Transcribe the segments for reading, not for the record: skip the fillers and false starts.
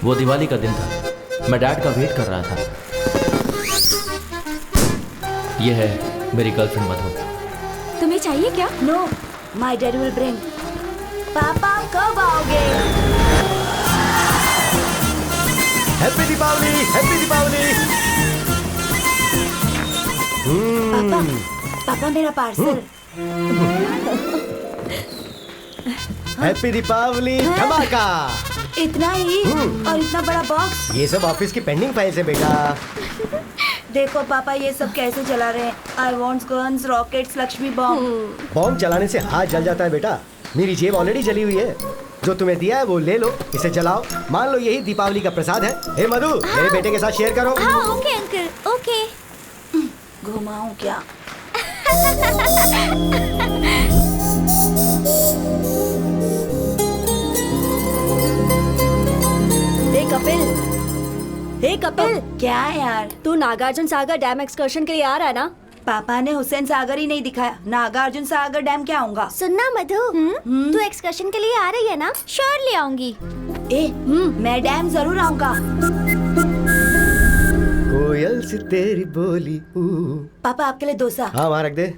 वो दिवाली का दिन था, मैं डैड का वेट कर रहा था। ये है मेरी गर्लफ्रेंड मधु। तुम्हें चाहिए क्या? No, my dad will bring. पापा कब आओगे? Happy Deepavali, happy Deepavali. पापा, पापा मेरा पार्सल। हैप्पी दीपावली धमाका। इतना ही और इतना बड़ा बॉक्स। ये सब ऑफिस की पेंडिंग फाइल्स है बेटा। देखो पापा ये सब कैसे चला रहे हैं। I want guns, rockets, Lakshmi bomb. Bomb चलाने से हाथ जल जाता है बेटा। मेरी जेब ऑलरेडी जली हुई है। जो तुम्हें दिया है वो ले लो, इसे जलाओ। मान लो यही दीपावली का प्रसाद है। हे मधु, मेरे बेटे के साथ शेयर करो। हाँ ओके अंकल, ओके। घुमाऊं क्या? हे कपिल, क्या है यार? तू नागार्जुन सागर डैम एक्सकर्शन के लिए आ रहा है ना? पापा ने हुसैन सागर ही नहीं दिखाया, नागार्जुन सागर डैम क्या होगा? सुनना मधु, तू एक्सकर्शन के लिए आ रही है ना? श्योरली आऊंगी। मैं डैम जरूर आऊंगा। कोयल से तेरी बोली। पापा आपके लिए डोसा। हाँ वहाँ रख दे।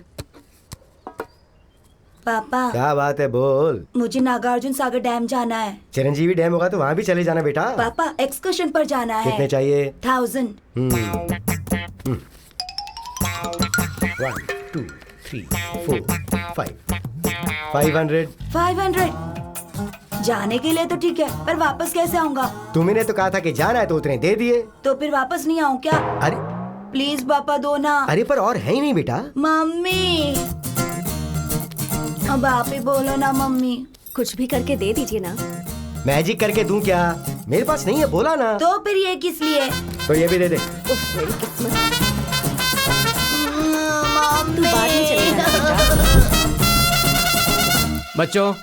पापा क्या बात है, बोल। मुझे नागार्जुन सागर डैम जाना है। चिरंजीवी डैम होगा तो वहाँ भी चले जाना बेटा। पापा एक्सकर्शन पर जाना है। कितने चाहिए? 1000। 1 2 3 4 5 500। 500 जाने के लिए तो ठीक है, पर वापस कैसे आऊंगा? तुमने तो कहा था कि जाना है तो उतने दे दिए। तो फिर वापस नहीं आऊं क्या? अरे प्लीज पापा दो ना। अरे पर और है ही नहीं बेटा। मम्मी, अब आप ही बोलो ना मम्मी। कुछ भी करके दे दीजिए ना। मैजिक करके दूं क्या? मेरे पास नहीं है, बोला ना। तो फिर ये किस लिए? तो ये भी दे दे। उफ, मेरी किस्मत। तू बाद में चलेगा। बच्चों,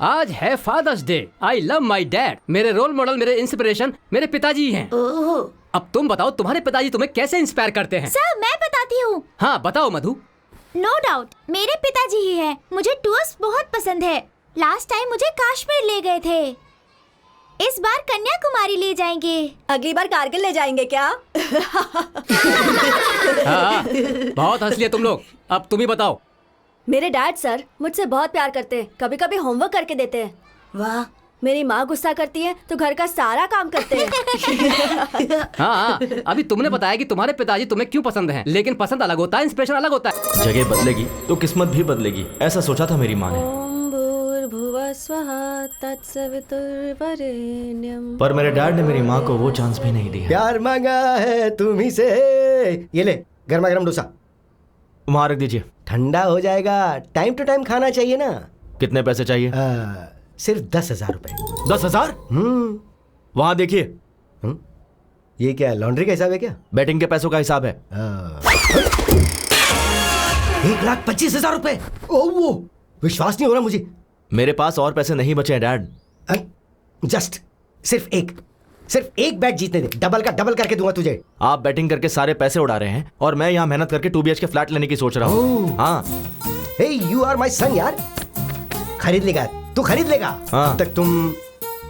आज है father's day. I love my dad. मेरे रोल मॉडल, मेरे इंस्पिरेशन मेरे पिताजी हैं। ओह, अब तुम बताओ, तुम्हारे पिताजी तुम्हें कैसे इंस्पायर करते हैं? सर मैं बताती हूँ। हाँ बताओ मधु। नो डाउट मेरे पिताजी ही है। मुझे टूर्स बहुत पसंद है। लास्ट टाइम मुझे कश्मीर ले गए थे। इस बार कन्याकुमारी ले जाएंगे। अगली बार कारगिल ले जाएंगे क्या? हाँ, बहुत हंस लिए तुम लोग। अब तुम ही बताओ। मेरे डैड सर मुझसे बहुत प्यार करते हैं। कभी कभी होमवर्क करके देते हैं। वाह। मेरी माँ गुस्सा करती है तो घर का सारा काम करते हैं। हाँ, अभी तुमने बताया कि तुम्हारे पिताजी तुम्हें क्यों पसंद हैं, लेकिन पसंद अलग होता है, इंस्पिरेशन अलग होता है। जगह बदलेगी तो किस्मत भी बदलेगी, ऐसा सोचा था मेरी माँ ने। ओम भूर्भुवः स्वः तत्सवितुर्वरेण्यं। पर मेरे डैड ने मेरी माँ को वो चांस भी नहीं दिया। प्यार मांगा है तुम्ही से। ये ले गर्मा गर्म डोसा। वहाँ रख दीजिए। ठंडा हो जाएगा। टाइम टू टाइम खाना चाहिए ना। कितने पैसे चाहिए? सिर्फ 10,000 रुपए। 10,000? वहाँ देखिए। ये क्या लॉन्ड्री का हिसाब है क्या? बैटिंग के पैसों का हिसाब है। 1,25,000 रुपए। ओ वो विश्वास नहीं हो रहा मुझे। मेरे पास और पैसे नहीं बचे हैं डैड। जस्ट सिर्फ एक बैट जीतने दे। डबल का डबल करके दूंगा तुझे। आप बैटिंग करके सारे पैसे उड़ा रहे हैं और मैं यहाँ मेहनत करके 2 BHK फ्लैट लेने की सोच रहा हूँ। हाँ। हे यू आर माय सन यार। खरीद लेगा तू, खरीद लेगा। हाँ। अब तक तुम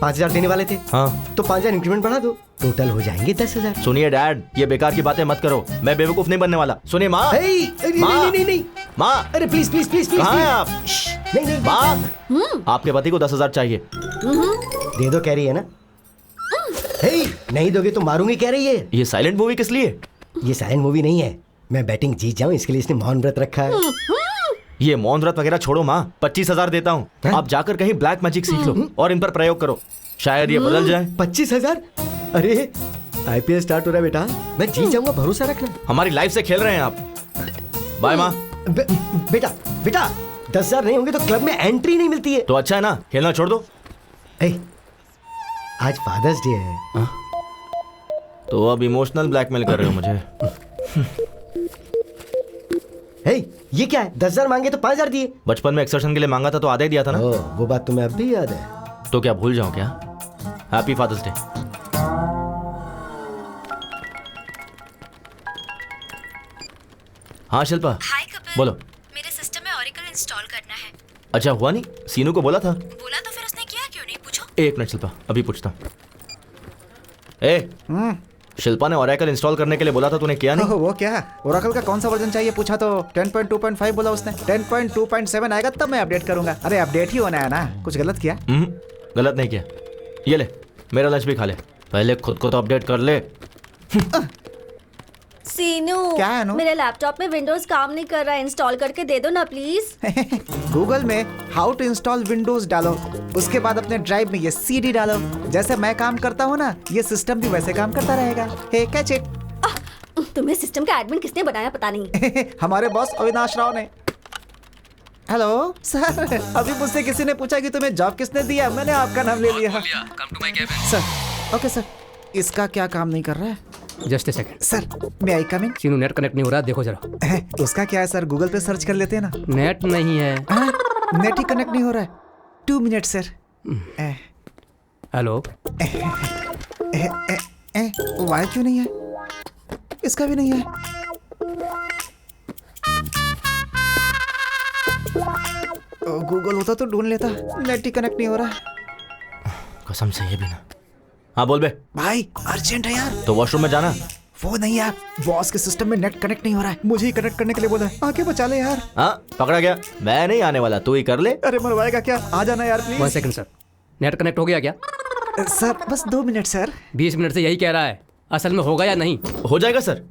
5,000 देने वाले थे। हाँ। तो 5,000 इंक्रीमेंट बढ़ा दो, टोटल हो जाएंगे 10,000। सुनिए डैड, ये बेकार की बातें मत करो। मैं बेवकूफ नहीं बनने वाला। सुनिए माँ। नहीं माँ, अरे प्लीज प्लीज प्लीज प्लीज। कहाँ हैं आप? नहीं माँ, आपके पति को 10,000 चाहिए। दे दो कह रही है ना। नहीं दोगे तो मारूंगी कह रही है। ये साइलेंट मूवी किस लिए? ये साइलेंट मूवी नहीं है। मैं बैटिंग जीत जाऊं इसके लिए इसने मौन व्रत रखा है। ये मौन व्रत वगैरह छोड़ो माँ। 25,000 देता हूँ। आप जाकर कहीं ब्लैक मैजिक सीख लो और इन पर प्रयोग करो, शायद ये बदल जाए। 25,000? अरे IPL स्टार्ट हो रहा है बेटा, मैं जीत जाऊंगा, भरोसा रखना। हमारी लाइफ से खेल रहे हैं आप। बाय माँ। बेटा 10,000 नहीं होंगे तो क्लब में एंट्री नहीं मिलती है। तो अच्छा है ना, खेलना छोड़ दो। आज फादर्स डे है। तो अब इमोशनल ब्लैकमेल कर रहे हो मुझे। ये क्या है? 10,000 मांगे तो 5,000 दिए। बचपन में एक्सकर्शन के लिए मांगा था तो आधा ही दिया था ना। वो बात तुम्हें अब भी याद है? तो क्या भूल जाऊं क्या? Happy father's day. हाँ शिल्पा। हाय कपिल। बोलो। मेरे सिस्टम में ओरेकल इंस्टॉल करना है। अच्छा हुआ नहीं? सीनू को बोला था। बोला तो फिर उसने किया क्यों नहीं, पूछो। एक मिनट शिल्पा, अभी पूछता हूँ। ए शिल्पा ने ओरेकल इंस्टॉल करने के लिए बोला था, तूने किया नहीं? वो क्या, ओरेकल का कौन सा वर्जन चाहिए पूछा तो 10.2.5 बोला उसने। 10.2.7 आएगा तब मैं अपडेट करूंगा। अरे अपडेट ही होना है ना, कुछ गलत किया? गलत नहीं किया। ये ले, मेरा लंच भी खा ले, पहले खुद को तो अपडेट कर ले। सीनू, क्या है अनु? मेरे लैपटॉप में विंडोज काम नहीं कर रहा है, इंस्टॉल करके दे दो ना प्लीज। गूगल में हाउ टू इंस्टॉल विंडोज डालो, उसके बाद अपने ड्राइव में ये सीडी डालो। जैसे मैं काम करता हूँ ना, ये सिस्टम भी वैसे काम करता रहेगा। हे कैच इट। तुम्हें सिस्टम का एडमिन किसने बनाया पता नहीं। हमारे बॉस अविनाश राव ने। हेलो सर, अभी मुझसे किसी ने पूछा कि तुम्हें जॉब किसने दिया, मैंने आपका नाम ले लिया। सर ओके सर, इसका क्या काम नहीं कर रहा है? जस्ट ए सेकंड सर, मैं आई कम इन? सीनू नेट कनेक्ट नहीं हो रहा, देखो जरा। उसका क्या है सर, गूगल पे सर्च कर लेते हैं ना। नेट नहीं है। नेट ही कनेक्ट नहीं हो रहा है। 2 मिनट सर। हेलो, वाई क्यों नहीं है? इसका भी नहीं है। गूगल होता तो ढूंढ लेता, नेट ही कनेक्ट नहीं हो रहा है। कसम से ये भी ना। हाँ बोल बे। भाई अर्जेंट है यार। तो वॉशरूम में जाना। वो नहीं यार, बॉस के सिस्टम में नेट कनेक्ट नहीं हो रहा है, मुझे ही कनेक्ट करने के लिए बोला है। आके बचा ले यार। हाँ पकड़ा गया, मैं नहीं आने वाला, तू ही कर ले। अरे मरवाएगा क्या, आ जाना यार 1 please. Second sir, net connect हो गया क्या? सर बस 2 मिनट सर। 20 मिनट से यही कह रहा है, असल में होगा या नहीं? हो जाएगा sir,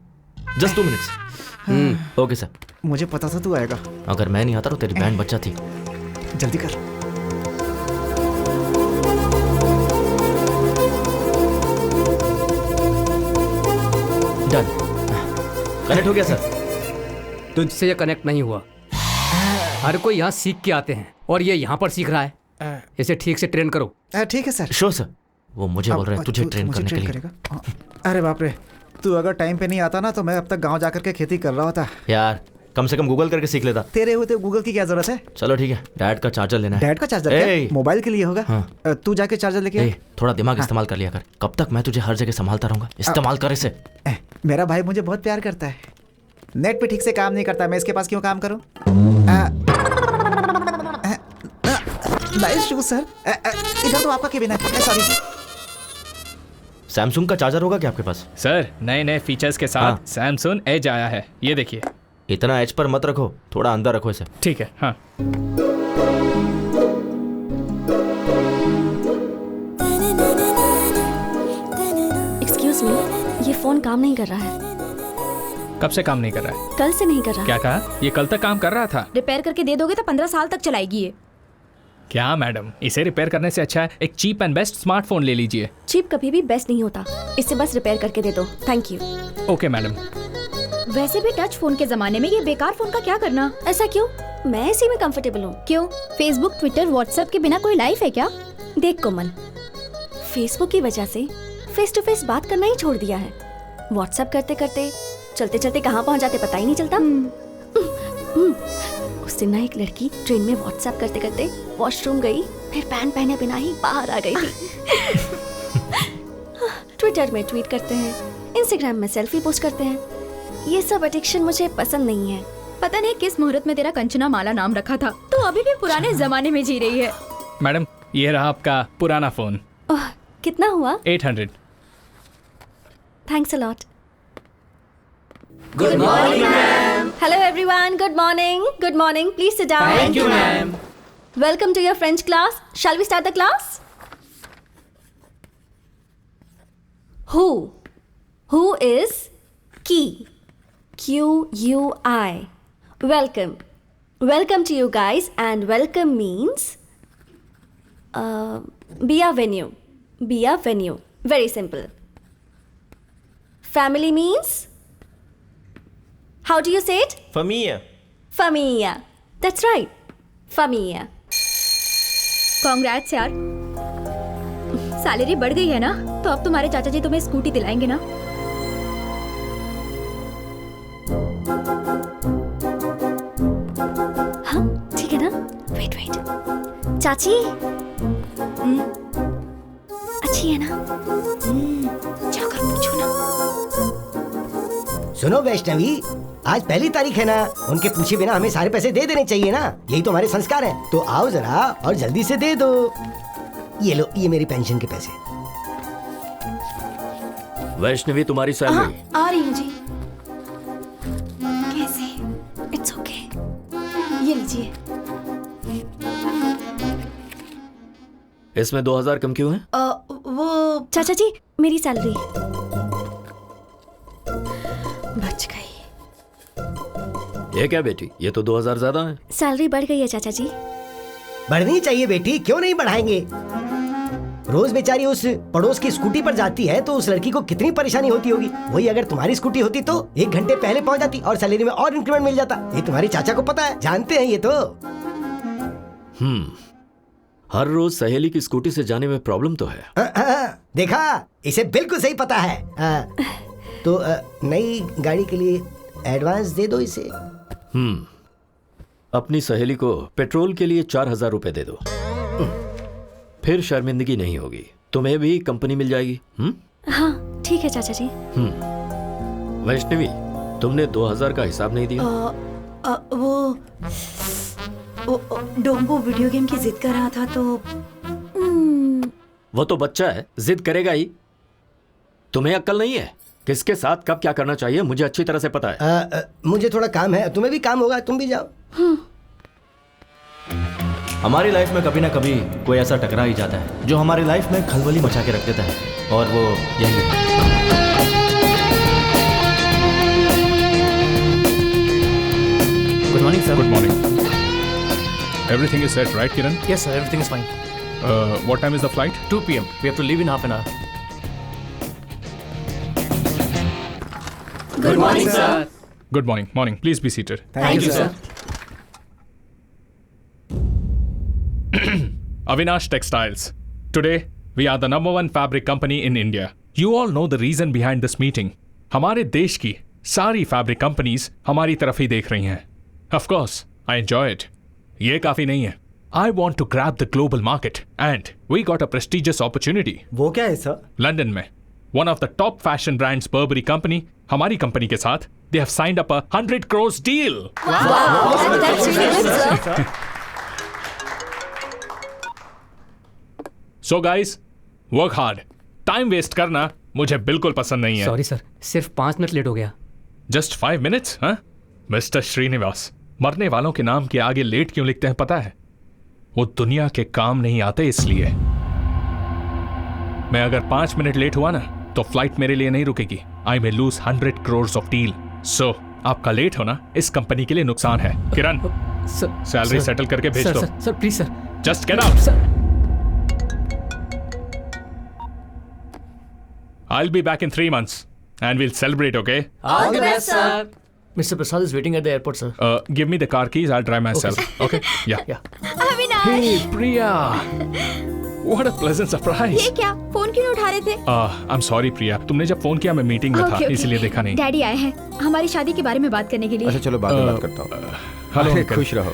just 2 minutes. Okay sir. मुझे पता था तू आएगा। अगर मैं नहीं आता तो तेरी बैंड बच्चा थी। जल्दी कर। डन, कनेक्ट हो गया सर। तुझसे ये कनेक्ट नहीं हुआ। हर कोई यहाँ सीख के आते हैं और ये यहाँ पर सीख रहा है। इसे ठीक से ट्रेन करो। ठीक है सर। श्योर सर, वो मुझे बोल रहे हैं तुझे ट्रेन करने के लिए। करेगा? अरे बाप रे, तू अगर टाइम पे नहीं आता ना तो मैं अब तक गांव जाकर के खेती कर रहा होता। यार कम से कम गूगल करके सीख लेता। तेरे होते गूगल की क्या जरूरत है? चलो ठीक है, डैड का चार्जर लेना है। डैड का चार्जर ए, क्या? मोबाइल के लिए होगा। हाँ। तू जाके चार्जर लेके आ। थोड़ा दिमाग इस्तेमाल कर लिया कर। कब तक मैं तुझे हर जगह संभालता रहूंगा? इस्तेमाल कर इसे। मेरा भाई मुझे बहुत प्यार करता है। नेट पे ठीक से काम नहीं करता, मैं इसके पास क्यों काम करूं? Nice shoes sir. इधर तो आपका केबिन है। सॉरी। सैमसंग का चार्जर होगा क्या आपके पास? सर नए नए फीचर्स के साथ हाँ। सैमसंग एज आया है, ये देखिए। इतना एज पर मत रखो, थोड़ा अंदर रखो इसे। ठीक है। हाँ एक्सक्यूज मी, ये फोन काम नहीं कर रहा है। कब से काम नहीं कर रहा है? कल से नहीं कर रहा। क्या कहा? ये कल तक काम कर रहा था। रिपेयर करके दे दोगे तो 15 साल तक चलाएगी ये। क्या मैडम, इसे रिपेयर करने से अच्छा है एक चीप एंड बेस्ट स्मार्टफोन ले लीजिए। चीप कभी भी बेस्ट नहीं होता, इसे बस रिपेयर करके दे दो। Thank you. Okay madam. वैसे भी टच फोन के जमाने में ये बेकार फोन का क्या करना? ऐसा क्यों? मैं इसी में कंफर्टेबल हूँ। क्यों? फेसबुक, ट्विटर, व्हाट्सएप के बिना कोई लाइफ है क्या? देख कोमल, फेसबुक की वजह से फेस टू फेस बात करना ही छोड़ दिया है। व्हाट्सएप करते करते चलते चलते कहाँ पहुँच जाते पता ही नहीं चलता। उस दिन ना एक लड़की ट्रेन में व्हाट्सएप करते करते वॉशरूम गई, फिर पैंट पहने बिना ही बाहर आ गई थी। ट्विटर में ट्वीट करते हैं, इंस्टाग्राम में सेल्फी पोस्ट करते हैं। ये सब एडिक्शन मुझे पसंद नहीं है। पता नहीं किस मुहूर्त में तेरा कंचना माला नाम रखा था, तो अभी भी पुराने जमाने में जी रही है। मैडम ये रहा आपका पुराना फोन। ओह, कितना हुआ? 800। Thanks a lot. Good morning, ma'am. Hello, everyone. Good morning. Good morning. Please sit down. Thank you, ma'am. Welcome to your French class. Shall we start the class? Who? Who is key? Q-U-I. Welcome. Welcome to you guys, and welcome means be a venue. Be a venue. Very simple. Family means? How do you say it? Familia. Familia. That's right. Familia. Congrats यार, salary बढ़ गई है ना, तो अब तुम्हारे चाचा जी तुम्हें स्कूटी दिलाएंगे ना। हाँ ठीक है ना। वेट वेट, चाची अच्छी है ना? जाकर पूछो ना। सुनो वैष्णवी, आज 1 तारीख है ना, उनके पूछे बिना हमें सारे पैसे दे देने चाहिए ना, यही तो हमारे संस्कार हैं। तो आओ जरा और जल्दी से दे दो। ये लो, ये मेरी पेंशन के पैसे। वैष्णवी तुम्हारी सैलरी। आ रही हूँ जी। कैसे? It's okay. ये लीजिए। इसमें 2000 कम क्यों है? वो चाचा जी, मेरी सैलरी बच गई। ये क्या बेटी, ये तो 2000 ज्यादा है। सैलरी बढ़ गई है चाचा जी। बढ़नी चाहिए बेटी, क्यों नहीं बढ़ाएंगे। रोज बेचारी उस पड़ोस की स्कूटी पर जाती है तो उस लड़की को कितनी परेशानी होती होगी। वही अगर तुम्हारी स्कूटी होती तो 1 घंटे पहले पहुंच जाती और सैलरी में और इंक्रीमेंट मिल जाता। ये तुम्हारे चाचा को पता है, जानते हैं ये तो। हर रोज सहेली की स्कूटी से जाने में प्रॉब्लम तो है। देखा, इसे बिल्कुल सही पता है। तो नई गाड़ी के लिए एडवांस दे दो इसे। अपनी सहेली को पेट्रोल के लिए 4000 रुपए दे दो, फिर शर्मिंदगी नहीं होगी। तुम्हें भी कंपनी मिल जाएगी। हाँ ठीक है चाचा जी। वैष्णवी, तुमने 2000 का हिसाब नहीं दिया। वो डोम्बो वीडियो गेम की जिद कर रहा था तो वो तो बच्चा है, जिद करेगा ही। तुम्हें अक्ल नहीं है? किसके साथ कब क्या करना चाहिए मुझे अच्छी तरह से पता है। मुझे थोड़ा काम है, तुम्हें भी काम होगा, तुम भी जाओ। हमारी लाइफ में कभी ना कभी कोई ऐसा टकरा ही जाता है जो हमारी लाइफ में खलबली मचा के रख देता है, और वो यही है। Good morning sir. Good morning. Everything is set, right, Kiran? Yes, sir. Everything is fine. What time is the flight? 2 p.m. We have to leave in half an hour. Good morning, sir. Good morning. Morning. Please be seated. Thank you, sir. Avinash Textiles. Today, we are the #1 fabric company in India. You all know the reason behind this meeting. हमारे देश की सारी fabric companies हमारी तरफ ही देख रही हैं. Of course, I enjoy it. ये काफी नहीं है. I want to grab the global market and we got a prestigious opportunity. वो क्या है सर? लंदन में one of the top fashion brands Burberry company हमारी कंपनी के साथ they have signed up a 100 crores deal. So guys, work hard. Time waste करना मुझे बिल्कुल पसंद नहीं है. Sorry sir, सिर्फ 5 मिनट लेट हो गया. Just 5 minutes, huh? Mr. Srinivas, मरने वालों के नाम के आगे लेट क्यों लिखते हैं पता है? वो दुनिया के काम नहीं आते इसलिए. मैं अगर 5 मिनट लेट हुआ ना तो फ्लाइट मेरे लिए नहीं रुकेगी. I may lose 100 crores of deal. So, आपका लेट होना इस कंपनी के लिए नुकसान है. किरण, सैलरी सेटल करके भेज दो. Sir please sir. Just get out. I'll be back in 3 months and we'll celebrate, okay? All the best, sir. Mr. Prasad is waiting at the airport, sir. Give me the car keys. I'll drive myself. Okay? Yeah. Avinash, Hey, Priya. What a pleasant surprise. ये क्या? Phone क्यों नहीं उठा रहे थे? I'm sorry, Priya. तुमने जब phone किया मैं मीटिंग में था, इसलिए देखा नहीं. डैडी आए हैं हमारी शादी के बारे में बात करने के लिए। अच्छा चलो बाद में बात करता हूँ। हेलो अरे, अंकल. खुश रहो।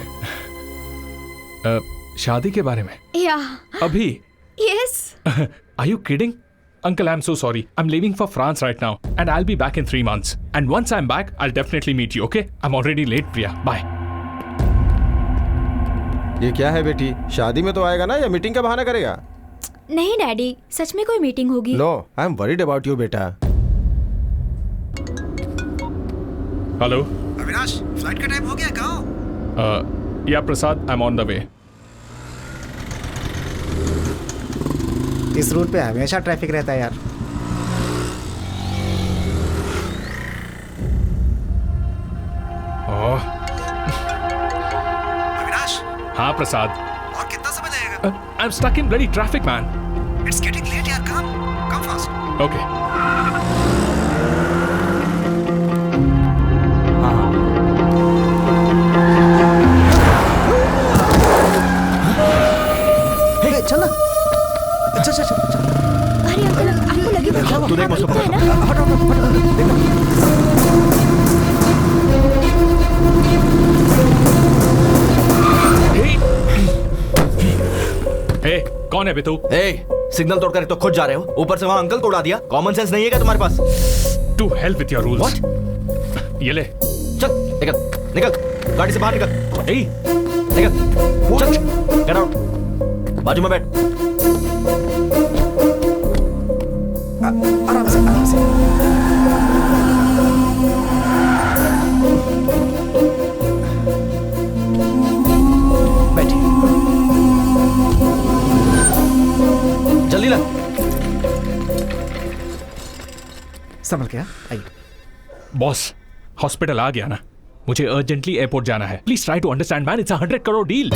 शादी के बारे में या अभी? Yes. Are you kidding? Uncle, I'm so sorry. I'm leaving for France right now and I'll be back in 3 months. And once I'm back, I'll definitely meet you, okay? I'm already late, Priya. Bye. ये क्या है बेटी, शादी में तो आएगा ना या मीटिंग का बहाना करेगा? नहीं डैडी, सच में कोई मीटिंग होगी। No, I am worried about you बेटा। हेलो अविनाश, फ्लाइट का टाइम हो गया, कहाँ हो? या Prasad, I am on the way. इस रूट पे हमेशा ट्रैफिक रहता है यार. अविनाश. हाँ प्रसाद. और कितना समय लगेगा? I am stuck in bloody traffic man. It's getting late यार, कम फास्ट. ओके. चल ना. चल. अरे अंकल, आपको लगे तू देख मुझको है ना? हट. हे, कौन है बे तू? सिग्नल तोड़कर तो खुद जा रहे हो, ऊपर से वहाँ अंकल तोड़ा दिया. कॉमन सेंस नहीं है क्या तुम्हारे पास? To help with your rules. What? ये ले. चल निकल गाड़ी से बाहर निकल. निकल चल, गेट आउट. बाजू में बैठ. आराम से. संभल के, हाँ? आइए। बॉस हॉस्पिटल आ गया ना, मुझे अर्जेंटली एयरपोर्ट जाना है। Please try to understand man, it's 100 crore deal.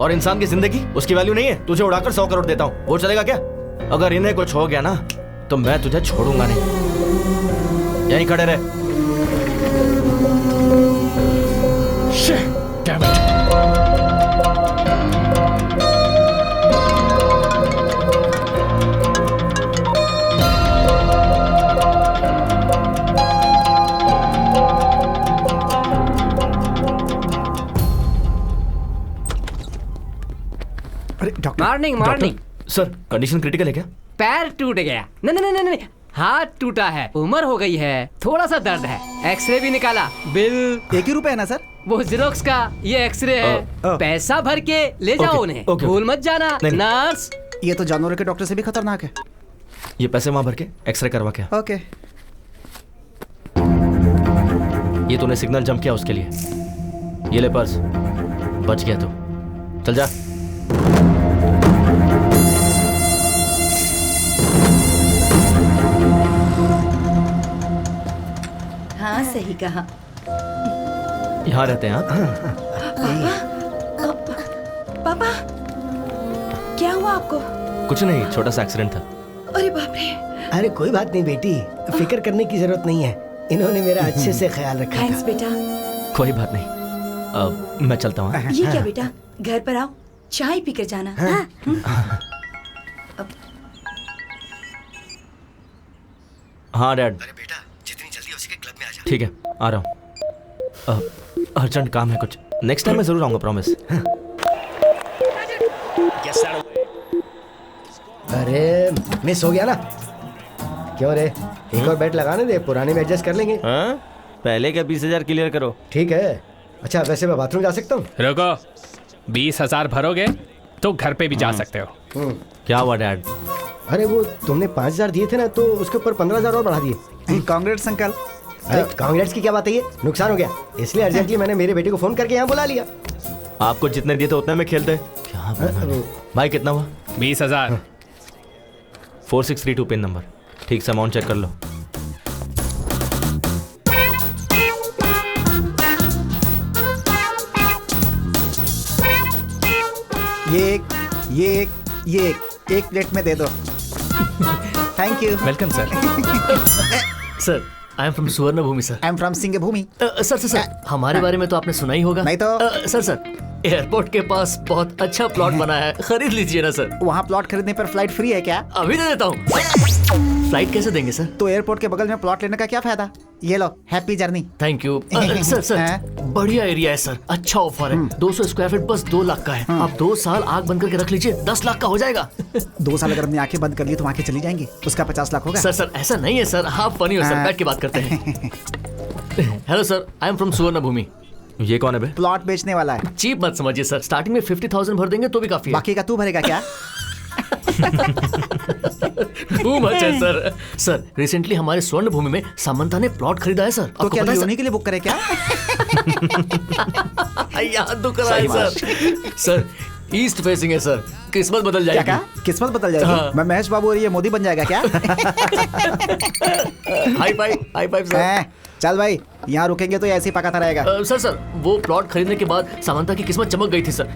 और इंसान की जिंदगी उसकी वैल्यू नहीं है? तुझे उड़ाकर 100 करोड़ देता हूँ, वो चलेगा क्या? अगर इन्हें कुछ हो गया ना तो मैं तुझे छोड़ूंगा नहीं। यहीं खड़े रहे। Damn it. अरे doctor. Morning. Sir condition critical है क्या? पैर टूट गया। नहीं, हाथ टूटा है, उम्र हो गई है, थोड़ा सा दर्द है। एक्सरे भी निकाला, बिल 1 ही रुपए है ना सर? वो जेरोक्स का, ये एक्सरे है। पैसा भर के ले जाओ उन्हें, भूल मत जाना। नर्स, ये तो जानवरों के डॉक्टर से भी खतरनाक है। ये पैसे वहां भर के एक्सरे करवा के। ओके। ये तूने सिग्नल जंप किया उसके लिए। ये ले पर्स, बच गया तू। चल जा। हाँ सही कहा। यहाँ रहते हैं आप? पापा क्या हुआ आपको? कुछ नहीं, छोटा सा एक्सीडेंट था। अरे बाप रे। अरे कोई बात नहीं बेटी, फिक्र करने की जरूरत नहीं है। इन्होंने मेरा अच्छे से ख्याल रखा था। थैंक्स बेटा। कोई बात नहीं, मैं चलता हूँ। ये क्या बेटा, घर पर आओ, चाय पी कर जाना। हाँ डैड। अरे बेटा, जितनी जल्दी हो सके क्लब में आ जा। ठीक है, आ रहा हूँ। अर्जेंट काम है कुछ। नेक्स्ट टाइम मैं जरूर आऊंगा, प्रॉमिस। अरे मिस हो गया ना? क्यों रे, एक और बैट लगाने दे, पुराने में एडजस्ट कर लेंगे। हाँ? पहले का 20,000 क्लियर करो। ठीक है। अच्छा वैसे मैं बाथरूम जा सकता हूँ? रुको, 20,000 भरोगे तो घर पे भी जा सकते हो। क्या हुआ डैड? अरे वो तुमने 5,000 दिए थे ना, तो उसके ऊपर 15,000 और बढ़ा दिए। Congrats uncle. अरे कांग्रेट्स की क्या बात है, ये नुकसान हो गया, इसलिए अर्जेंटली मैंने मेरे बेटे को फोन करके यहाँ बुला लिया। आपको जितने दिए थे उतने में खेलते। क्या भाई, कितना हुआ? 20,000। 4632 पिन नंबर। ठीक से अमाउंट चेक कर लो। ये एक प्लेट में दे दो। Thank you. Welcome sir. Sir I am from Suvarna Bhoomi sir. I am from Singh Bhoomi. Sir हमारे बारे में तो आपने सुना ही होगा। नहीं तो। सर एयरपोर्ट के पास बहुत अच्छा प्लॉट बना है, खरीद लीजिए ना सर। वहाँ प्लॉट खरीदने पर फ्लाइट फ्री है क्या? अभी दे देता हूँ। फ्लाइट कैसे देंगे सर? तो एयरपोर्ट के बगल में प्लॉट लेने का क्या फायदा? ये लो, happy journey. Thank you. Sir बढ़िया एरिया है सर, अच्छा ऑफर है। 200 स्क्वायर फीट बस 2 लाख का है। आप 2 साल आग बंद करके रख लीजिए, 10 लाख का हो जाएगा। 2 साल अगर हमने आंखें बंद कर ली तो आंखें चली जाएंगी, उसका 50 लाख होगा। सर ऐसा नहीं है सर, आप फनी हो सर, बैठ के बात करते हैं। Hello sir, I am from Suvarna भूमि। ये कौन है बे? प्लॉट बेचने वाला है। चीप मत समझिए सर, स्टार्टिंग में 50,000 भर देंगे तो भी काफी है। बाकी का तू भरेगा क्या? Too much है सर। सर रिसेंटली हमारे स्वर्ण भूमि में सामंता ने प्लॉट खरीदा है सर। तो क्या उन्हीं के लिए बुक करे क्या? याद तो करा है सर। सर ईस्ट फेसिंग है सर, किस्मत बदल जाएगी। क्या? किस्मत बदल जाएगी? हाँ। मैं महेश बाबू और ये मोदी बन जाएगा क्या? High five sir. चल भाई, यहाँ रुकेंगे तो ऐसे ही पकाता रहेगा। सर वो प्लॉट खरीदने के बाद सामंता की किस्मत चमक गई थी सर।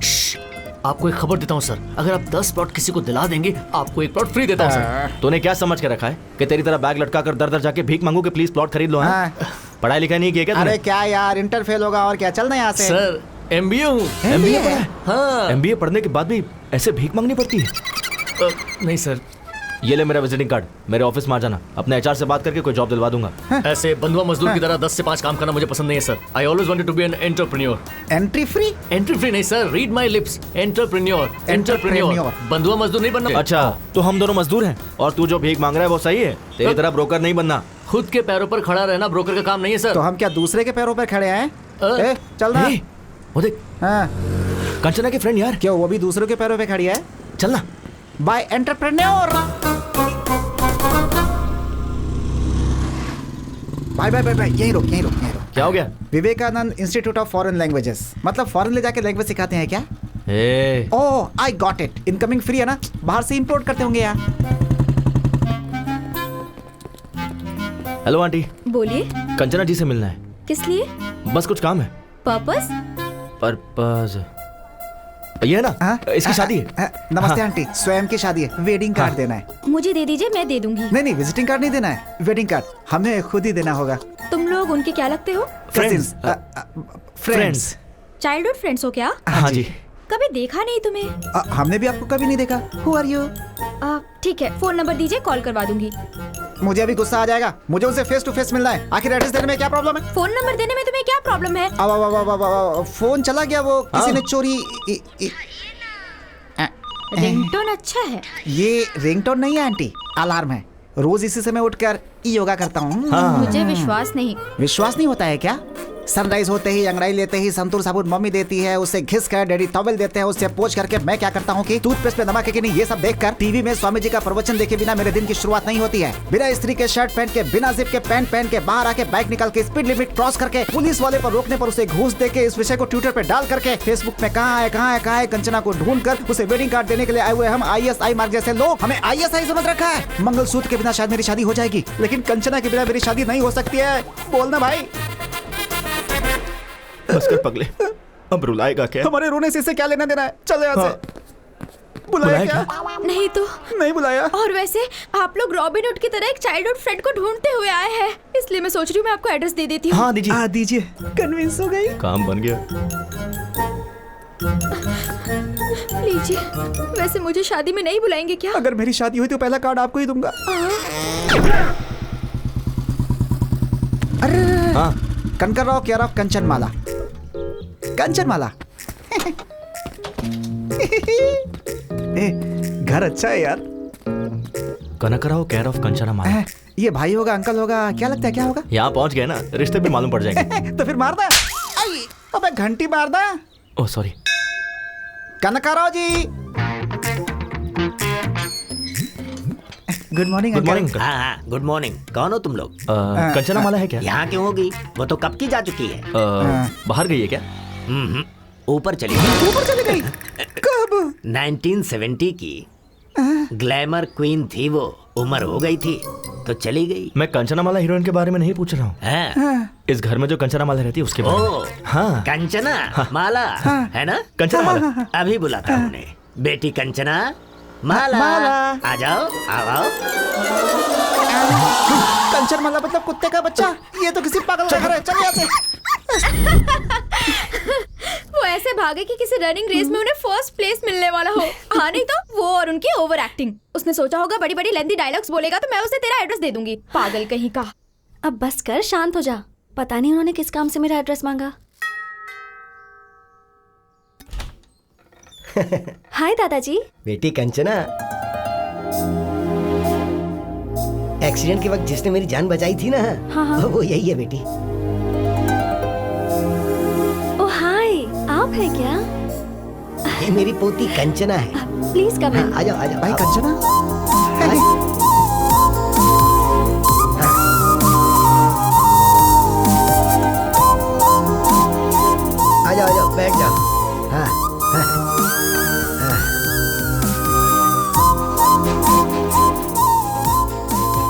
आपको एक खबर देता हूँ सर, अगर आप 10 प्लॉट किसी को दिला देंगे, आपको एक प्लॉट फ्री देता हूँ सर। तूने क्या समझ के रखा है कि तेरी तरह बैग लटका कर दर दर जाके भीख मांगू कि प्लीज प्लॉट खरीद लो? पढ़ाई लिखाई नहीं किया क्या? अरे क्या यार, इंटर फेल होगा और क्या, चलना यहाँ से। सर MBA हूँ। MBA पढ़ा है? हाँ। MBA पढ़ने के बाद भी ऐसे भीख मांगनी पड़ती है? नहीं सर। ये ले मेरा विजिटिंग कार्ड, मेरे ऑफिस में आ जाना, अपने HR से बात करके कोई जॉब दिलवा दूंगा। ऐसे बंधुआ मजदूर की तरह 10 से 5 काम करना मुझे पसंद नहीं है sir. I always wanted to be an entrepreneur. Entry free नहीं sir, read my lips, entrepreneur. बंधुआ मजदूर नहीं बनना। अच्छा तो हम दोनों मजदूर हैं और तू जो भीख मांग रहा है वो सही है? तेरी तरह ब्रोकर नहीं बनना। खुद के पैरों पर खड़ा रहना ब्रोकर का काम नहीं है सर। तो हम क्या दूसरे के पैरों पर खड़े हैं? चलना। वो देख, कंचना की फ्रेंड यार। क्यों, वो भी दूसरों के पैरों पे खड़ी है? चलना। Bye entrepreneur. बाय यहीं रोक। क्या हो गया? Vivekananda institute of foreign languages, मतलब फॉरेन ले जाके लैंग्वेज सिखाते हैं क्या? Oh I got it, incoming free है ना, बाहर से इंपोर्ट करते होंगे यार। हेलो आंटी, बोलिए, कंचना जी से मिलना है। किस लिए? बस कुछ काम है। पर्पस? पर्पस ये है ना, इसकी शादी है। नमस्ते आंटी, स्वयं की शादी है, वेडिंग कार्ड देना है। मुझे दे दीजिए, मैं दे दूंगी। नहीं, विजिटिंग कार्ड नहीं देना है, वेडिंग कार्ड हमें खुद ही देना होगा। तुम लोग उनके क्या लगते हो? फ्रेंड्स। चाइल्डहुड फ्रेंड्स हो क्या? हाँ जी। कभी देखा नहीं तुम्हें। हमने भी आपको कभी नहीं देखा। Who are you? ठीक है, फोन नंबर दीजिए, कॉल करवा दूंगी। मुझे अभी गुस्सा आ जाएगा, मुझे उनसे फेस टू फेस मिलना है। आखिर एड्रेस देने में क्या प्रॉब्लम है? फोन नंबर देने में तुम्हें क्या प्रॉब्लम है? अब फोन चला गया, वो किसी ने चोरी। रिंगटोन अच्छा है। ये रिंगटोन नहीं है आंटी, अलार्म है। रोज इसी समय उठकर योगा करता हूँ। मुझे विश्वास नहीं। विश्वास नहीं होता है क्या? सनराइज होते ही अंगड़ाई लेते ही संतूर साबुन मम्मी देती है, उससे घिस कर डैडी टॉवेल देते हैं, उससे पोंछ करके मैं क्या करता हूँ कि टूथपेस्ट पे नमक है कि नहीं ये सब देखकर टीवी में स्वामी जी का प्रवचन देखे बिना मेरे दिन की शुरुआत नहीं होती है। बिना स्त्री के शर्ट पहन के, बिना जिप के पैंट पहन के, बाहर आके बाइक निकाल के, स्पीड लिमिट क्रॉस करके, पुलिस वाले पर रोकने पर उसे घूस दे के, इस विषय को ट्विटर पे डाल करके, फेसबुक पे कहाँ है कंचना को ढूंढ कर उसे वेडिंग कार्ड देने के लिए आए हुए हम ISI मार्ग जैसे लोग हमें ISI समझ रखा है। मंगलसूत्र के बिना शायद मेरी शादी हो जाएगी, लेकिन कंचना के बिना मेरी शादी नहीं हो सकती है। बोलना भाई। बस कर पगले, अब रुलाएगा क्या? हमारे रोने से क्या लेना देना है? चल यहाँ से। बुलाया क्या? नहीं तो नहीं बुलाया। और वैसे आप लोग रॉबिन हुड की तरह एक चाइल्डहुड फ्रेंड को ढूंढते हुए आए हैं, इसलिए मैं सोच रही हूँ मैं आपको एड्रेस दे देती हूँ। हाँ दीजिए। हाँ दीजिए, कन्विंस हो गई। काम बन गया। लीजिए। वैसे मुझे शादी में नहीं बुलाएंगे क्या? अगर मेरी शादी हुई तो पहला कार्ड आपको ही दूंगा। अरे हाँ, कनकराव केयर ऑफ कंचनमाला। कंचनमाला। घर अच्छा है यार। कनकराव केयर ऑफ कंचनमाला। ये भाई होगा, अंकल होगा, क्या लगता है क्या होगा? यहाँ पहुँच गए ना, रिश्ते भी मालूम पड़ जाएंगे। तो फिर मार दे। अबे घंटी मार दे। Oh sorry. Kanakarao ji. Good morning. Good morning. हाँ, गुड मॉर्निंग। कौन हो तुम लोग? कंचनमाला है क्या? यहाँ क्यों होगी? वो तो कब की जा चुकी है। बाहर गई है क्या? ऊपर चली गई। ऊपर चली गई? कब? 1970 की ग्लैमर क्वीन थी वो, उम्र हो गई थी तो चली गई। मैं कंचनामाला हीरोइन के बारे में नहीं पूछ रहा हूँ। इस घर में जो कंचनामाला रहती है उसके बारे में। हाँ, कंचना माला है ना? कंचनामाला। अभी बुलाता हूँ उन्हें। बेटी कंचना माला, आ जाओ, आओ। कंचनमाला मतलब कुत्ते का बच्चा? ये तो किसी पागल का घर है। चल यहाँ से। वो ऐसे भागे कि किसी रनिंग रेस में उन्हें फर्स्ट प्लेस मिलने वाला हो। हाँ नहीं तो वो और उनकी ओवर एक्टिंग। उसने सोचा होगा बड़ी बड़ी लेंथी डायलॉग्स बोलेगा तो मैं उसे तेरा एड्रेस दे दूंगी। पागल कहीं का। अब बस कर, शांत हो जा। पता नहीं उन्होंने किस काम से मेरा एड्रेस मांगा। हाय दादाजी। बेटी कंचना, एक्सीडेंट के वक्त जिसने मेरी जान बचाई थी ना, हाँ। वो यही है बेटी। ओ हाय, आप हैं क्या? ये मेरी पोती कंचना है। प्लीज कम इन। आ जाओ, आ जाओ। भाई कंचना। आ जाओ, आ जाओ, बैठ जाओ। हाँ, हाँ।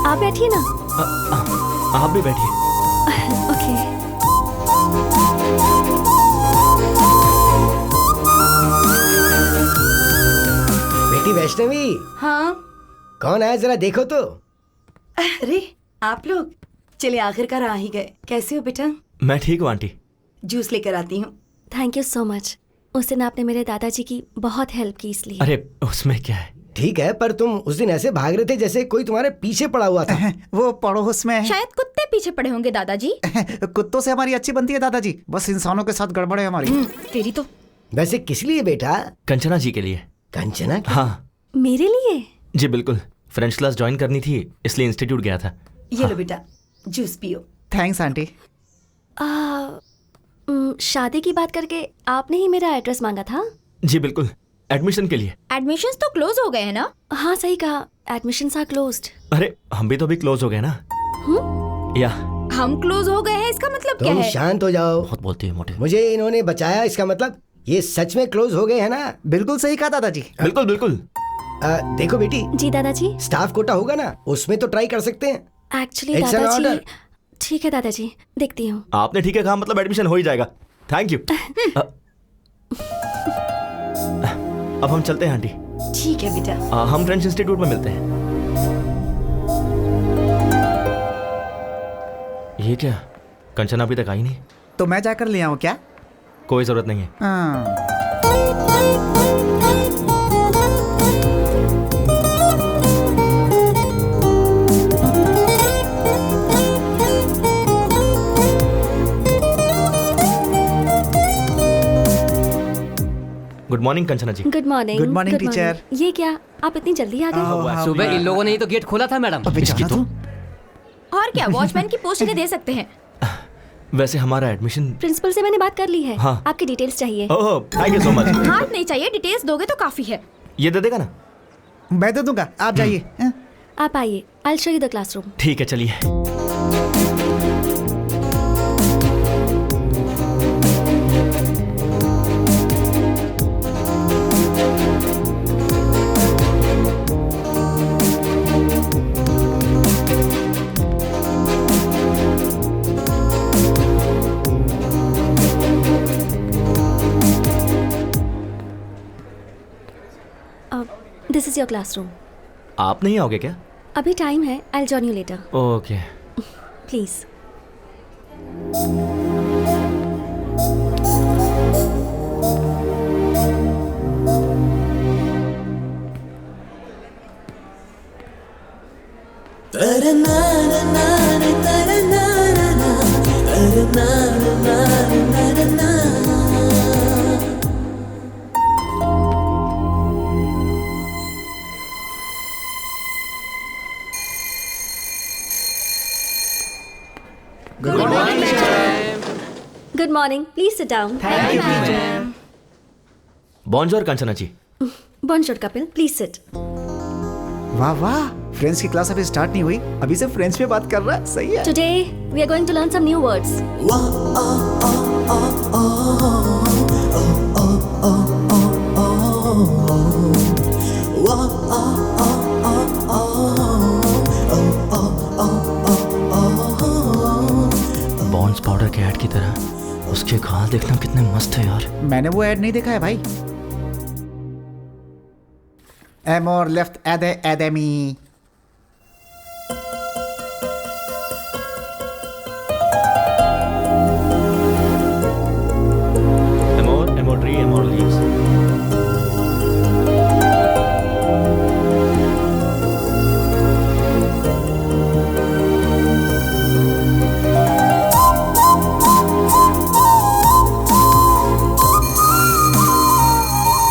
आप बैठिए ना। आप भी बैठिए। ओके। बेटी वैष्णवी। हाँ। कौन आया जरा देखो तो। अरे आप लोग, चलिए आखिरकार आ ही गए। कैसे हो बेटा? मैं ठीक हूँ आंटी। जूस लेकर आती हूँ। Thank you so much. उस दिन आपने मेरे दादाजी की बहुत हेल्प की इसलिए। अरे उसमें क्या है? ठीक है, पर तुम उस दिन ऐसे भाग रहे थे जैसे कोई तुम्हारे पीछे पड़ा हुआ था। वो पड़ोस में। शायद कुत्ते पीछे पड़े होंगे दादाजी। कुत्तों से हमारी अच्छी बनती है दादाजी, बस इंसानों के साथ गड़बड़ है हमारी। तेरी तो। वैसे किस लिए बेटा? कंचना जी के लिए। कंचना? हाँ मेरे लिए? जी बिल्कुल। फ्रेंच क्लास ज्वाइन करनी थी इसलिए इंस्टीट्यूट गया था। ये लो बेटा, जूस पियो। Thanks aunty. शादी की बात करके आपने ही मेरा एड्रेस मांगा था? जी बिल्कुल, एडमिशन के लिए। एडमिशंस तो क्लोज हो गए हैं ना? हाँ सही कहा, एडमिशंस आर क्लोज्ड। अरे हम भी तो अभी क्लोज हो गए ना। या हम क्लोज हो गए हैं इसका मतलब क्या तुम है? शांत हो जाओ। बहुत बोलती है मोटे। मुझे इन्होंने बचाया, इसका मतलब ये सच में क्लोज हो गए हैं ना? बिल्कुल सही कहा दादाजी। बिल्कुल बिल्कुल। देखो बेटी। जी दादाजी। स्टाफ कोटा होगा ना, उसमें तो ट्राई कर सकते हैं। एक्चुअली It's an दादाजी, order. ठीक है दादाजी, देखती हूँ। आपने ठीक है कहा, मतलब एडमिशन हो ही जाएगा। Thank you. अब हम चलते हैं आंटी। ठीक है बेटा। हम फ्रेंच इंस्टीट्यूट में मिलते हैं। ये क्या, कंचना अभी तक आई नहीं? तो मैं जाकर ले आऊँ क्या? कोई जरूरत नहीं है। हाँ। Good morning Kanchana ji. Good morning. Good morning, teacher. ये क्या, आप इतनी जल्दी आ गए? सुबह इन लोगों ने ही तो गेट खोला था मैडम। इसकी तो और क्या, वॉचमैन की पोस्ट इन्हें दे सकते हैं। वैसे हमारा एडमिशन प्रिंसिपल से मैंने बात कर ली है। हाँ। आपकी डिटेल्स चाहिए। ओह थैंक यू सो मच। हाथ नहीं चाहिए, डिटेल्स दोगे तो काफी है। ये दे देगा ना? मैं दे दूंगा, आप जाइए। हाँ? आप आइए, I show you the classroom. ठीक है चलिए। This is your classroom. आप नहीं आओगे क्या? अभी टाइम है, I will join you later. Okay. Please. Good morning, please sit down. बॉन्जोर कंचना जी। बॉन्जोर कपिल, प्लीज सिट। वाह वाह, फ्रेंच की क्लास अभी स्टार्ट नहीं हुई, अभी से फ्रेंच में बात कर रहा है। सही है। Today we are going to learn some new words. बॉन्स पाउडर के ऐड की तरह उसके गाल देखना कितने मस्त है यार। मैंने वो ऐड नहीं देखा है भाई। एमोर लेफ्ट एदे academy. Amor, Amor tree, Amor leaves.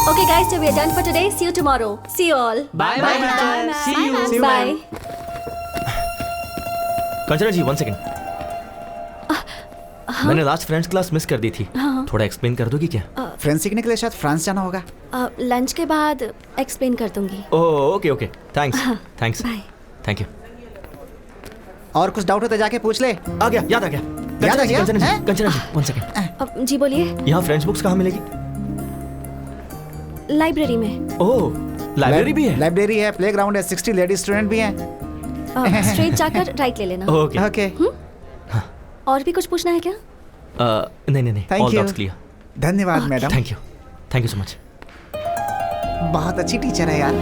Okay guys, so we are done for today. See you tomorrow. See you all. Bye bye madam. See you। Bye. Kanchana ji 1 second. मैंने लास्ट फ्रेंच क्लास मिस कर दी थी। हाँ। थोड़ा explain कर दोगी क्या? French सीखने के लिए शायद फ्रांस जाना होगा। लंच के बाद एक्सप्लेन कर दूंगी। Oh okay okay, thanks thanks bye. Thank you. और कुछ डाउट हो तो जाके पूछ ले। आ गया, याद आ गया। याद आ गया? कंचना जी, हैं? कंचना जी 1 सेकंड। जी बोलिए। यहाँ फ्रेंच बुक्स कहाँ मिलेगी? लाइब्रेरी में। ओह लाइब्रेरी भी है? लाइब्रेरी है, प्लेग्राउंड है, 60 लेडी स्टूडेंट भी हैं। स्ट्रेट जाकर राइट ले लेना। Okay okay. और भी कुछ पूछना है क्या? नहीं नहीं नहीं, Thank all you. Doubts clear. धन्यवाद madam. Thank you so much. बहुत अच्छी टीचर है यार।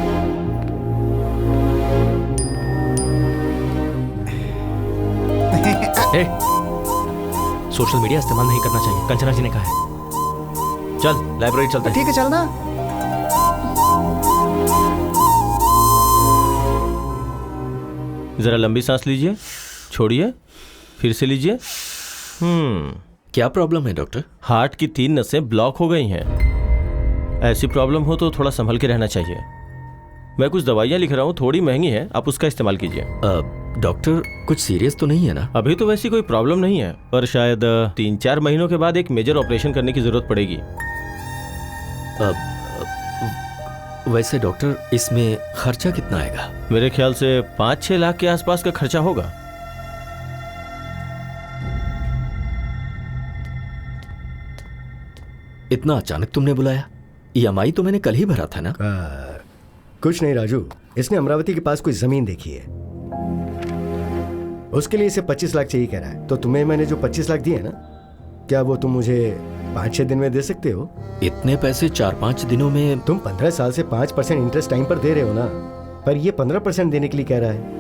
सोशल मीडिया इस्तेमाल नहीं करना चाहिए, कंचना जी ने कहा है। चल लाइब्रेरी चलते हैं। ठीक है चलना। जरा लंबी सांस लीजिए, छोड़िए, फिर से लीजिए। क्या प्रॉब्लम है डॉक्टर? हार्ट की 3 नसें ब्लॉक हो गई हैं। ऐसी प्रॉब्लम हो तो थोड़ा संभल के रहना चाहिए। मैं कुछ दवाइयाँ लिख रहा हूँ, थोड़ी महंगी है, आप उसका इस्तेमाल कीजिए। डॉक्टर कुछ सीरियस तो नहीं है ना? अभी तो वैसी कोई प्रॉब्लम नहीं है, पर शायद 3-4 महीनों के बाद एक मेजर ऑपरेशन करने की जरूरत पड़ेगी। वैसे डॉक्टर इसमें खर्चा कितना आएगा? मेरे ख्याल से 5-6 लाख के आसपास का खर्चा होगा। इतना अचानक तुमने बुलाया? EMI तो मैंने कल ही भरा था ना। कुछ नहीं राजू, इसने अमरावती के पास कोई जमीन देखी है। उसके लिए इसे 25 लाख चाहिए कह रहा है। तो तुम्हें मैंने जो 25 लाख दिए ना, क्या वो तुम मुझे 5-6 दिन में दे सकते हो? इतने पैसे 4-5 दिनों में? तुम 15 साल से 5% इंटरेस्ट टाइम पर दे रहे हो ना, पर ये 15% देने के लिए कह रहा है।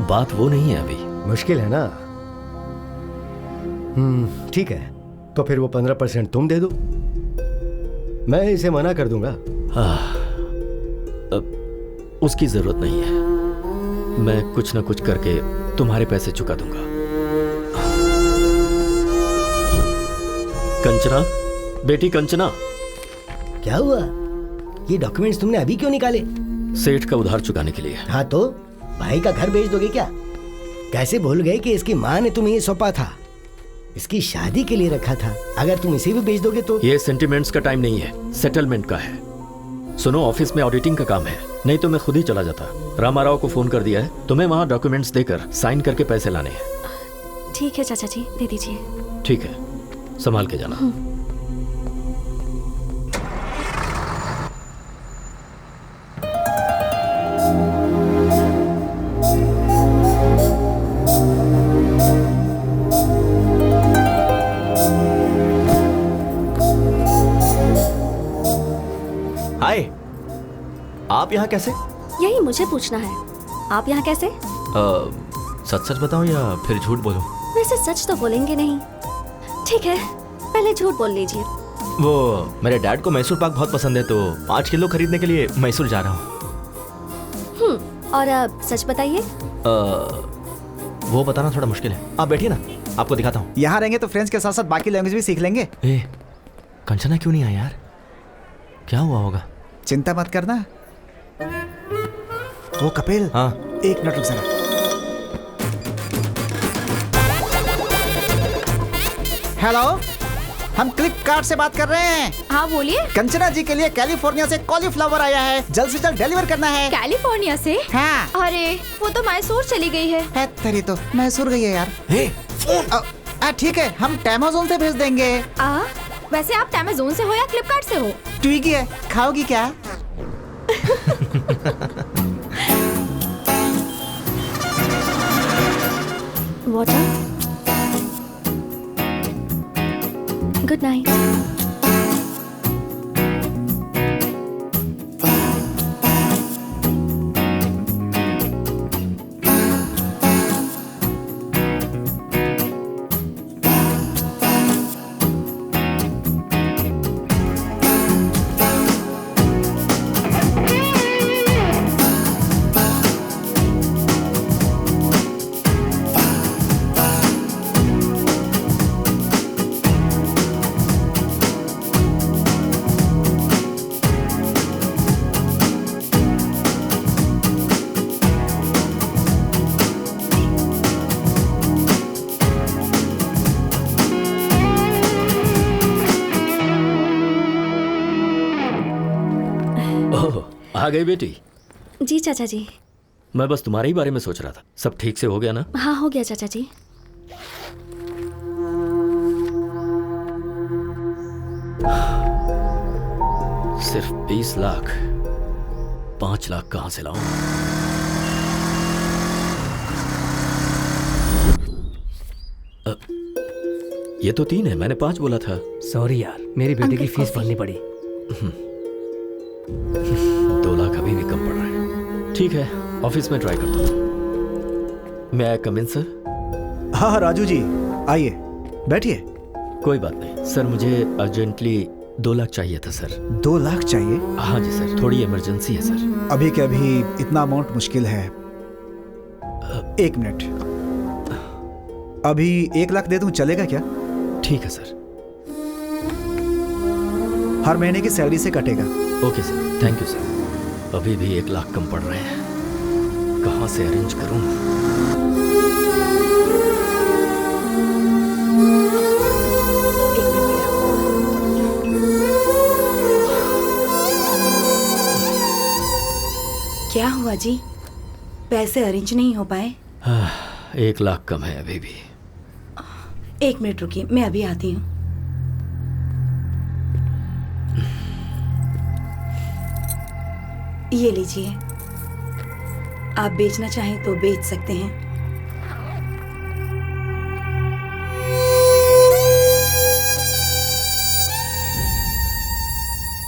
बात वो नहीं है अभी। मुश्किल है ना। ठीक है, तो फिर वो 15% तुम दे दो, मैं इसे मना कर दूंगा। उसकी जरूरत नहीं है, मैं कुछ ना कुछ करके तुम्हारे पैसे चुका दूंगा। कंचना, बेटी कंचना। क्या हुआ? ये डॉक्यूमेंट्स तुमने अभी क्यों निकाले? सेठ का उधार चुकाने के लिए। हाँ तो भाई का घर बेच दोगे क्या? कैसे भूल गए कि इसकी माँ ने तुम्हें ये सौंपा था, इसकी शादी के लिए रखा था। अगर तुम इसे भी बेच दोगे तो। ये सेंटिमेंट्स का टाइम नहीं है, सेटलमेंट का है। सुनो, ऑफिस में ऑडिटिंग का काम है, नहीं तो मैं खुद ही चला जाता। रामाराव को फोन कर दिया है, तुम्हें वहाँ डॉक्यूमेंट्स देकर साइन करके पैसे लाने हैं। ठीक है चाचा जी, दे दीजिए। ठीक है, संभाल के जाना। हाय, आप यहाँ कैसे? यही मुझे पूछना है, आप यहाँ कैसे? सच सच बताओ या फिर झूठ बोलूं? वैसे सच तो बोलेंगे नहीं। ठीक है, पहले झूठ बोल लीजिए। वो मेरे डैड को मैसूर पाक बहुत पसंद है, तो 5 किलो खरीदने के लिए मैसूर जा रहा हूँ। और अब सच बताइए। वो बताना थोड़ा मुश्किल है, आप बैठिए ना, आपको दिखाता हूँ। यहाँ रहेंगे तो फ्रेंच के साथ साथ बाकी लैंग्वेज भी सीख लेंगे। कंचना क्यों नहीं आई यार? क्या हुआ होगा? चिंता मत करना। वो कपिल, हाँ, 1 मिनट रुक जरा। हेलो, हम फ्लिपकार्ट से बात कर रहे हैं। हाँ बोलिए। कंचना जी के लिए कैलिफोर्निया से कॉलीफ्लावर आया है, जल्द से जल्द डिलीवर करना है। कैलिफोर्निया से? हाँ। अरे वो तो मैसूर चली गई है। तेरी तो मैसूर गई है यार। ठीक है, हम अमेज़न से भेज देंगे। वैसे आप अमेज़न से हो या फ्लिपकार्ट से हो? ट्विगी है, खाओगी क्या? वाटर। Good night. आ गई बेटी? जी चाचा जी। मैं बस तुम्हारे ही बारे में सोच रहा था। सब ठीक से हो गया ना? हाँ हो गया चाचा जी। सिर्फ 20 लाख, 5 लाख कहाँ से लाऊं? ये तो 3 है, मैंने 5 बोला था। सॉरी यार, मेरी बेटी की फीस भरनी पड़ी। 2 लाख अभी भी कम पड़ रहा है। ठीक है, ऑफिस में ट्राई करता हूँ। मैं कम इन सर? हाँ राजू जी, आइए बैठिए। कोई बात नहीं सर, मुझे अर्जेंटली 2 लाख चाहिए था सर। 2 लाख चाहिए? हाँ जी सर, थोड़ी इमरजेंसी है सर। अभी के अभी इतना अमाउंट मुश्किल है। 1 मिनट, अभी 1 लाख दे दूं, चलेगा क्या? ठीक है सर। हर महीने की सैलरी से कटेगा। Okay sir, thank you sir. अभी भी 1 लाख कम पड़ रहे हैं, कहाँ से अरेंज करूं? क्या हुआ जी? पैसे अरेंज नहीं हो पाए? 1 लाख कम है अभी भी। 1 मिनट रुकिए, मैं अभी आती हूँ। ये लीजिए, आप बेचना चाहें तो बेच सकते हैं।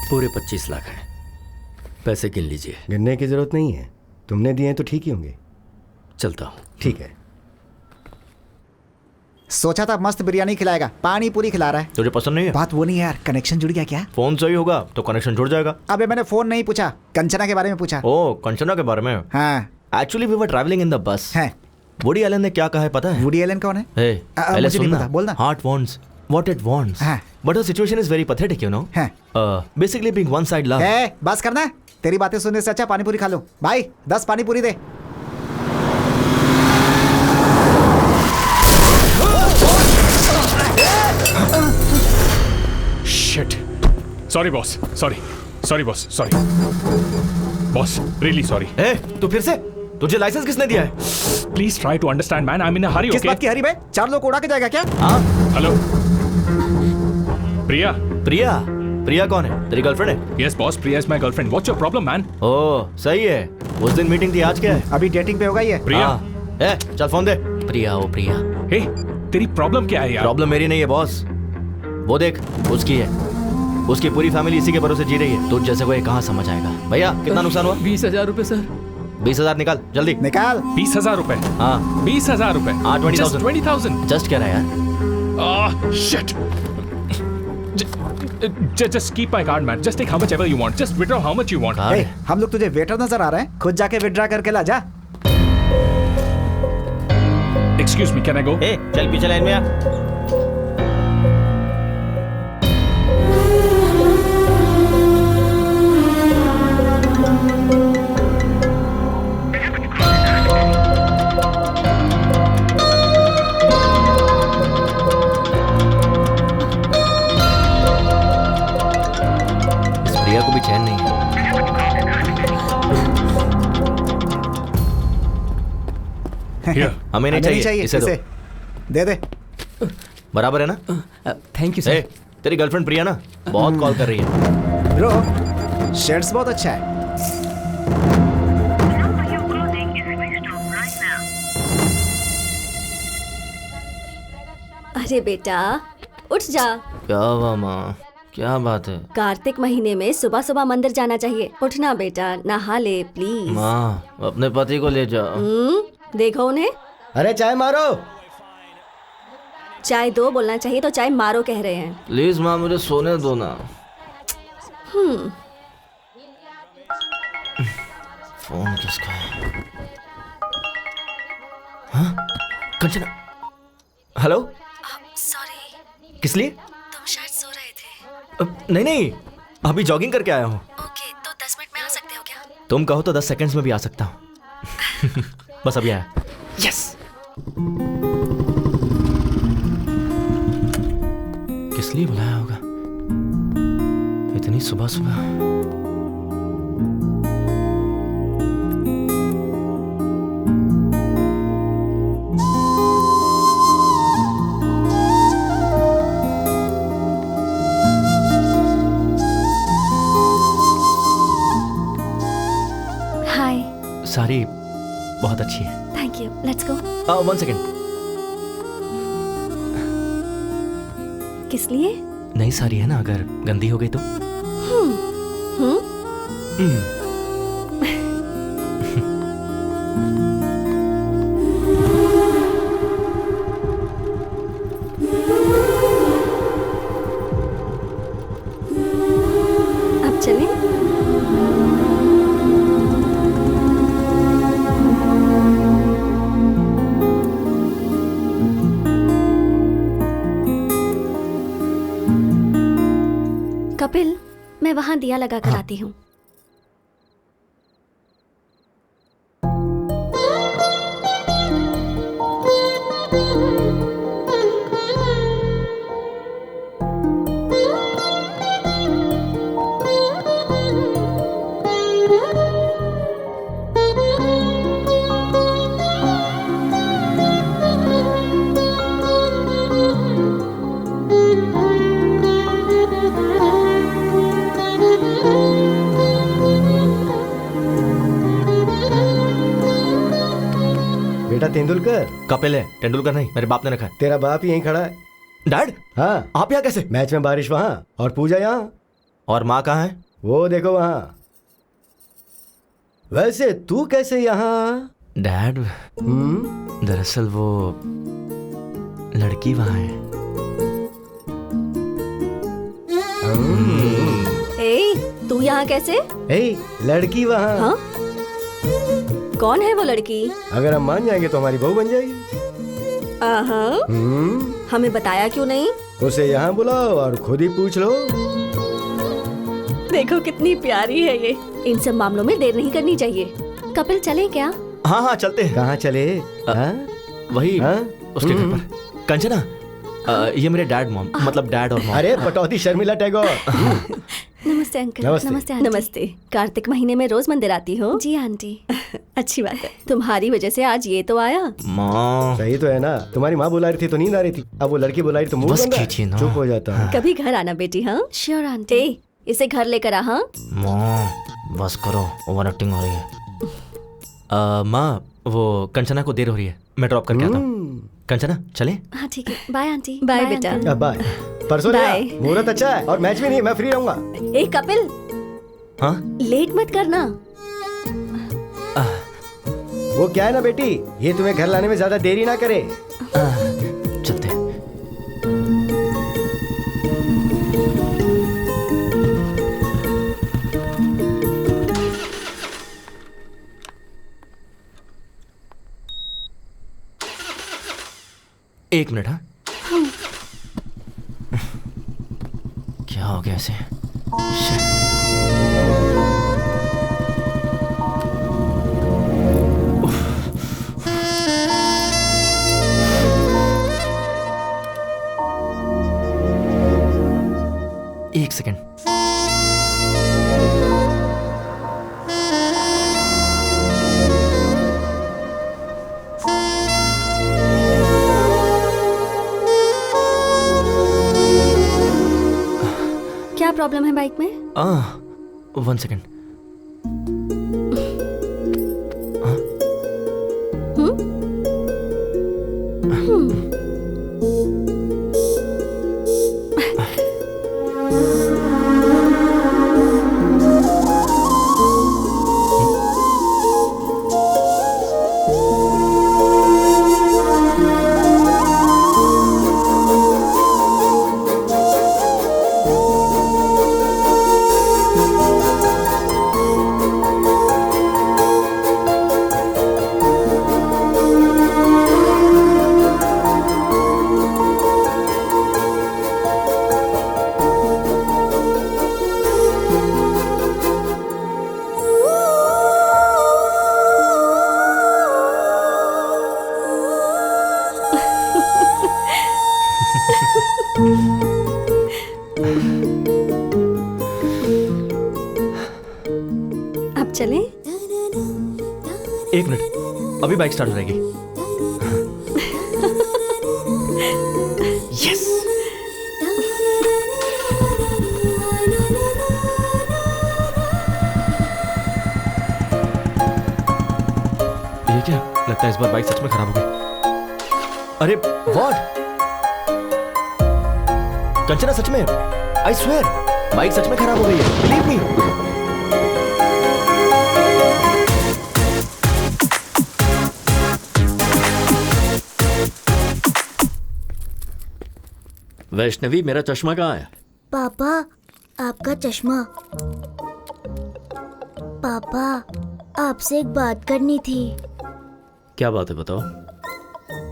पूरे 25 लाख हैं। पैसे गिन लीजिए। गिनने की जरूरत नहीं है, तुमने दिए हैं तो ठीक ही होंगे। चलता हूँ। ठीक है। सोचा था मस्त बिरयानी खिलाएगा, पानी पूरी खिला रहा है। तुझे पसंद नहीं है? बात वो नहीं है यार, कनेक्शन जुड़ गया क्या? फोन सही होगा तो कनेक्शन जुड़ जाएगा। अबे मैंने फोन नहीं पूछा, कंचना के बारे में पूछा। ओ, कंचना के बारे में? हाँ। Actually we were travelling in the bus. है। वुडी एलन ने क्या कहा है पता है? वुडी एलन कौन है? पहले मुझे नहीं सुनना। पता, बोलना। Heart wants what it wants, but the situation is very pathetic, you know. Basically being one side love. बस करना, तेरी बातें सुनने से अच्छा पानी पूरी खा लो। भाई 10 पानी पूरी दे। Shit. Sorry boss. Sorry boss. Sorry. Boss, really sorry. तू फिर से? तुझे लाइसेंस किसने दिया है? Please try to understand, man. I'm in a hurry, okay? किस बात की हरी भाई? 4 लोग उड़ा के जाएगा क्या? हाँ। हेलो। प्रिया कौन है? तेरी गर्लफ्रेंड है? Yes boss, Priya is my girlfriend. What's your problem, man? ओह, सही है। उस दिन मीटिंग थी, आज क्या है? अभी डेटिंग पे होगा ये। प्रिया। चल फोन दे। प्रिया, ओ प्रिया। हे, तेरी प्रॉब्लम क्या है यार? प्रॉब्लम मेरी नहीं है बॉस, वो देख उसकी है। उसकी पूरी फैमिली इसी के भरोसे जी रही है। तुझ जैसे को ये कहाँ समझ आएगा? भैया कितना नुकसान हुआ? 20,000 रुपए सर। 20,000 निकाल जल्दी। निकाल। 20,000 रुपए? हाँ 20,000 रुपए? हाँ 20,000। 20,000? जस्ट कह रहा है यार। Shit. Just keep my card, man. Just take how much ever you want. Just withdraw how much you want. Hey, हम लोग तुझे वेटर नजर आ रहे हैं? खुद जाके विड्रा करके ला जा। Excuse me, can I go? चल पीछे लाइन में आ। इस प्रिया को भी चैन नहीं है। हमें नहीं चाहिए, इसे दो। दे दे। बराबर है ना? Thank you sir. तेरी गर्लफ्रेंड प्रिया ना बहुत कॉल कर रही है। ब्रो, शर्ट्स बहुत अच्छा है। अरे बेटा उठ जा। क्या हुआ माँ? क्या बात है? कार्तिक महीने में सुबह सुबह मंदिर जाना चाहिए। उठना बेटा, नहा ले प्लीज। माँ अपने पति को ले जाओ। देखो उन्हें। अरे चाय मारो। चाय दो बोलना चाहिए तो चाय मारो कह रहे हैं। प्लीज माँ मुझे सोने दो ना। फोन किसका है? हाँ? कंचना। हेलो। सॉरी। किस लिए? तुम शायद सो रहे थे। नहीं अभी जॉगिंग करके आया हूँ। ओके, तो 10 मिनट में आ सकते हो क्या? तुम कहो तो 10 सेकंड्स में भी आ सकता हूँ। बस अभी आया। यस। किस लिए बुलाया होगा इतनी सुबह सुबह? हाय। सारी बहुत अच्छी है। Thank you, let's go. 1 second. किस लिए? नई साड़ी है ना, अगर गंदी हो गई तो? अब चलें? कपिल, मैं वहां दिया लगा कर आती हूँ। तेंदुलकर। कपिल है, तेंदुलकर नहीं, मेरे बाप ने रखा है। तेरा बाप यहीं खड़ा है। डैड? हाँ। आप यहाँ कैसे? मैच में बारिश वहाँ और पूजा यहाँ। और माँ कहाँ है? वो देखो वहाँ। वैसे तू कैसे यहाँ? डैड, दरअसल वो लड़की वहाँ है। ए, तू यहाँ कैसे? ए, लड़की वहाँ। हाँ? कौन है वो लड़की? अगर हम मान जाएंगे तो हमारी बहू बन जाएगी। हमें बताया क्यों नहीं? उसे यहाँ बुलाओ और खुद ही पूछ लो। देखो कितनी प्यारी है ये। इन सब मामलों में देर नहीं करनी चाहिए। कपिल चलें क्या? हाँ हाँ चलते हैं। कहाँ चले? वही उसके घर पर। कंचना, ये मेरे डैड मॉम, मतलब डैड और मॉम। अरे पटौदी शर्मिला टैगोर। नमस्ते अंकल। नमस्ते। नमस्ते। कार्तिक महीने में रोज मंदिर आती हो? जी आंटी। अच्छी बात है, तुम्हारी वजह से आज ये तो आया। माँ सही तो है ना, तुम्हारी माँ बुला रही थी तो नींद आ रही थी, अब वो लड़की बुला रही तो मुंह बंद है। चुप हो जाता हूँ। कभी घर आना बेटी। हाँ श्योर आंटी। इसे घर लेकर आ। हाँ माँ बस करो, ओवर एक्टिंग हो रही है। माँ वो कंचना को देर हो रही है, मैं ड्रॉप करके आता हूँ। कंचना चले? हाँ ठीक है, बाय आंटी। बाय बेटा। बाय। परसों मुहूर्त अच्छा है और मैच भी नहीं, मैं फ्री रहूंगा। ए कपिल, हाँ लेट मत करना। वो क्या है ना बेटी, ये तुम्हें घर लाने में ज्यादा देरी ना करे। चलते हैं। एक मिनट। हाँ क्या हो गया ऐसे? एक सेकेंड। क्या प्रॉब्लम है बाइक में? 1 सेकेंड। अब चलें? एक मिनट, अभी बाइक स्टार्ट हो जाएगी। यस। ये क्या लगता है, इस बार बाइक सच में खराब हो गई। अरे व्हाट? कंचना सच में, आई स्वेयर बाइक सच में खराब हो गई है, बिलीव मी। वैष्णवी, मेरा चश्मा कहाँ है? पापा, आपका चश्मा। पापा, आपसे एक बात करनी थी। क्या बात है, बताओ।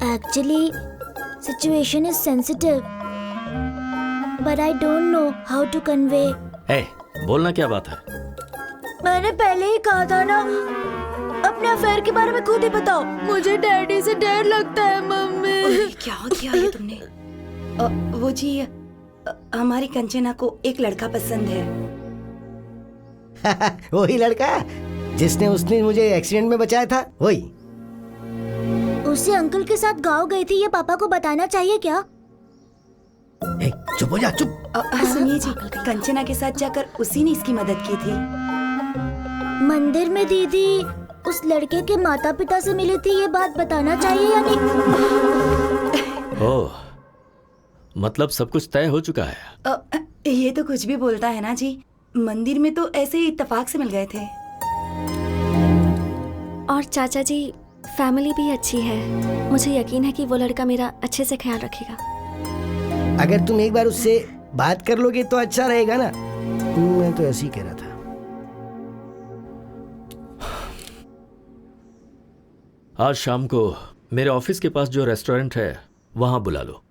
Actually situation is sensitive, but I don't know how to convey. ए, बोलना क्या बात है? मैंने पहले ही कहा था ना, अपने अफेयर के बारे में खुद ही बताओ। मुझे डैडी से डर लगता है मम्मी। क्या किया ये तुमने? वो जी, हमारी कंचना को एक लड़का पसंद है। वही लड़का जिसने उसने मुझे एक्सीडेंट में बचाया था, वही। उसे अंकल के साथ गाँव गई थी, ये पापा को बताना चाहिए क्या? चुप हो जा, चुप। सुनिए जी, कंचना के साथ जाकर उसी ने इसकी मदद की थी। मंदिर में दीदी उस लड़के के माता पिता से मिली थी, ये बात बताना चाहिए या नहीं? ओह, मतलब सब कुछ तय हो चुका है। ये तो कुछ भी बोलता है ना जी। मंदिर में तो ऐसे ही इत्तेफाक से मिल गए थे। और चाचा जी, फैमिली भी अच्छी है। मुझे यकीन है कि वो लड़का मेरा अच्छे से ख्याल रखेगा। अगर तुम एक बार उससे बात कर लोगे तो अच्छा रहेगा ना। मैं तो ऐसे ही कह रहा था। आज शाम को मेरे ऑफिस के पास जो रेस्टोरेंट है वहां बुला लो।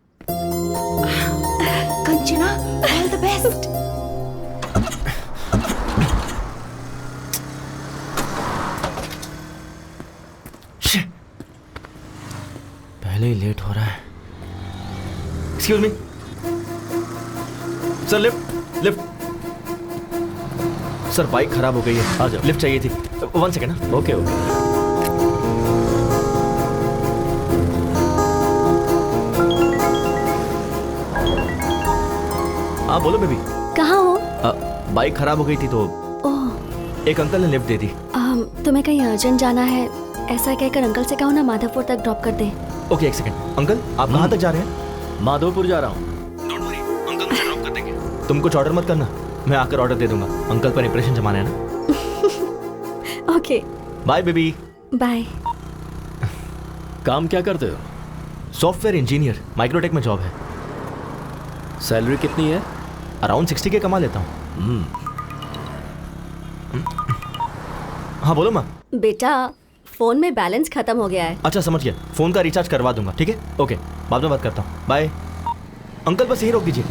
Kanchana, all the best. पहले ही लेट हो रहा है। Excuse me sir, lift lift. Sir bike खराब हो गई है, आ जाओ। लिफ्ट चाहिए थी। 1 सेकेंड ना। Okay okay. हाँ बोलो बेबी। कहाँ हो? बाइक खराब हो गई थी तो ओह, एक अंकल ने लिफ्ट दे दी। तुम्हें कहीं अर्जेंट जाना है ऐसा कहकर अंकल से कहो ना माधवपुर तक ड्रॉप कर दे। ओके, एक सेकंड। अंकल आप कहाँ तक जा रहे हैं? माधवपुर जा रहा हूँ। डोंट वरी, अंकल मुझे ड्रॉप कर देंगे। तुम कुछ ऑर्डर मत करना, मैं आकर ऑर्डर दे दूंगा। अंकल पर इंप्रेशन जमाना है ना। Okay bye baby. बाय। काम क्या करते हो? सॉफ्टवेयर इंजीनियर, माइक्रोटेक में जॉब है। सैलरी कितनी है? अराउंड 60 के कमा लेता हूँ। हाँ बोलो माँ। बेटा फोन में बैलेंस खत्म हो गया है। अच्छा समझ गया, फोन का रिचार्ज करवा दूंगा। ठीक है, ओके, बाद में बात करता हूँ। बाय। अंकल बस यही रोक दीजिए।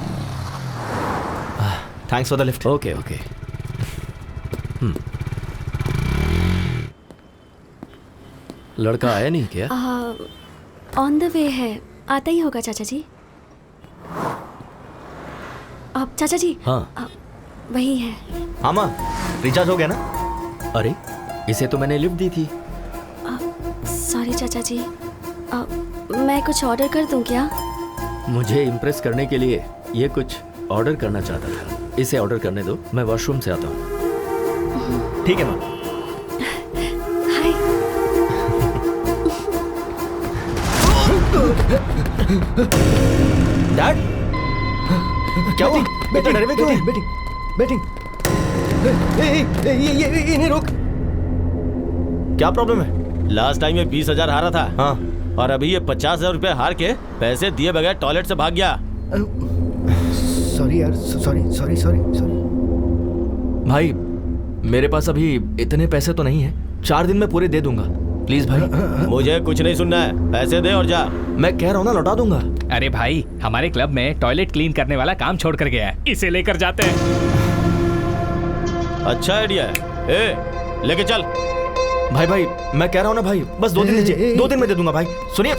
Thanks for the lift. Okay okay. लड़का आया नहीं क्या? ऑन द वे है, आता ही होगा चाचा जी। अब चाचा जी। हाँ वही है। हाँ माँ, रिचार्ज हो गया ना? अरे इसे तो मैंने लिफ्ट दी थी। सॉरी चाचा जी, मैं कुछ ऑर्डर कर दूं क्या? मुझे इम्प्रेस करने के लिए ये कुछ ऑर्डर करना चाहता था। इसे ऑर्डर करने दो, मैं वॉशरूम से आता हूँ। ठीक है माँ। हाय। डैड क्या हुआ? बेटा डरे हुए क्यों हैं? Batting batting. ये इन्हें रोक। क्या प्रॉब्लम है? लास्ट टाइम ये 20,000 हारा था। हाँ, और अभी ये 50,000 रुपए हार के पैसे दिए बगैर टॉयलेट से भाग गया। सॉरी यार, सॉरी सॉरी सॉरी सॉरी। भाई मेरे पास अभी इतने पैसे तो नहीं है, 4 दिन में पूरे दे दूंगा। प्लीज भाई। मुझे कुछ नहीं सुनना है, पैसे दे और जा। मैं कह रहा हूँ ना, लौटा दूंगा। अरे भाई, हमारे क्लब में टॉयलेट क्लीन करने वाला काम छोड़ कर गया है, इसे लेकर जाते हैं। अच्छा आइडिया है। ए, लेके चल। भाई भाई मैं कह रहा हूँ ना भाई, बस 2 दिन दीजिए, 2 दिन में दे दूंगा भाई। सुनिए,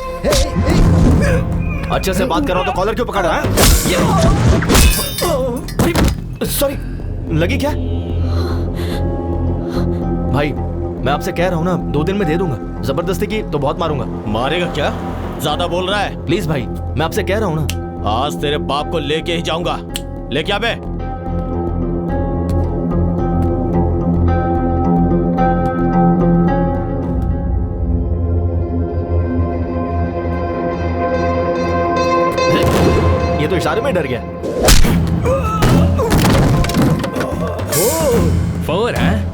अच्छे से बात कर रहा हूँ तो कॉलर क्यों पकड़ रहा है? सॉरी, लगी क्या? भाई मैं आपसे कह रहा हूँ ना, 2 दिन में दे दूंगा। जबरदस्ती की तो बहुत मारूंगा। मारेगा क्या? ज्यादा बोल रहा है। प्लीज भाई, मैं आपसे कह रहा हूँ ना। आज तेरे बाप को लेके ही जाऊंगा। लेके आ बे। ये तो इशारे में डर गया। 4 है?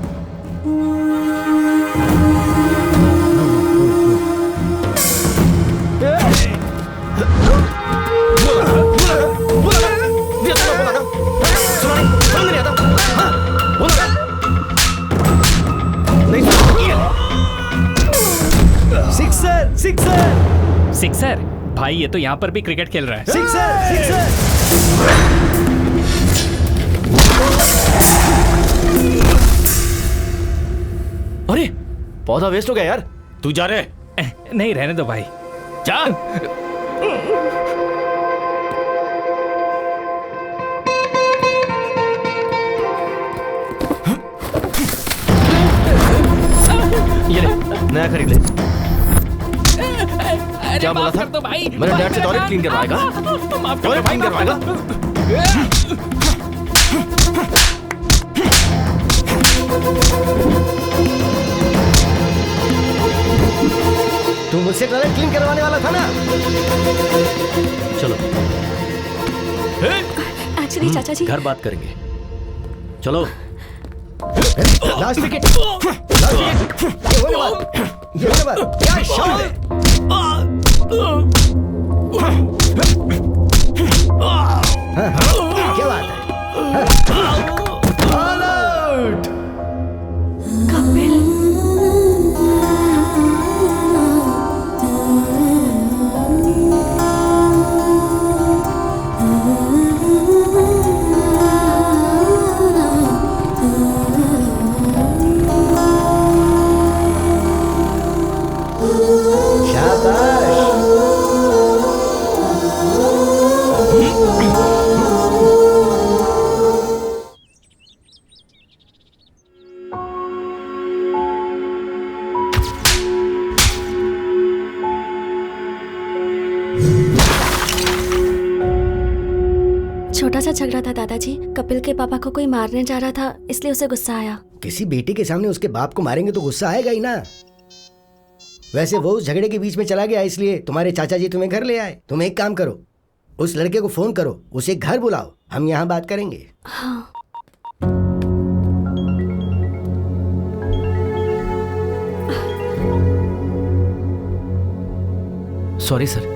Sixer sixer sixer? भाई ये तो यहाँ पर भी क्रिकेट खेल रहा है। Sixer sixer. अरे पौधा वेस्ट हो गया यार। तू जा रे। नहीं, रहने दो भाई। जा। ये ले, नया खरीद ले। क्या बोला था? तो भाई, मेरे डैड से टॉयलेट क्लीन करवाएगा? टॉयलेट क्लीन करवाएगा? मुझसे टॉयलेट क्लीन करवाने वाला था ना। चलो एक्चुअली चाचा जी घर बात करेंगे। चलो। Last wicket, last wicket. ये होने वाला, ये होने वाला। क्या शॉट है। हाँ, क्या बात है। All out. कपिल छोटा सा झगड़ा था दादाजी। कपिल के पापा को कोई मारने जा रहा था, इसलिए उसे गुस्सा आया। किसी बेटे के सामने उसके बाप को मारेंगे तो गुस्सा आएगा ही ना। वैसे वो उस झगड़े के बीच में चला गया, इसलिए तुम्हारे चाचा जी तुम्हें घर ले आए। तुम एक काम करो, उस लड़के को फोन करो, उसे घर बुलाओ, हम यहाँ बात करेंगे। हाँ। सॉरी सर,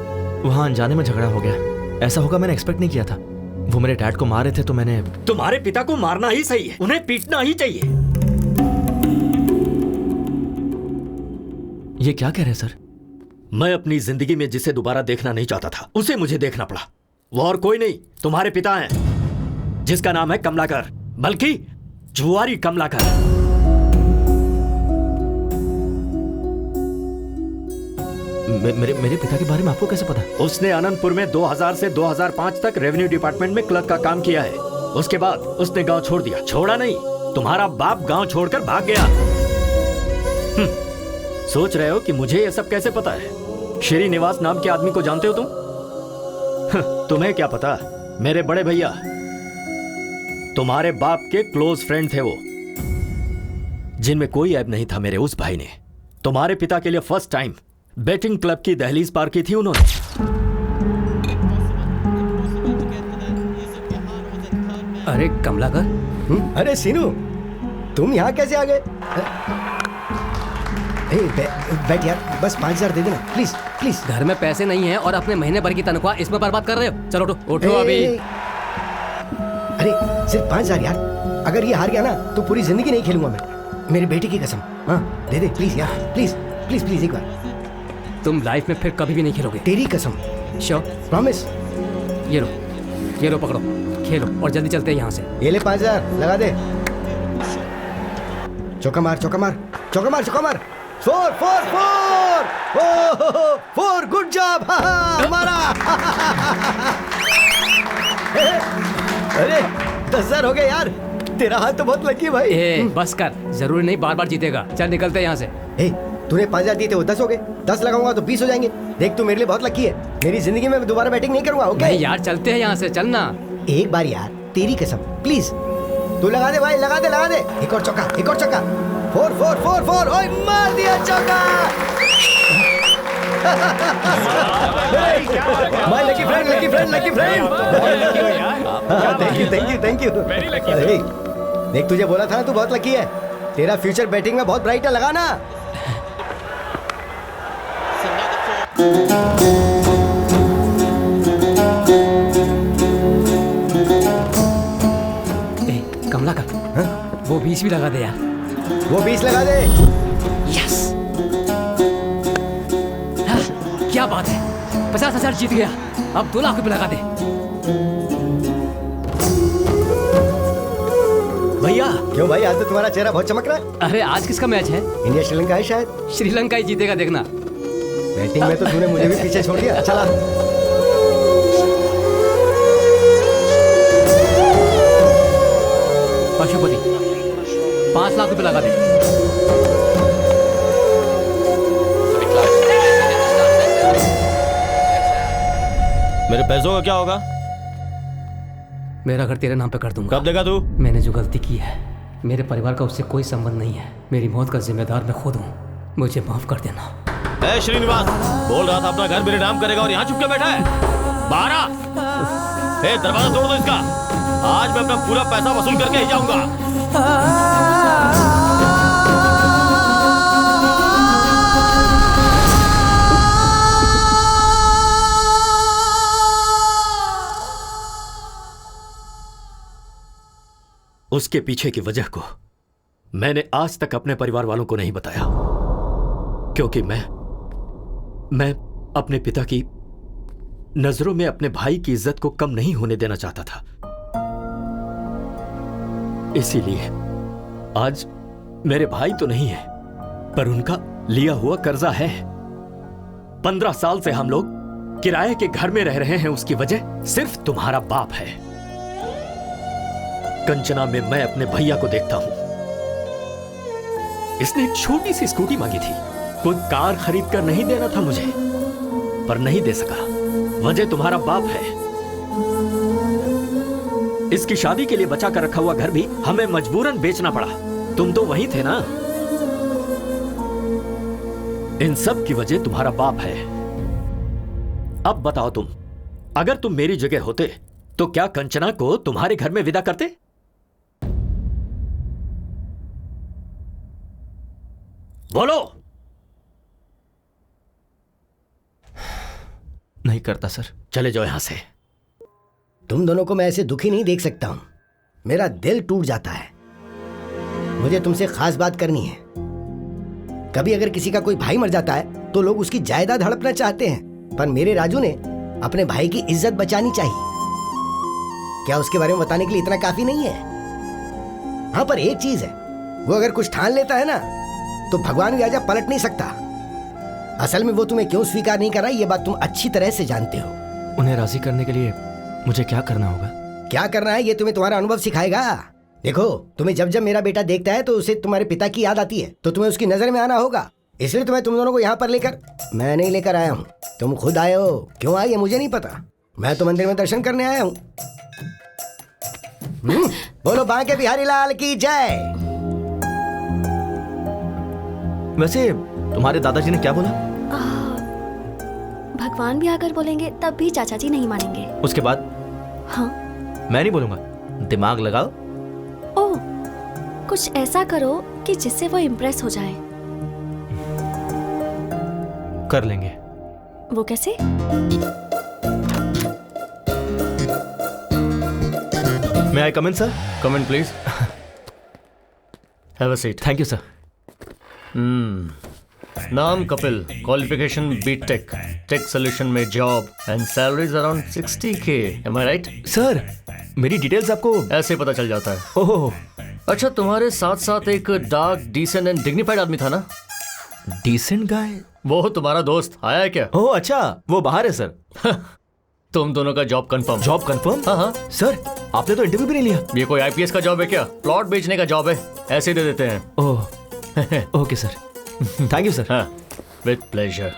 वहाँ अनजाने में झगड़ा हो गया। ऐसा होगा मैंने एक्सपेक्ट नहीं किया था। वो मेरे डैड को मारे थे तो मैंने। तुम्हारे पिता को मारना ही सही है, उन्हें पीटना ही चाहिए। ये क्या कह रहे हैं सर? मैं अपनी जिंदगी में जिसे दोबारा देखना नहीं चाहता था, उसे मुझे देखना पड़ा। वो और कोई नहीं, तुम्हारे पिता हैं, जिसका नाम है कमलाकर, बल्कि जुआरी कमलाकर। मेरे पिता के बारे में आपको कैसे पता? उसने अनंतपुर में 2000 से 2005 तक रेवेन्यू डिपार्टमेंट में क्लर्क का काम किया है। उसके बाद उसने गांव छोड़ दिया। छोड़ा नहीं, तुम्हारा बाप गांव छोड़कर भाग गया। सोच रहे हो कि मुझे ये सब कैसे पता है? श्रीनिवास नाम के आदमी को जानते हो तुम? तुम्हें क्या पता, मेरे बड़े भैया तुम्हारे बाप के क्लोज फ्रेंड थे वो, जिनमें कोई ऐब नहीं था। मेरे उस भाई ने तुम्हारे पिता के लिए फर्स्ट टाइम बेटिंग क्लब की दहलीज पार की थी उन्होंने। अरे कमलाकर। अरे सीनू, तुम यहाँ कैसे आ गए? बैठ यार, बस 5000 दे देना प्लीज प्लीज। घर में पैसे नहीं है और अपने महीने भर की तनख्वाह इसमें बर्बाद कर रहे हो। चलो उठो उठो अभी। अरे सिर्फ 5000 यार, अगर ये हार गया ना तो पूरी जिंदगी नहीं खेलूंगा मैं, मेरी बेटी की कसम। हाँ दे दे प्लीज यार, प्लीज प्लीज प्लीज एक बार। तुम लाइफ में फिर कभी भी नहीं खेलोगे। तेरी कसम। श्योर? प्रॉमिस। ये लो पकड़ो, खेलो और जल्दी चलते हैं यहाँ से। ये ले 5000 लगा दे। चौका मार चौका मार चौका मार चौका मार। 4 4 4 4 गुड जॉब हमारा। अरे 10,000 हो गए यार, तेरा हाथ तो बहुत लकी है भाई। बस कर, जरूरी नहीं बार बार जीतेगा। चल निकलते हैं यहाँ से। तूने 5000 दिए थे, वो 10 हो गए। 10 लगाऊंगा तो 20 हो जाएंगे। देख तू मेरे लिए बहुत लकी है, मेरी जिंदगी में दोबारा बैटिंग नहीं करूंगा। ओके नहीं यार, चलते हैं यहाँ से, चलना। एक बार यार, तेरी कसम प्लीज। तू लगा दे भाई, लगा दे लगा दे। एक और चौका, एक और चौका। 4 4 4 4। ओए मार दिया चौका। My lucky friend, lucky friend, lucky friend. Thank you thank you thank you. देख तुझे बोला था ना, तू बहुत लकी है। तेरा फ्यूचर बैटिंग में बहुत ब्राइट है, लगा ना। कमला का वो 20 भी लगा दे यार। वो 20 लगा दे। यस, क्या बात है, 50,000 जीत गया। अब 2 लाख रुपए लगा दे। भैया। क्यों भाई, आज तो तुम्हारा चेहरा बहुत चमक रहा है। अरे आज किसका मैच है? इंडिया श्रीलंका है शायद। श्रीलंका ही जीतेगा, देखना। बैटिंग में तो तूने मुझे भी पीछे छोड़ दिया। चला। पशुपति 5 लाख रुपए लगा दे। मेरे पैसों का क्या होगा? मेरा घर तेरे नाम पे कर दूंगा। कब देगा तू? मैंने जो गलती की है, मेरे परिवार का उससे कोई संबंध नहीं है। मेरी मौत का जिम्मेदार मैं खुद हूँ, मुझे माफ कर देना। ए श्रीनिवास, बोल रहा था अपना घर मेरे नाम करेगा और यहाँ चुप के बैठा है। बाहर आ। ए, दरवाजा तोड़ दो इसका। आज मैं अपना पूरा पैसा वसूल करके ही जाऊंगा। उसके पीछे की वजह को मैंने आज तक अपने परिवार वालों को नहीं बताया, क्योंकि मैं अपने पिता की नजरों में अपने भाई की इज्जत को कम नहीं होने देना चाहता था। इसीलिए आज मेरे भाई तो नहीं है, पर उनका लिया हुआ कर्जा है। 15 साल से हम लोग किराए के घर में रह रहे हैं, उसकी वजह सिर्फ तुम्हारा बाप है। कंचना में मैं अपने भैया को देखता हूं। इसने एक छोटी सी स्कूटी मांगी थी, कोई कार खरीद कर नहीं देना था मुझे, पर नहीं दे सका। वजह तुम्हारा बाप है। इसकी शादी के लिए बचा कर रखा हुआ घर भी हमें मजबूरन बेचना पड़ा। तुम तो वहीं थे ना। इन सब की वजह तुम्हारा बाप है। अब बताओ तुम, अगर तुम मेरी जगह होते तो क्या कंचना को तुम्हारे घर में विदा करते? बोलो। नहीं करता सर। चले जाओ यहां से। तुम दोनों को मैं ऐसे दुखी नहीं देख सकता हूं। मेरा दिल टूट जाता है। मुझे तुमसे खास बात करनी है। कभी अगर किसी का कोई भाई मर जाता है तो लोग उसकी जायदाद हड़पना चाहते हैं, पर मेरे राजू ने अपने भाई की इज्जत बचानी चाहिए। क्या उसके बारे में बताने के लिए इतना काफी नहीं है? हाँ, पर एक चीज है, वो अगर कुछ ठान लेता है ना तो भगवान भी आजा पलट नहीं सकता। असल में वो तुम्हें क्यों स्वीकार नहीं कर रहा, ये बात तुम अच्छी तरह से जानते हो। उन्हें राजी करने के लिए मुझे क्या करना होगा? क्या करना है ये तुम्हें तुम्हारा अनुभव सिखाएगा। देखो, तुम्हें जब जब मेरा बेटा देखता है तो उसे तुम्हारे पिता की याद आती है, तो तुम्हें उसकी नजर में आना होगा। इसलिए तुम्हें तुम दोनों को यहाँ पर लेकर, मैं नहीं लेकर आया हूँ, तुम खुद आए हो। क्यों आए ये मुझे नहीं पता। मैं तो मंदिर में दर्शन करने आया हूँ। बोलो बांके बिहारी लाल की जय। वैसे तुम्हारे दादाजी ने क्या बोला? भगवान भी आकर बोलेंगे तब भी चाचा जी नहीं मानेंगे। उसके बाद? हाँ, मैं नहीं बोलूंगा। दिमाग लगाओ। ओह, कुछ ऐसा करो कि जिससे वो इम्प्रेस हो जाए। कर लेंगे। वो कैसे? May I come in, sir? Come in, please. Have a seat. Thank you, sir. नाम Kapil, qualification BTech, tech solution में job and salaries around 60K. Am I right? Sir, मेरी डिटेल्स आपको ऐसे पता चल जाता है। ओह, अच्छा, तुम्हारे साथ साथ एक डार्क, डिसेंट एंड डिग्निफाइड आदमी था ना? Decent guy? वो तुम्हारा दोस्त आया है क्या? ओह अच्छा, वो बाहर है सर। तुम दोनों का जॉब कंफर्म। Job confirm? हाँ हाँ सर, आपने तो इंटरव्यू भी नहीं लिया। ये कोई आईपीएस का जॉब है क्या? प्लॉट बेचने का जॉब है, ऐसे दे देते हैं। Oh, okay sir, thank you sir. हाँ, विद प्लेजर।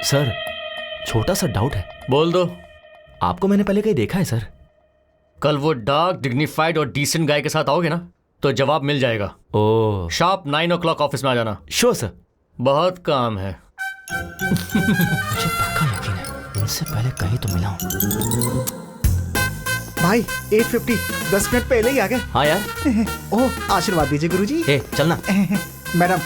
सर, छोटा सा डाउट है। बोल दो। आपको मैंने पहले कहीं देखा है सर? कल वो डार्क, डिग्निफाइड और डिसेंट गाय के साथ आओगे ना तो जवाब मिल जाएगा। ओह, शार्प 9 o'clock ऑफिस में आ जाना। Sure sir. बहुत काम है। मुझे पक्का यकीन है, इनसे पहले कहीं तो मिला हूँ। भाई 8:50, 10 मिनट पहले ही आ गए। हाँ यार। ओह, आशीर्वाद दीजिए गुरुजी। चलना। मैडम,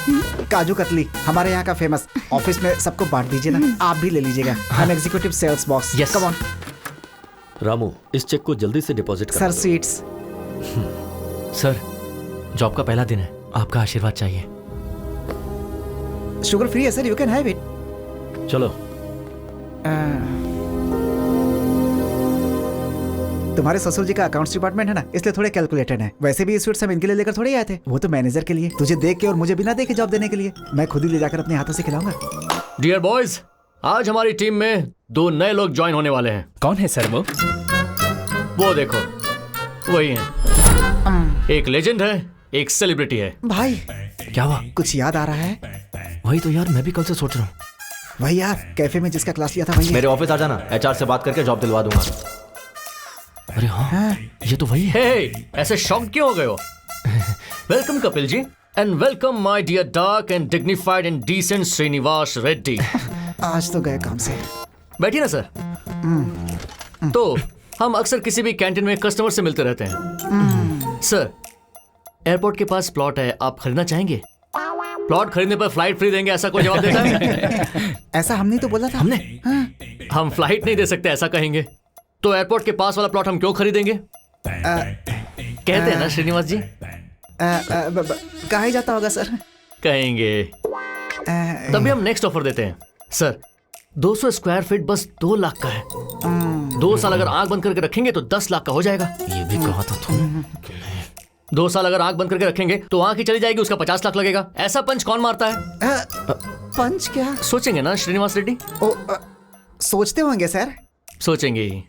काजू कतली हमारे यहाँ का फेमस। ऑफिस में सबको बांट दीजिए ना, आप भी ले लीजिएगा। हम executive sales box. Yes. Come on. Ramu, इस चेक को जल्दी से डिपॉजिट कर सर, सीट्स। सर, जॉब का पहला दिन है, आपका आशीर्वाद चाहिए। शुगर फ्री है sir, you can have it. चलो। तुम्हारे ससुर जी का अकाउंट्स डिपार्टमेंट है ना, इसलिए थोड़े कैलकुलेटेड है। वैसे भी ये स्वीट्स हम इनके लिए लेकर थोड़े आए थे, वो तो मैनेजर के लिए। तुझे देख के और मुझे बिना देखे जॉब देने के लिए। मैं खुद ही ले जाकर अपने हाथों से खिलाऊंगा। डियर बॉयज, आज हमारी टीम में 2 नए लोग ज्वाइन होने वाले हैं। कौन है सर वो देखो, वही हैं। एक लेजेंड है, एक सेलिब्रिटी है। भाई, क्या हुआ? कुछ याद आ रहा है? वही तो यार, मैं भी कल से सोच रहा हूँ। वही यार, कैफे में जिसका क्लास लिया था वही। मेरे ऑफिस आ जाना, HR से बात करके जॉब दिलवा दूंगा। अरे हाँ, ये तो वही है। हे, ऐसे शॉक क्यों हो गए हो? Welcome Kapil ji. And welcome my dear dark and dignified and decent Srinivas Reddy. आज तो गए काम से। बैठिए ना सर। तो हम अक्सर किसी भी कैंटीन में कस्टमर से मिलते रहते हैं। सर, एयरपोर्ट के पास प्लॉट है, आप खरीदना चाहेंगे? प्लॉट खरीदने पर फ्लाइट फ्री देंगे, ऐसा कोई जवाब देता है? ऐसा हमने तो बोला था। हमने? हम फ्लाइट नहीं दे सकते ऐसा कहेंगे तो एयरपोर्ट के पास वाला प्लॉट हम क्यों खरीदेंगे? कहते हैं ना श्रीनिवास जी। कहा ही जाता होगा सर। कहेंगे। तभी हम नेक्स्ट ऑफर देते हैं सर। 200 स्क्वायर फीट बस 2 लाख का है। 2 साल अगर आंख बंद करके रखेंगे तो 10 लाख का हो जाएगा। ये भी कहा था तुम। 2 साल अगर आंख बंद करके रखेंगे तो आंख ही चली जाएगी, उसका 50 लाख लगेगा। ऐसा पंच कौन मारता है? पंच क्या? सोचेंगे ना श्रीनिवास रेड्डी? सोचते होंगे सर। सोचेंगे ही।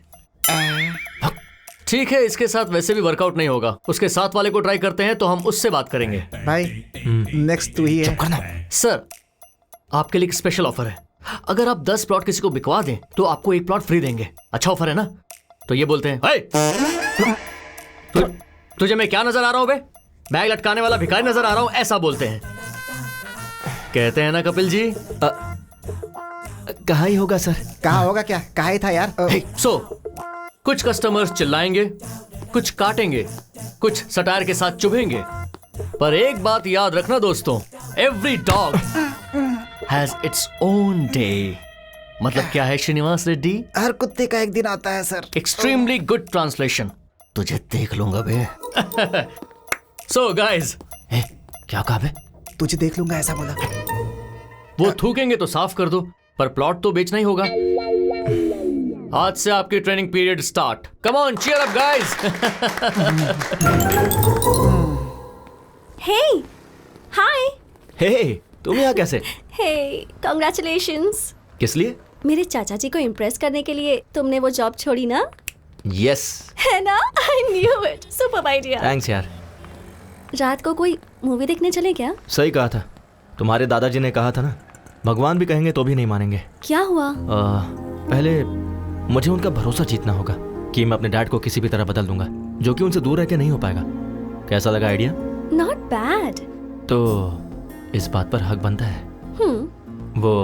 ठीक है, इसके साथ वैसे भी वर्कआउट नहीं होगा। उसके साथ वाले को ट्राई करते हैं तो हम उससे बात करेंगे। भाई नेक्स्ट तू ही है। सर, आपके लिए एक स्पेशल ऑफर है। अगर आप 10 प्लॉट किसी को बिकवा दें तो आपको 1 प्लॉट फ्री देंगे। अच्छा ऑफर है ना? तो ये बोलते हैं, तुझे मैं क्या नजर आ रहा हूं बे? बैग लटकाने वाला भिखारी नजर आ रहा हूं, ऐसा बोलते हैं। कहते हैं ना कपिल जी? कहा ही होगा सर। कहा होगा क्या? कहा ही था यार। कुछ कस्टमर्स चिल्लाएंगे, कुछ काटेंगे, कुछ सटायर के साथ चुभेंगे, पर एक बात याद रखना दोस्तों, every dog has its own day. मतलब क्या है श्रीनिवास रेड्डी? हर कुत्ते का एक दिन आता है सर। Extremely good translation. तुझे देख लूंगा बे। सो गाइस, क्या कहा बे? तुझे देख लूंगा ऐसा बोला। वो थूकेंगे तो साफ कर दो, पर प्लॉट तो बेचना ही होगा। आज से आपकी training period start. Come on, cheer up guys. Hey, hi. Hey, तुम यहाँ कैसे? Hey, congratulations. किस लिए? मेरे चाचा जी को इम्प्रेस करने के लिए तुमने वो जॉब छोड़ी ना? यस। है ना? I knew it. Super idea. Thanks यार। रात को कोई मूवी देखने चले क्या? सही कहा था। तुम्हारे दादाजी ने कहा था ना, भगवान भी कहेंगे तो भी नहीं मानेंगे। क्या हुआ? पहले मुझे उनका भरोसा जीतना होगा कि मैं अपने डैड को किसी भी तरह बदल दूंगा, जो कि उनसे दूर रह के नहीं हो पाएगा। कैसा लगा आइडिया? Not bad. तो इस बात पर हक बनता है। वो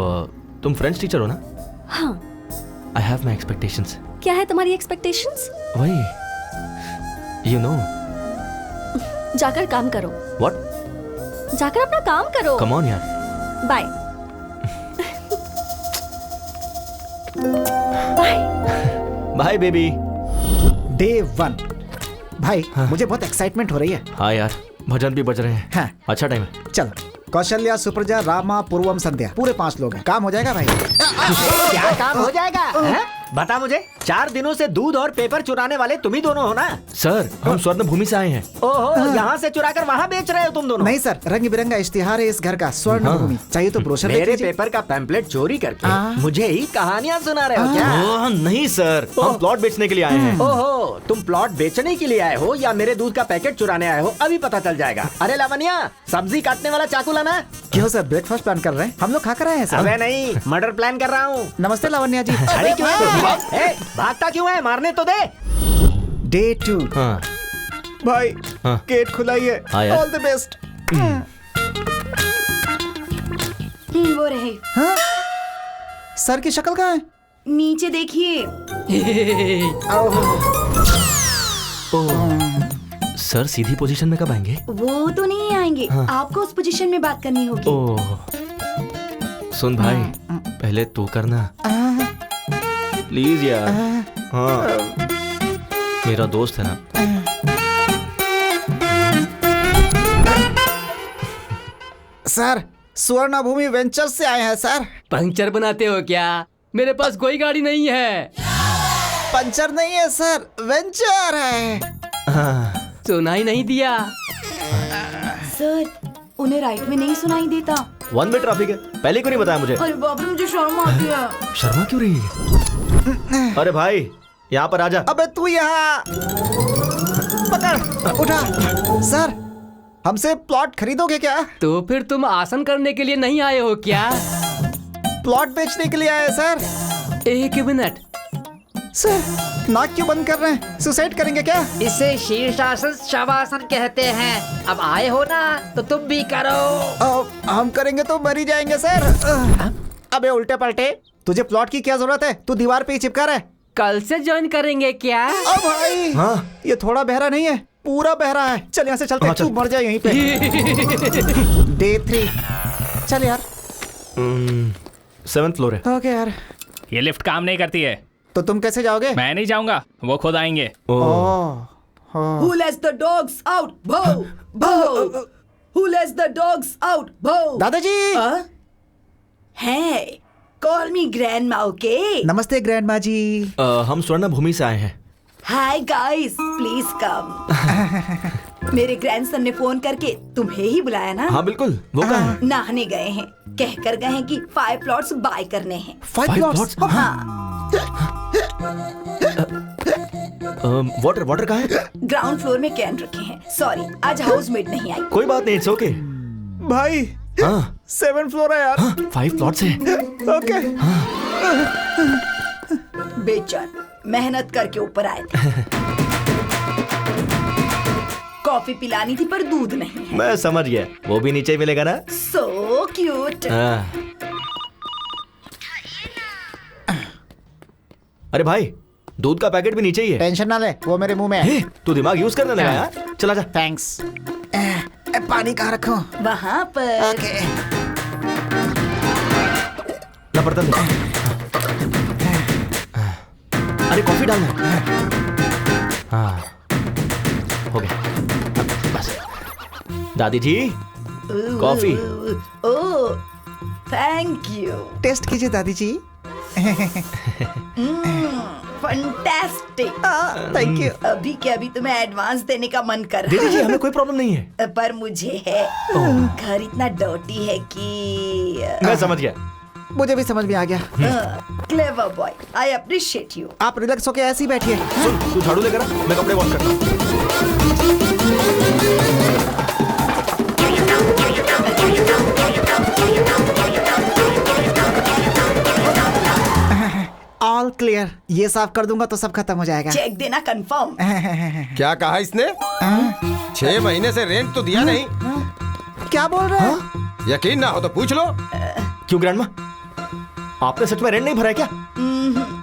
तुम फ्रेंच टीचर हो ना? हाँ। I have my expectations. क्या है तुम्हारी एक्सपेक्टेशंस? वही, यू नो। जाकर काम करो। व्हाट? जाकर अपना काम करो। कम ऑन यार। Bye. Bye. Bye baby. Day 1। भाई मुझे बहुत एक्साइटमेंट हो रही है। हाँ यार, भजन भी बज रहे हैं। हाँ। अच्छा टाइम है। चलो। कौशल्या, सुप्रजा, रामा, पूर्वम, संध्या, पूरे 5 लोग हैं। काम हो जाएगा भाई? क्या काम हो जाएगा? है? बता मुझे। 4 दिनों से दूध और पेपर चुराने वाले तुम ही दोनों हो ना? सर, हम स्वर्ण भूमि से आए हैं। ओहो, यहाँ से चुरा कर वहाँ बेच रहे हो तुम दोनों? नहीं सर, रंग बिरंगा इश्तिहार है इस घर का, स्वर्ण भूमि। चाहिए तो ब्रोशर मेरे पेपर का पैम्पलेट चोरी करके मुझे ही कहानियाँ सुना रहे हो क्या? नहीं सर, हम प्लॉट बेचने के लिए आए हैं। ओहो, तुम प्लॉट बेचने के लिए आए हो या मेरे दूध का पैकेट चुराने आए हो, अभी पता चल जाएगा। अरे लावण्या, सब्जी काटने वाला चाकू लाना। क्यों सर, ब्रेकफास्ट प्लान कर रहे हैं? हम लोग खा कर आए हैं सर। अबे नहीं, मर्डर प्लान कर रहा हूँ। नमस्ते लावण्या जी। अरे क्यों है? भागता क्यों है? मारने तो दे। डे 2। हाँ। भाई गेट खुला ही है। All the best. वो रहे। हाँ? सर की शक्ल कहाँ है? नीचे देखिए। सर सीधी पोजीशन में कब आएंगे? वो तो नहीं आएंगे। हाँ। आपको उस पोजीशन में बात करनी होगी। सुन भाई, पहले तू करना प्लीज यार। हाँ, मेरा दोस्त है ना। सर, स्वर्ण भूमि वेंचर से आए हैं सर। पंक्चर बनाते हो क्या? मेरे पास कोई गाड़ी नहीं है। पंचर नहीं है सर, वेंचर है। सुनाई नहीं दिया सर, उन्हें राइट में नहीं सुनाई देता। 1 वे ट्रैफिक है, पहले क्यों नहीं बताया मुझे? अरे बाप रे, मुझे शर्म आती है। शर्मा क्यों रही है? अरे भाई, यहाँ पर आजा। अबे तू यहाँ पकड़, उठा। सर, हमसे प्लॉट खरीदोगे क्या? तो फिर तुम आसन करने के लिए नहीं आए हो क्या? प्लॉट बेचने के लिए आए सर। एक मिनट, सर नाक क्यों बंद कर रहे हैं? सुसाइड करेंगे क्या? इसे शीर्षासन शवासन कहते हैं। अब आए हो ना तो तुम भी करो। हम करेंगे तो मर ही जाएंगे सर। अबे उल्टे पलटे, तुझे प्लॉट की क्या जरूरत है? तू दीवार पे ही चिपका रहा है। कल से ज्वाइन करेंगे क्या? अब भाई हाँ? ये थोड़ा बहरा नहीं है, पूरा बहरा है। चल यहाँ से चलते हैं। तू मर जाए यहीं पे। डे 3 चल यार। 7th फ्लोर है। ओके यार। ये लिफ्ट काम नहीं करती है। तो तुम कैसे जाओगे? मैं नहीं जाऊंगा, वो खुद आएंगे। Who lets the dogs out? Boo! Boo! Who lets the dogs out? Boo! दादाजी। Hey, call me grandma, okay? नमस्ते ग्रैंडमा जी। हम स्वर्ण भूमि से आए हैं। Hi guys, please come. मेरे ग्रैंडसन ने फोन करके तुम्हें ही बुलाया ना? हाँ बिल्कुल। वो कहाँ है? नहाने गए हैं। कहकर गए हैं कि 5 प्लॉट्स बाय करने हैं। 5 प्लॉट्स? हाँ। वाटर कहाँ है? ग्राउंड फ्लोर में कैन रखे हैं। सॉरी, आज हाउसमेट नहीं आई। कोई बात नहीं, इट्स ओके। भाई 7th फ्लोर है यार। 5 प्लॉट्स है। ओके। बेचैन मेहनत करके ऊपर आए थे। कॉफी पिलानी थी पर दूध नहीं है। मैं समझ गया, वो भी नीचे ही मिलेगा ना। So cute. अरे भाई, दूध का पैकेट भी नीचे ही है। टेंशन ना ले, वो मेरे मुंह में है। तू दिमाग यूज करने लगा यार। चला जा। थैंक्स। पानी कहाँ रखूं? वहाँ पर। ओके। ना बर्तन दे। अरे कॉफी डालना है। हाँ हो गया बस। दादी जी coffee. Oh thank you. Test कीजिए दादी जी। फंटास्टिक। Thank you. अभी के अभी तुम्हें एडवांस देने का मन कर रहा दीदी जी हमें कोई प्रॉब्लम नहीं है, पर मुझे है। घर इतना डर्टी है कि मैं समझ गया। मुझे भी समझ में आ गया। Clever boy, I appreciate you. आप रिलैक्स होके ऐसे ही बैठिए। सुन, तू झाड़ू लेकर आ, मैं कपड़े वॉश करता हूँ। All clear. ये साफ कर दूंगा तो सब खत्म हो जाएगा। चेक देना कंफर्म। क्या कहा इसने? 6 महीने से रेंट तो दिया नहीं। क्या बोल रहे हैं? यकीन ना हो तो पूछ लो। क्यों ग्रैंडमा, आपने सच में रेंट नहीं भरा है क्या?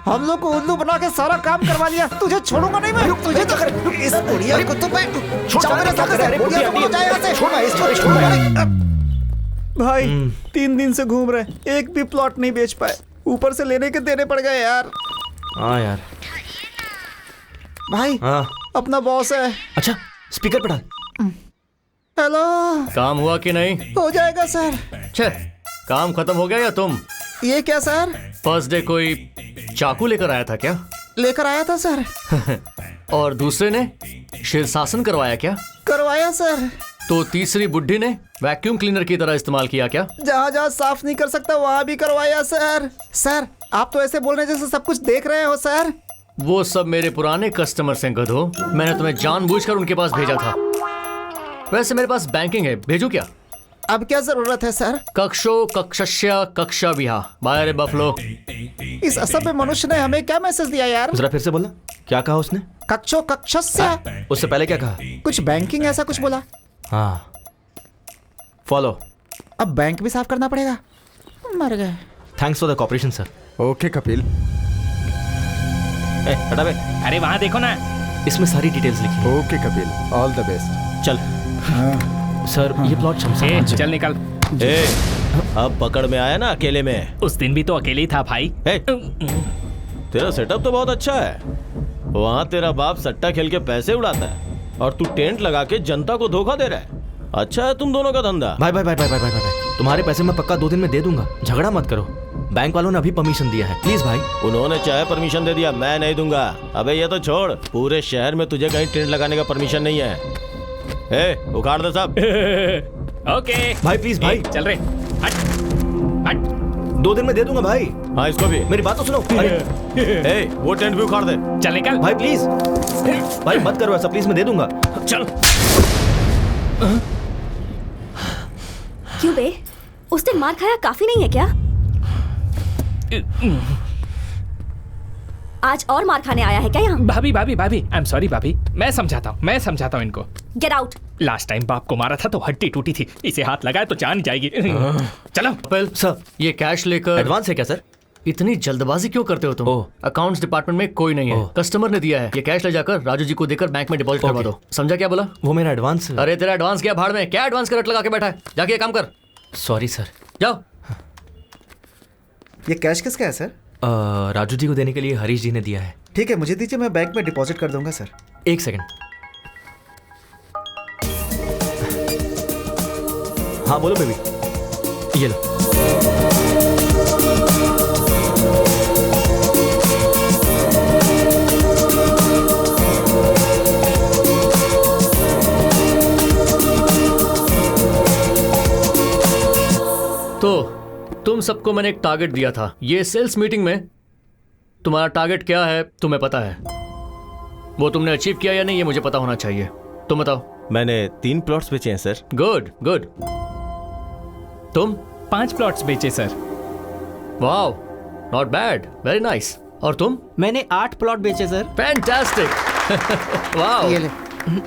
हम लोग को उल्लू बना के सारा काम करवा लिया। तुझे छोड़ूंगा नहीं मैं। तुझे तो इस बुढ़िया को तो मैं जाओ मेरे साथ से। बुढ़िया को जाए यहाँ से। छोड़ इसको, छोड़। भाई 3 दिन से घूम रहे, एक भी प्लॉट नहीं बेच पाए। ऊपर से लेने के देने पड़ गए यार। हाँ यार। भाई अपना बॉस है। अच्छा स्पीकर पे डाल। हेलो। काम हुआ कि नहीं? हो जाएगा सर। छे, काम खत्म हो गया या तुम? ये क्या सर? फर्स्ट डे कोई चाकू लेकर आया था क्या? लेकर आया था सर। और दूसरे ने शीर्षासन करवाया क्या? करवाया सर। तो तीसरी बुड्ढी ने वैक्यूम क्लीनर की तरह इस्तेमाल किया क्या? जहाँ जहाँ साफ नहीं कर सकता वहाँ भी करवाया सर। सर आप तो ऐसे बोल रहे जैसे सब कुछ देख रहे हो सर। वो सब मेरे पुराने कस्टमर्स हैं गधो। मैंने तुम्हें जानबूझकर उनके पास भेजा था। वैसे मेरे पास बैंकिंग है, भेजू क्या? अब क्या जरूरत है सर? कक्षो कक्षस्य कक्षा विहा बाय रे बफलो। इस असभ्य मनुष्य ने हमें क्या मैसेज दिया यार? जरा फिर से बोलना, क्या कहा उसने? कक्षो कक्षस्य। उससे पहले क्या कहा? कुछ बैंकिंग ऐसा कुछ बोला। हाँ फॉलो। अब बैंक भी साफ करना पड़ेगा। मर गए। Thanks for the cooperation sir. Okay Kapil. हटा बे। अरे वहाँ देखो ना, इसमें सारी डिटेल्स लिखी। Okay Kapil, all the best. चल। सर ये प्लॉट शमशान। चल निकल। अब पकड़ में आया ना अकेले में। उस दिन भी तो अकेले ही था भाई। तेरा सेटअप तो बहुत अच्छा है। वहाँ तेरा बाप सट्टा खेल के पैसे उड़ाता है और तू टेंट लगा के जनता को धोखा दे रहा है। अच्छा है तुम दोनों का धंधा। भाई भाई भाई भाई भाई भाई भाई, तुम्हारे पैसे मैं पक्का 2 दिन में दे दूंगा। झगड़ा मत करो। बैंक वालों ने अभी परमिशन दिया है, प्लीज भाई। उन्होंने चाहे परमिशन दे दिया, मैं नहीं दूंगा। अबे ये तो छोड़, पूरे शहर में तुझे कहीं टेंट लगाने का परमिशन नहीं है। उखाड़ दे सब। ओके भाई प्लीज भाई। चल रहे। हट हट। 2 दिन में दे दूंगा भाई। हाँ इसको भी। मेरी बात तो सुनो। अरे वो टेंट भी उखाड़ दे। चल निकल भाई प्लीज। भाई मत करो ऐसा प्लीज, मैं दे दूंगा। चल। क्यों बे, उस दिन मार खाया काफी नहीं है क्या? आज और मार खाने आया है क्या यहाँ? भाभी भाभी भाभी, आई एम सॉरी भाभी, मैं समझाता हूँ इनको। Get out. लास्ट टाइम बाप को मारा था तो हड्डी टूटी थी, इसे हाथ लगाए तो जान जाएगी। चलो कपिल सर, ये कैश लेकर। एडवांस है क्या सर? इतनी जल्दबाजी क्यों करते हो तुम? अकाउंट्स डिपार्टमेंट में कोई नहीं है, कस्टमर ने दिया है। ये कैश ले जाकर राजू जी को देकर बैंक में डिपॉजिट करवा दो। समझा क्या बोला? वो मेरा एडवांस। अरे तेरा एडवांस क्या भाड़ में, क्या एडवांस का रट लगा के बैठा है? जाके ये काम कर। Sorry sir. जाओ। ये कैश किसका है सर? राजू जी को देने के लिए हरीश जी ने दिया है। ठीक है, मुझे दीजिए, मैं बैंक में डिपॉजिट कर दूंगा सर। एक सेकंड। हाँ बोलो बेबी, ये लो। तो तुम सबको मैंने एक टारगेट दिया था। ये सेल्स मीटिंग में तुम्हारा टारगेट क्या है तुम्हें पता है? वो तुमने अचीव किया या नहीं ये मुझे पता होना चाहिए। तुम बताओ। मैंने 3 प्लॉट्स बेचे हैं सर। Good good. तुम? 5 प्लॉट्स बेचे sir. Wow, not bad, very nice. और तुम? मैंने 8 प्लॉट बेचे सर। फैंटास्टिक। वाओ, ये ले।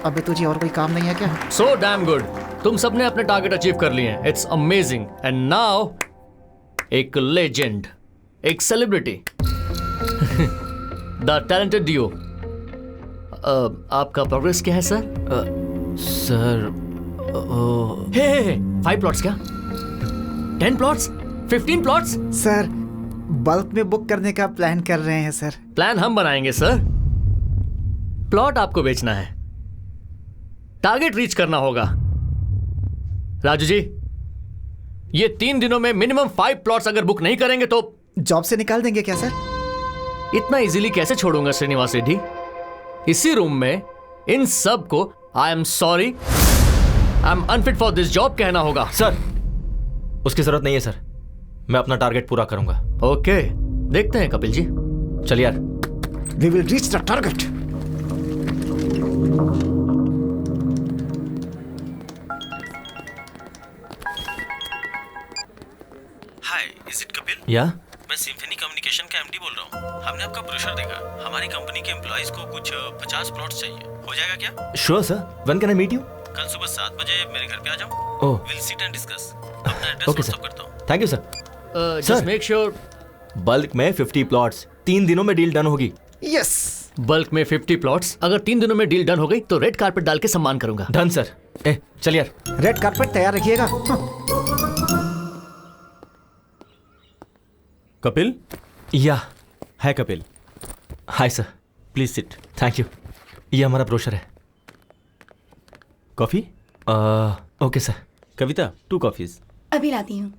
अबे तुझे और कोई काम नहीं है क्या? So damn good. तुम सबने अपने टारगेट अचीव कर लिए हैं। It's amazing. एंड नाउ एक लेजेंड, एक सेलिब्रिटी, द टैलेंटेड डियो। आपका प्रोग्रेस क्या है सर? सर 5 प्लॉट्स क्या? 10 प्लॉट्स? 15 प्लॉट्स? सर बल्क में बुक करने का प्लान कर रहे हैं सर। प्लान हम बनाएंगे सर, प्लॉट आपको बेचना है, टारगेट रीच करना होगा। राजू जी, ये 3 दिनों में मिनिमम 5 प्लॉट्स अगर बुक नहीं करेंगे तो जॉब से निकाल देंगे क्या सर? इतना इजीली कैसे छोड़ूंगा श्रीनिवास रेड्डी? इसी रूम में इन सब को I am sorry, I am unfit for this job कहना होगा। सर उसकी जरूरत नहीं है सर, मैं अपना टारगेट पूरा करूंगा। ओके, देखते हैं कपिल जी। चलिए यार। We will reach the target. Hi, is it Kapil? या मैं सिम्फनी कम्युनिकेशन का एमडी बोल रहा हूँ। हमने आपका ब्रोशर देखा। हमारी कंपनी के एम्प्लॉइज को कुछ 50 प्लॉट्स चाहिए। हो जाएगा क्या? Sure sir. When can I meet you? कल सुबह 7 बजे मेरे घर पे आ जाओ। Oh, will sit and discuss. अपना एड्रेस ओके व्हाट्सएप सर। करता हूँ। Thank you sir. Just make sure bulk में 50 प्लॉट्स 3 दिनों में डील डन होगी। यस। बल्क में 50 प्लॉट्स, अगर 3 दिनों में डील डन हो गई तो रेड कारपेट डाल के सम्मान करूंगा। Done sir. चलिए यार। रेड कारपेट तैयार रखिएगा। कपिल? या hi Kapil. Hi sir. Please sit. Thank you. ये हमारा ब्रोशर है। Coffee? Okay sir. Kavita 2 coffees. अभी लाती हूँ।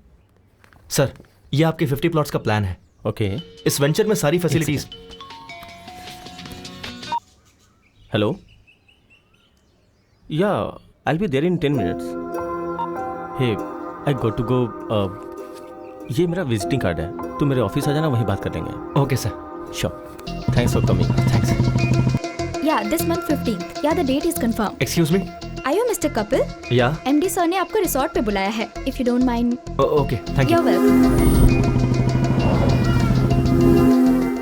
सर ये आपके 50 प्लॉट्स का प्लान है। ओके। इस वेंचर में सारी facilities. Hello? Yeah I will be there in 10 minutes. Hey, I got to go. ये मेरा विजिटिंग कार्ड है, तुम मेरे ऑफिस आ जाना, वहीं बात कर लेंगे। Okay sir. Sure. Thanks for coming. Thanks. Yeah this month 15th। Yeah the date is confirm. Excuse me. Are you mister Kapil? Yeah MD sir ने आपको रिसोर्ट पे बुलाया है। If you don't mind. Okay, thank you. You are welcome.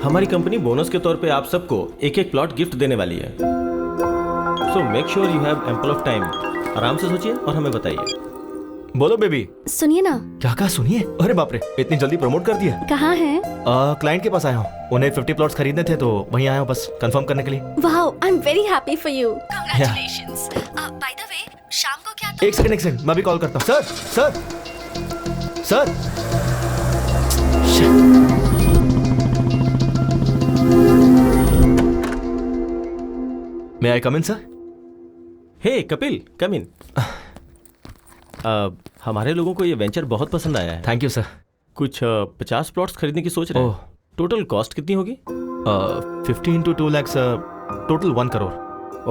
हमारी company bonus के तौर पे आप सबको एक प्लॉट गिफ्ट देने वाली है। So make sure you have ample of time. आराम से सोचिए और हमें बताइए। बोलो बेबी। सुनिए ना। क्या कहा? सुनिए। अरे बाप रे, इतनी जल्दी प्रमोट कर दिया। कहाँ हैं? क्लाइंट के पास आया हूँ, उन्हें 50 प्लॉट्स खरीदने थे तो वहीं आया हूँ बस कंफर्म करने के लिए। Wow, I am very happy for you. Congratulations. By the way, शाम को क्या एक सेकंड, मैं भी कॉल करता हूँ। सर। मे आई कम इन सर? हे कपिल, कम इन। हमारे लोगों को ये वेंचर बहुत पसंद आया है। Thank you sir. कुछ 50 प्लॉट्स खरीदने की सोच रहे हैं। टोटल कॉस्ट कितनी होगी? 15 to 2 lakhs, total 1 crore.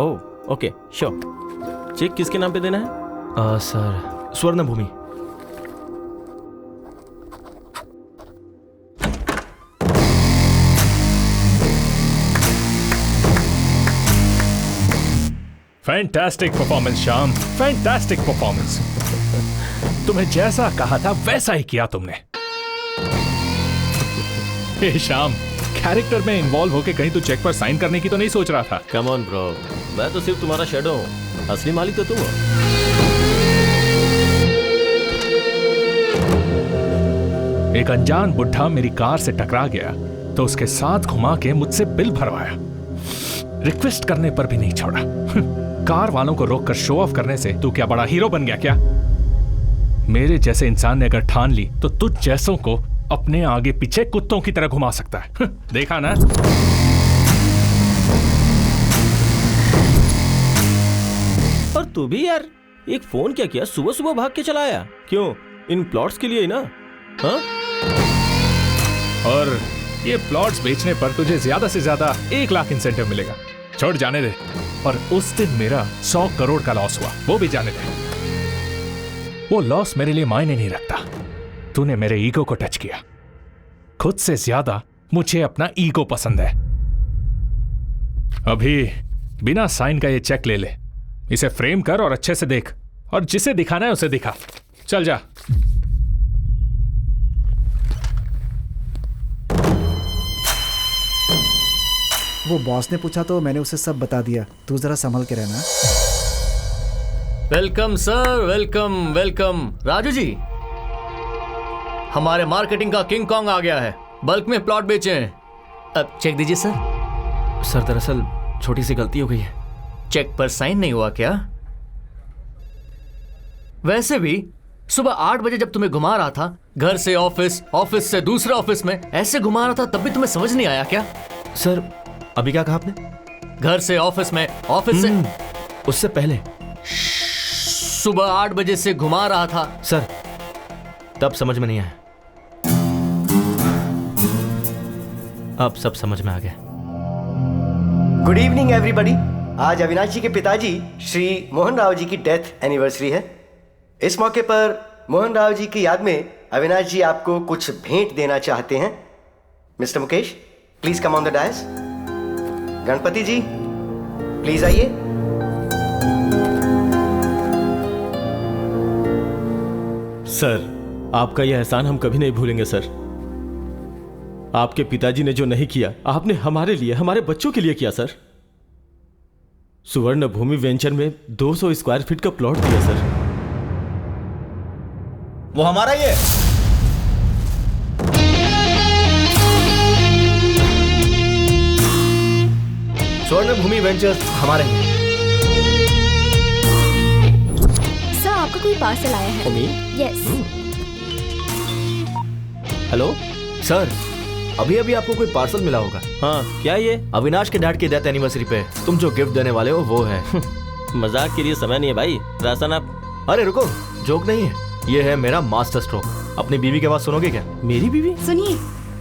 Oh okay, sure. Cheque किसके नाम पे देना है? Sir Swarna Bhoomi. Fantastic performance Shyam, fantastic performance. तुम्हें जैसा कहा था वैसा ही किया तुमने। हे श्याम, कैरेक्टर में इन्वॉल्व होके कहीं तू चेक पर साइन करने की तो नहीं सोच रहा था? कम ऑन ब्रो, मैं तो सिर्फ तुम्हारा शेडो हूँ, असली मालिक तो तुम हो। एक अनजान बुढ़ा मेरी कार से टकरा गया तो उसके साथ घुमा के मुझसे बिल भरवाया, रिक्वेस्ट करने पर भी नहीं छोड़ा। कार वालों को रोककर शो ऑफ करने से तू क्या बड़ा हीरो बन गया क्या? मेरे जैसे इंसान ने अगर ठान ली तो तुझ जैसों को अपने आगे पीछे कुत्तों की तरह घुमा सकता है। देखा ना? और तू भी यार एक फोन क्या किया, सुबह सुबह भाग के चला आया क्यों? इन प्लॉट्स के लिए ही ना? हाँ? और ये प्लॉट्स बेचने पर तुझे ज्यादा से ज्यादा 1 लाख इंसेंटिव मिलेगा। छोड़, जाने दे। और उस दिन मेरा 100 करोड़ का लॉस हुआ, वो भी जाने दे। वो लॉस मेरे लिए मायने नहीं रखता। तूने मेरे ईगो को टच किया। खुद से ज्यादा मुझे अपना ईगो पसंद है। अभी बिना साइन का ये चेक ले ले, इसे फ्रेम कर और अच्छे से देख, और जिसे दिखाना है उसे दिखा। चल जा। वो बॉस ने पूछा तो मैंने उसे सब बता दिया। तू जरा संभल के रहना। Welcome sir, welcome welcome. Raju ji, हमारे मार्केटिंग का किंग कॉन्ग आ गया है, बल्क में प्लॉट बेचे हैं। अब चेक दीजिए सर। सर दरअसल छोटी सी गलती हो गई है। चेक पर साइन नहीं हुआ क्या? वैसे भी सुबह 8 बजे जब तुम्हें घुमा रहा था, घर से ऑफिस, ऑफिस से दूसरे ऑफिस में, ऐसे घुमा रहा था, तब भी तुम्हें समझ नहीं आया क्या? सर अभी क्या कहा आपने? घर से ऑफिस में, ऑफिस से उससे पहले सुबह 8 बजे से घुमा रहा था। सर तब समझ में नहीं आया, अब सब समझ में आ गया। Good evening everybody. आज अविनाश जी के पिताजी श्री मोहन राव जी की डेथ एनिवर्सरी है। इस मौके पर मोहन राव जी की याद में अविनाश जी आपको कुछ भेंट देना चाहते हैं। Mister Mukesh, please come on the dais. Ganpati ji, please आइए। सर, आपका यह एहसान हम कभी नहीं भूलेंगे सर। आपके पिताजी ने जो नहीं किया, आपने हमारे लिए, हमारे बच्चों के लिए किया सर। सुवर्ण भूमि वेंचर में 200 स्क्वायर फीट का प्लॉट दिया सर। वो हमारा ही है। स्वर्ण भूमि वेंचर्स हमारे हैं। सर आपका कोई पार्सल आया है। यस। हेलो सर, अभी अभी आपको कोई पार्सल मिला होगा। हाँ, क्या ये? अविनाश के डैड की डेथ एनिवर्सरी पे तुम जो गिफ्ट देने वाले हो वो है। मजाक के लिए समय नहीं है भाई, राशन आप। अरे रुको, जोक नहीं है, ये है मेरा मास्टर स्ट्रोक। अपनी बीवी के बात सुनोगे क्या? मेरी बीवी? सुनिए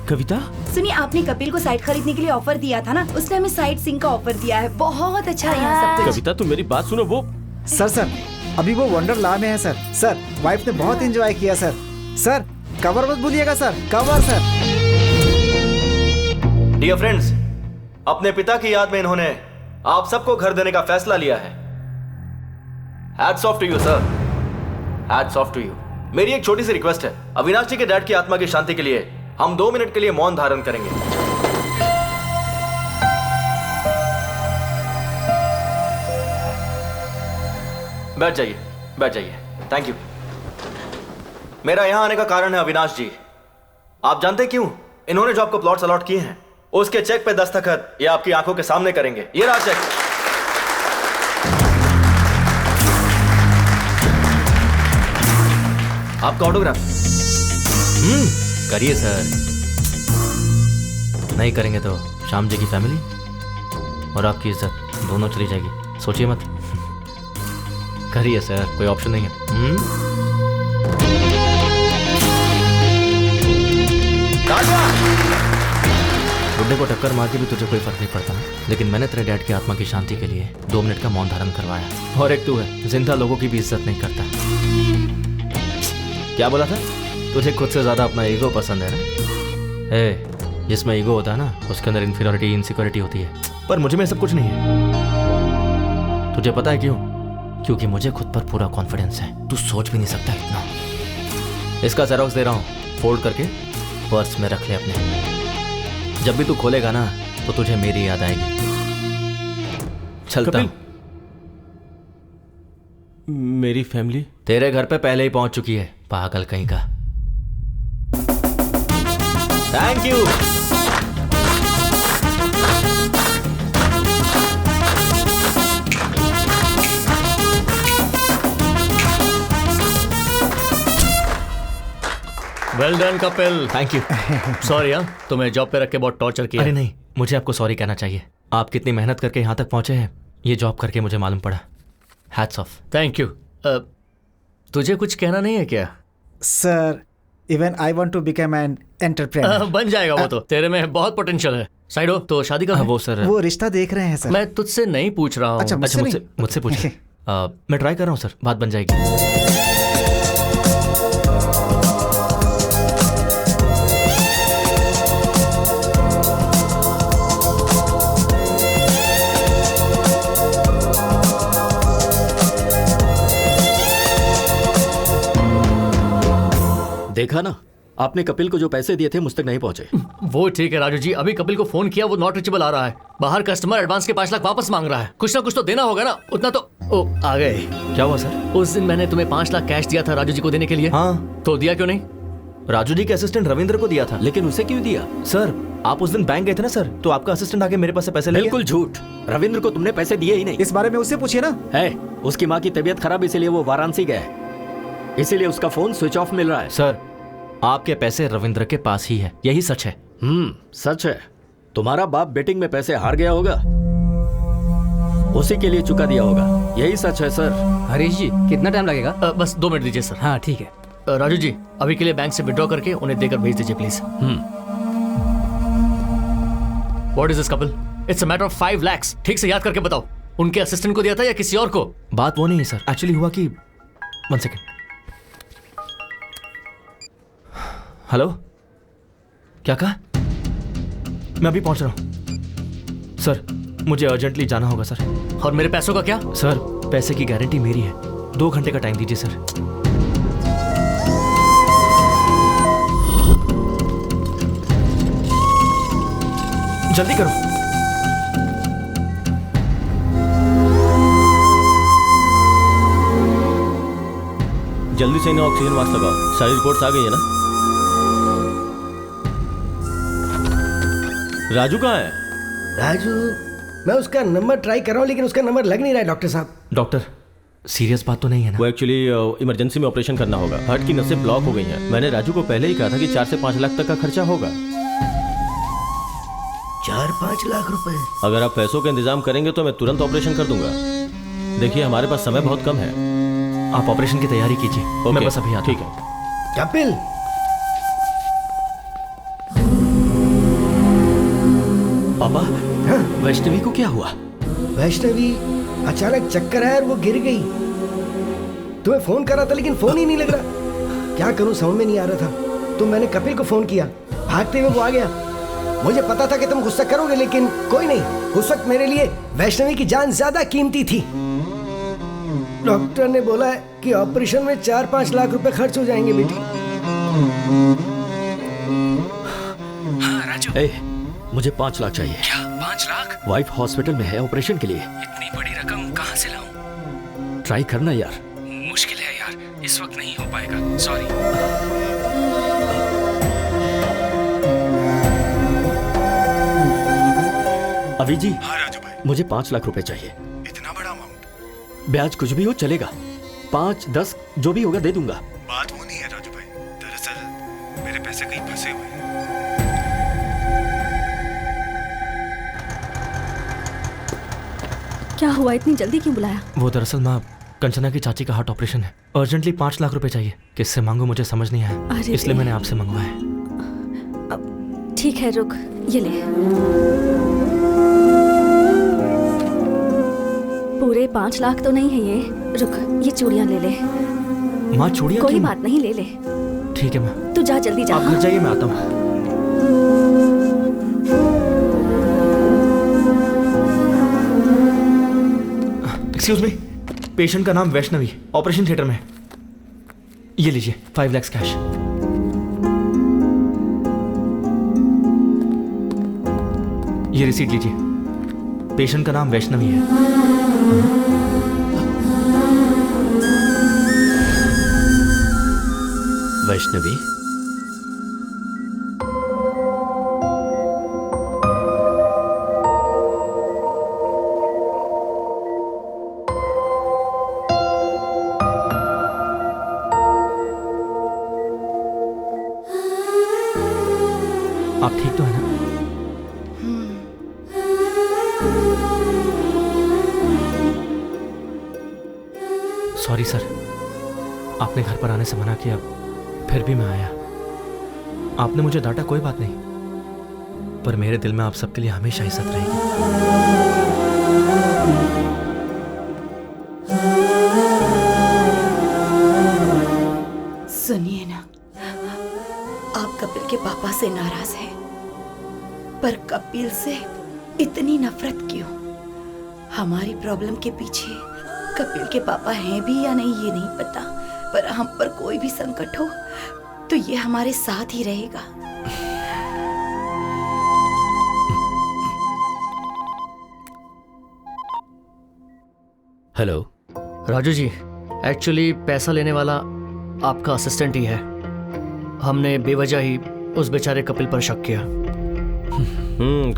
कविता, सुनिए, आपने कपिल को साइट खरीदने के लिए ऑफर दिया था ना, उसने हमें साइट सिंह का ऑफर दिया है। बहुत अच्छा है यहाँ सब कुछ। कविता तुम मेरी बात सुनो। वो सर अभी वो वंडरला में है सर। सर वाइफ ने बहुत एंजॉय किया सर। सर कवर मत भूलिएगा sir, cover sir. Dear friends, अपने पिता की याद में इन्होंने आप सबको घर देने का फैसला लिया है। Hats off to you sir, hats off to you. मेरी एक छोटी सी रिक्वेस्ट है, अविनाश जी के डैड की आत्मा की शांति के लिए हम 2 मिनट के लिए मौन धारण करेंगे। बैठ जाइए, बैठ जाइए। Thank you. मेरा यहां आने का कारण है अविनाश जी। आप जानते क्यों? इन्होंने जो आपको प्लॉट्स अलॉट किए हैं, उसके चेक पे दस्तखत ये आपकी आंखों के सामने करेंगे। ये रहा चेक। आपका ऑटोग्राफ। करिए सर। नहीं करेंगे तो श्याम जी की फैमिली और आपकी इज्जत दोनों चली जाएगी, सोचिए मत। करिए सर, कोई ऑप्शन नहीं है। बुड्ढे को टक्कर मार के भी तुझे कोई फर्क नहीं पड़ता, लेकिन मैंने तेरे डैड की आत्मा की शांति के लिए 2 मिनट का मौन धारण करवाया। और एक तू है, जिंदा लोगों की भी इज्जत नहीं करता। क्या बोला था? तुझे खुद से ज्यादा अपना ईगो पसंद है ना? जिसमें ईगो होता है ना, उसके अंदर इन्फीरियरिटी, इनसिक्योरिटी होती है। पर मुझे में सब कुछ नहीं है। तुझे पता है क्यों? क्योंकि मुझे खुद पर पूरा कॉन्फिडेंस है। तू सोच भी नहीं सकता इतना। इसका जेरॉक्स दे रहा हूँ, फोल्ड करके पर्स में रख ले अपने। जब भी तू खोलेगा ना तो तुझे मेरी याद आएगी। चलता हूं। मेरी फैमिली तेरे घर पे पहले ही पहुंच चुकी है, पागल कहीं का। Thank you. Well done Kapil. Thank you. Sorry हाँ, तुम्हें जॉब पे रख के बहुत टॉर्चर किया। अरे नहीं, मुझे आपको सॉरी कहना चाहिए। आप कितनी मेहनत करके यहाँ तक पहुंचे हैं, ये जॉब करके मुझे मालूम पड़ा। Hats off. Thank you. तुझे कुछ कहना नहीं है क्या? Sir, even I want to become an entrepreneur. बन जाएगा वो तो, तेरे में बहुत पोटेंशियल है। साइड हो तो शादी का वो सर, वो रिश्ता देख रहे हैं सर। मैं तुझसे नहीं पूछ रहा हूँ। अच्छा, मुझसे पूछिए। मैं ट्राई कर रहा हूँ सर, बात बन जाएगी। देखा ना, आपने कपिल को जो पैसे दिए थे मुझ तक नहीं पहुंचे। वो ठीक है राजू जी, अभी कपिल को फोन किया, वो नॉट रीचेबल आ रहा है। बाहर कस्टमर एडवांस के 5 लाख वापस मांग रहा है। कुछ ना कुछ तो देना होगा ना, उतना तो। ओ आ गए। क्या हुआ सर? उस दिन मैंने तुम्हें 5 लाख कैश दिया था राजू जी को देने के लिए। हाँ, तो दिया क्यों नहीं? राजू जी के असिस्टेंट रविंद्र को दिया था। लेकिन उसे क्यों दिया? सर, आप उस दिन बैंक गए थे ना सर, तो आपका असिस्टेंट आके मेरे पास से पैसे ले गया। बिल्कुल झूठ, रविंद्र को तुमने पैसे दिए ही नहीं। इस बारे में उससे पूछिए ना। है, उसकी माँ की तबीयत खराब, इसीलिए वो वाराणसी गया है, इसीलिए उसका फोन स्विच ऑफ मिल रहा है। सर, आपके पैसे रविंद्र के पास ही है, यही सच है। सच है। तुम्हारा बाप बेटिंग में पैसे हार गया होगा, उसी के लिए चुका दिया होगा, यही सच है सर। हरीश जी, कितना टाइम लगेगा? बस 2 मिनट दीजिए सर। हाँ ठीक है। राजू जी, अभी के लिए बैंक से विड्रॉ करके उन्हें देकर भेज दीजिए please. What is this Kapil? It's a matter of 5 lakhs। ठीक से याद करके बताओ, उनके असिस्टेंट को दिया था या किसी और को? बात वो नहीं है सर, एक्चुअली हुआ कि 1 सेकेंड। हेलो, क्या कहा? मैं अभी पहुंच रहा हूं सर, मुझे अर्जेंटली जाना होगा सर। और मेरे पैसों का क्या? सर, पैसे की गारंटी मेरी है, 2 घंटे का टाइम दीजिए सर। जल्दी करो। जल्दी से इन्हें ऑक्सीजन मास्क लगाओ। सारी रिपोर्ट्स आ गई है ना? राजू कहाँ है? राजू, मैं उसका नंबर ट्राई कर रहा हूँ, लेकिन उसका नंबर लग नहीं रहा है डॉक्टर साहब। डॉक्टर, सीरियस बात तो नहीं है ना? वो एक्चुअली इमरजेंसी में ऑपरेशन करना होगा। हार्ट की नसें ब्लॉक हो गई हैं। मैंने राजू को पहले ही कहा था कि 4 से 5 लाख तक का खर्चा होगा। 4-5 लाख रुपए? अगर आप पैसों का इंतजाम करेंगे तो मैं तुरंत ऑपरेशन कर दूंगा। देखिए, हमारे पास समय बहुत कम है। आप ऑपरेशन की तैयारी कीजिए, मैं बस अभी आता हूं। ठीक है। कपिल, पापा, वैष्णवी को क्या हुआ? वैष्णवी अचानक चक्कर आया और वो गिर गई। तुम्हें फोन करा था लेकिन फोन ही नहीं लग रहा। क्या करूं समझ में नहीं आ रहा था, तो मैंने कपिल को फोन किया, भागते हुए वो आ गया। मुझे पता था कि तुम गुस्सा करोगे, लेकिन कोई नहीं, उस वक्त मेरे लिए वैष्णवी की जान ज्यादा कीमती थी। डॉक्टर ने बोला है कि ऑपरेशन में 4-5 लाख रुपए खर्च हो जाएंगे बेटी। हाँ राजू, मुझे 5 लाख चाहिए। क्या 5 लाख? वाइफ हॉस्पिटल में है ऑपरेशन के लिए। इतनी बड़ी रकम कहाँ से लाऊं? ट्राई करना यार। मुश्किल है यार, इस वक्त नहीं हो पाएगा, सॉरी। अभी जी। हाँ राजू भाई, मुझे 5 लाख रुपए चाहिए। इतना बड़ा अमाउंट? ब्याज कुछ भी हो चलेगा, 5-10 जो भी होगा दे दूंगा। बात वो नहीं है राजू भाई, दरअसल मेरे पैसे कहीं फंसे हुए हैं। क्या हुआ, इतनी जल्दी क्यों बुलाया? वो दरअसल माँ, कंचना की चाची का हार्ट ऑपरेशन है, अर्जेंटली 5 लाख रुपए चाहिए। किससे मांगू मुझे समझ नहीं आया, इसलिए मैंने आपसे मंगवाया। ठीक है, रुक, ये ले। पूरे 5 लाख तो नहीं है ये, रुक, ये चूड़ियां ले ले। माँ चूड़ियां? कोई बात नहीं, ले ले। ठीक है माँ। तू जा, जल्दी जा। आप घर जाइए, मैं आता हूँ। एक्सक्यूज मी, पेशेंट का नाम वैष्णवी, ऑपरेशन थिएटर में। ये लीजिए 5 लाख कैश। ये रिसीट लीजिए। पेशेंट का नाम वैष्णवी है। वैष्णवी, आप ठीक तो है ना? सॉरी सर, आपने घर पर आने से मना किया, फिर भी मैं आया। आपने मुझे डांटा, कोई बात नहीं, पर मेरे दिल में आप सबके लिए हमेशा इज्जत रहेगी। सुनिए ना, आप कपिल के पापा से नाराज हैं, पर कपिल से इतनी नफरत क्यों? हमारी प्रॉब्लम के पीछे कपिल के पापा हैं भी या नहीं ये नहीं पता, पर हम पर कोई भी संकट हो तो ये हमारे साथ ही रहेगा। हेलो राजू जी, एक्चुअली पैसा लेने वाला आपका असिस्टेंट ही है। हमने बेवजह ही उस बेचारे कपिल पर शक किया।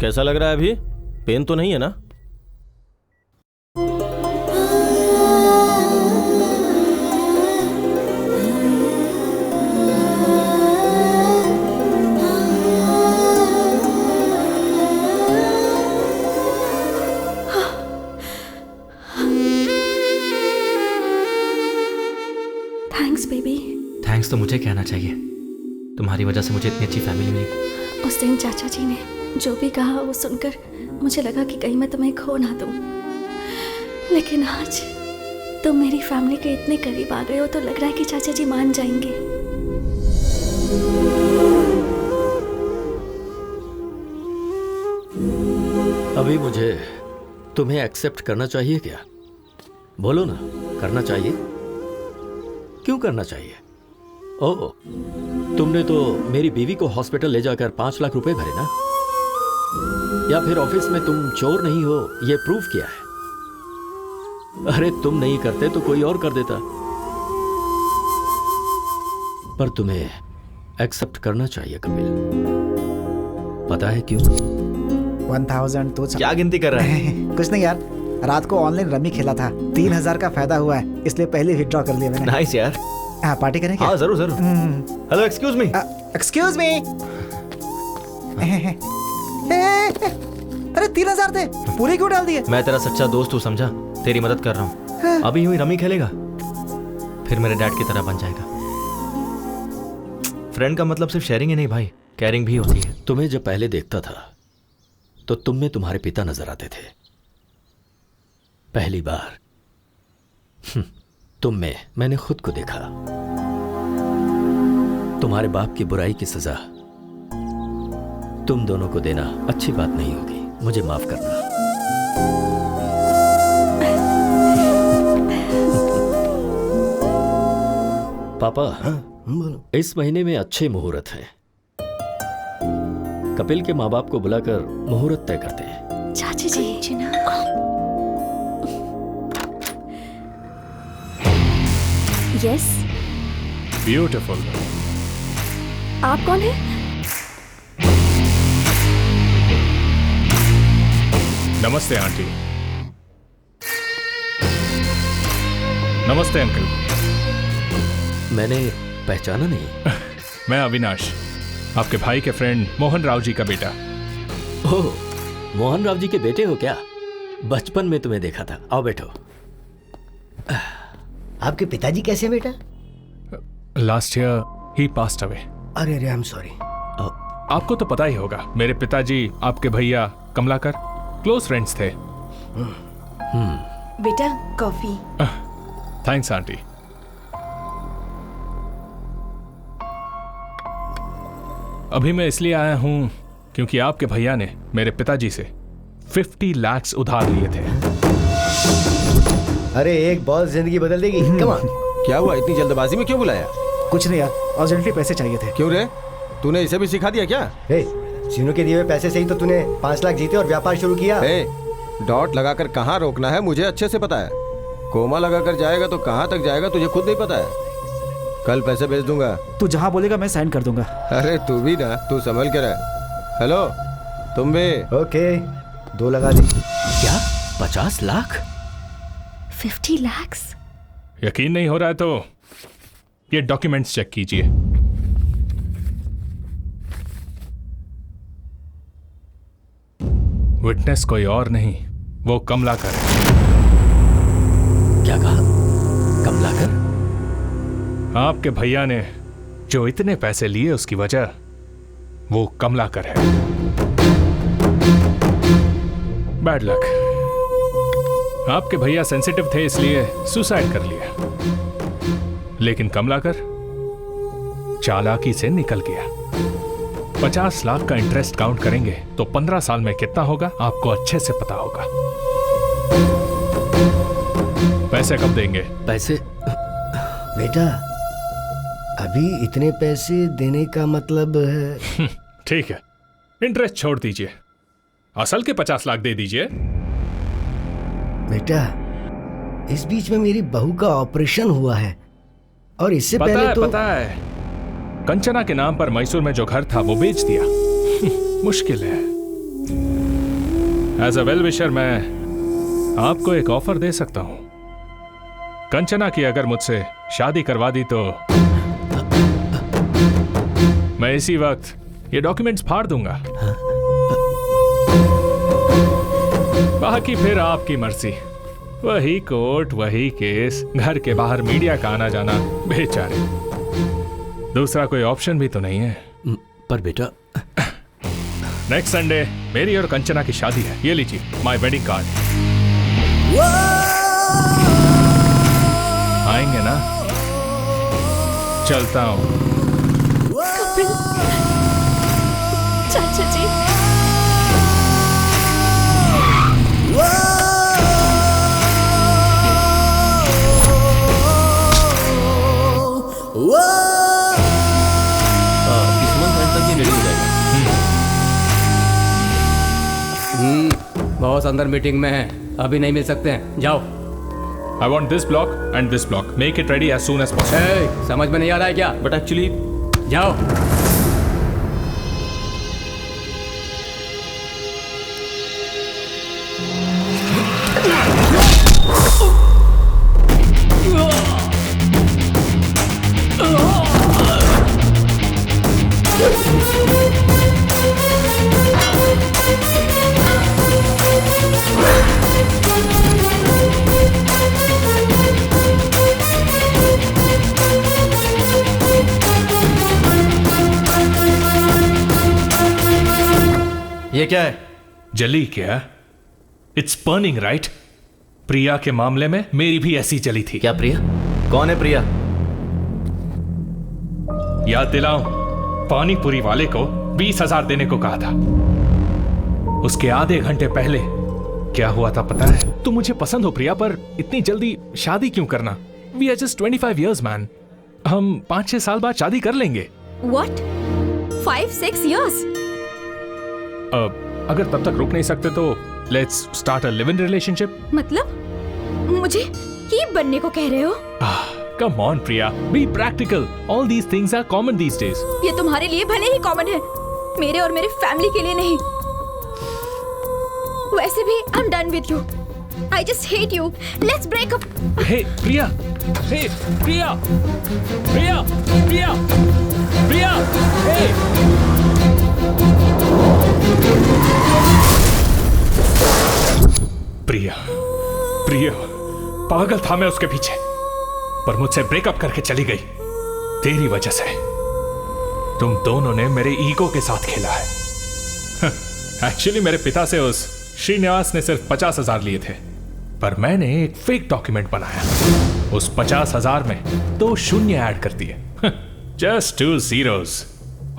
कैसा लग रहा है अभी? पेन तो नहीं है ना? Thanks baby. थैंक्स तो मुझे कहना चाहिए, तुम्हारी वजह से मुझे इतनी अच्छी फैमिली मिली। उस दिन चाचा जी ने जो भी कहा वो सुनकर मुझे लगा कि कहीं मैं तुम्हें खो ना दूं, लेकिन आज तुम मेरी फैमिली के इतने करीब आ गए हो तो लग रहा है कि चाचा जी मान जाएंगे। अभी मुझे तुम्हें एक्सेप्ट करना चाहिए क्या? बोलो ना, करना चाहिए? क्यों करना चाहिए? ओह, तुमने तो मेरी बीवी को हॉस्पिटल ले जाकर 5 लाख रुपए भरे ना? या फिर ऑफिस में तुम चोर नहीं हो ये प्रूफ किया है? अरे तुम नहीं करते तो कोई और कर देता, पर तुम्हें एक्सेप्ट करना चाहिए कपिल। पता है क्यों? 1000 तो क्या गिनती कर रहा है? कुछ नहीं यार, रात को ऑनलाइन रमी खेला था, 3000 का फायदा हुआ है, इसलिए पहले विड्रॉ कर लिया मैंने। नाइस यार। हाँ, पार्टी करें क्या? हाँ जरूर जरूर। Hello, excuse me. Excuse me. अरे 3000 थे, पूरे क्यों डाल दिए? मैं तेरा सच्चा दोस्त हूँ, समझा? तेरी मदद कर रहा हूँ। अभी यूं ही रमी खेलेगा, फिर मेरे डैड की तरह बन जाएगा। फ्रेंड का मतलब सिर्फ शेयरिंग ही नहीं भाई, केयरिंग भी होती है। तुम्हें जब पहले देखता था तो तुम में तुम्हारे पिता नजर आते थे। पहली बार तुम में मैंने खुद को देखा। तुम्हारे बाप की बुराई की सजा तुम दोनों को देना अच्छी बात नहीं होगी, मुझे माफ करना। पापा, इस महीने में अच्छे मुहूर्त हैं। कपिल के माँ बाप को बुलाकर मुहूर्त तय करते हैं। चाची जी। यस। ब्यूटीफुल। आप कौन है? नमस्ते आंटी। नमस्ते अंकल। मैंने पहचाना नहीं। मैं अविनाश, आपके भाई के फ्रेंड मोहन राव जी का बेटा। ओह, मोहन राव जी के बेटे हो क्या? बचपन में तुम्हें देखा था। आओ बैठो। आपके पिताजी कैसे बेटा? लास्ट ईयर ही पास्ड अवे। अरे अरे, आई एम सॉरी। आपको तो पता ही होगा, मेरे पिताजी आपके भैया कमलाकर क्लोज फ्रेंड्स थे। बेटा कॉफी। Thanks aunty. अभी मैं इसलिए आया हूं क्योंकि आपके भैया ने मेरे पिताजी से 50 लाख उधार लिए थे। अरे एक बॉल जिंदगी बदल देगी। Come on. क्या हुआ, इतनी जल्दबाजी में क्यों बुलाया? कुछ नहीं यार, अर्जेंटली पैसे चाहिए थे। क्यों रे, तूने इसे भी सिखा दिया क्या? सीनू के दिए हुए पैसे से ही तो तूने 5 लाख जीते और व्यापार शुरू किया। डॉट लगाकर कहाँ रोकना है मुझे अच्छे से पता है। कोमा लगाकर जाएगा तो कहाँ तक जाएगा तुझे खुद नहीं पता है। कल पैसे भेज दूंगा। तू जहाँ बोलेगा मैं साइन कर दूंगा। अरे तू भी ना, तू संभल के रह। हेलो तुम भी। ओके 2 लगा दी। क्या 50 लाख? 50 lakhs? यकीन नहीं हो रहा है तो ये डॉक्यूमेंट्स चेक कीजिए। विटनेस कोई और नहीं, वो कमलाकर है। क्या कहा? कमलाकर? आपके भैया ने जो इतने पैसे लिए उसकी वजह वो कमलाकर है। Bad luck. आपके भैया सेंसिटिव थे इसलिए सुसाइड कर लिया, लेकिन कमलाकर चालाकी से निकल गया। 50 लाख का इंटरेस्ट काउंट करेंगे तो 15 साल में कितना होगा आपको अच्छे से पता होगा। पैसे कब देंगे? पैसे बेटा अभी इतने पैसे देने का मतलब है। ठीक है, इंटरेस्ट छोड़ दीजिए, असल के 50 लाख दे दीजिए। बेटा इस बीच में मेरी बहू का ऑपरेशन हुआ है और इससे पहले तो पता है कंचना के नाम पर मैसूर में जो घर था वो बेच दिया। मुश्किल है। एज अ वेल विशर मैं आपको एक ऑफर दे सकता हूं। कंचना की अगर मुझसे शादी करवा दी तो मैं इसी वक्त ये डॉक्यूमेंट्स फाड़ दूंगा। बाकी फिर आपकी मर्जी। वही कोर्ट, वही केस, घर के बाहर मीडिया का आना जाना, बेचारे। दूसरा कोई ऑप्शन भी तो नहीं है। पर बेटा नेक्स्ट संडे मेरी और कंचना की शादी है। ये लीजिए माय वेडिंग कार्ड। आएंगे ना? चलता हूं। कपिल चाचा जी। इस मंथ एंड तक ये रेडी हो जाएगा। बॉस अंदर मीटिंग में है, अभी नहीं मिल सकते हैं, जाओ। I want this block and this block. Make it ready as soon as possible. Hey, समझ में नहीं आ रहा है क्या? But actually, जाओ। ये क्या है? जली क्या? It's burning right? प्रिया के मामले में मेरी भी ऐसी जली थी। क्या प्रिया? कौन है प्रिया? याद दिलाऊं, पानीपुरी वाले को 20,000 देने को कहा था। उसके आधे घंटे पहले क्या हुआ था पता है? तुम मुझे पसंद हो प्रिया, पर इतनी जल्दी शादी क्यों करना? We are just 25 years man. हम 5-6 साल बाद शादी कर लेंगे। What? 5-6 years? अगर तब तक रुक नहीं सकते तो let's start a live in relationship. मतलब मुझे कीप बनने को कह रहे हो? Come on Priya, be practical. All these things are common these days. ये तुम्हारे लिए भले ही कॉमन है, मेरे और मेरे फैमिली के लिए नहीं। वैसे भी I am done with you. I just hate you. Let's break up. Hey Priya, hey Priya, Priya, Priya, Priya, hey. Priya, Priya, पागल था मैं उसके पीछे, पर मुझसे ब्रेकअप करके चली गई तेरी वजह से। तुम दोनों ने मेरे ईगो के साथ खेला है। एक्चुअली मेरे पिता से उस श्रीनिवास ने सिर्फ 50,000 लिए थे, पर मैंने एक फेक डॉक्यूमेंट बनाया। उस 50,000 में 2 शून्य ऐड कर दिए, जस्ट 2 zeros,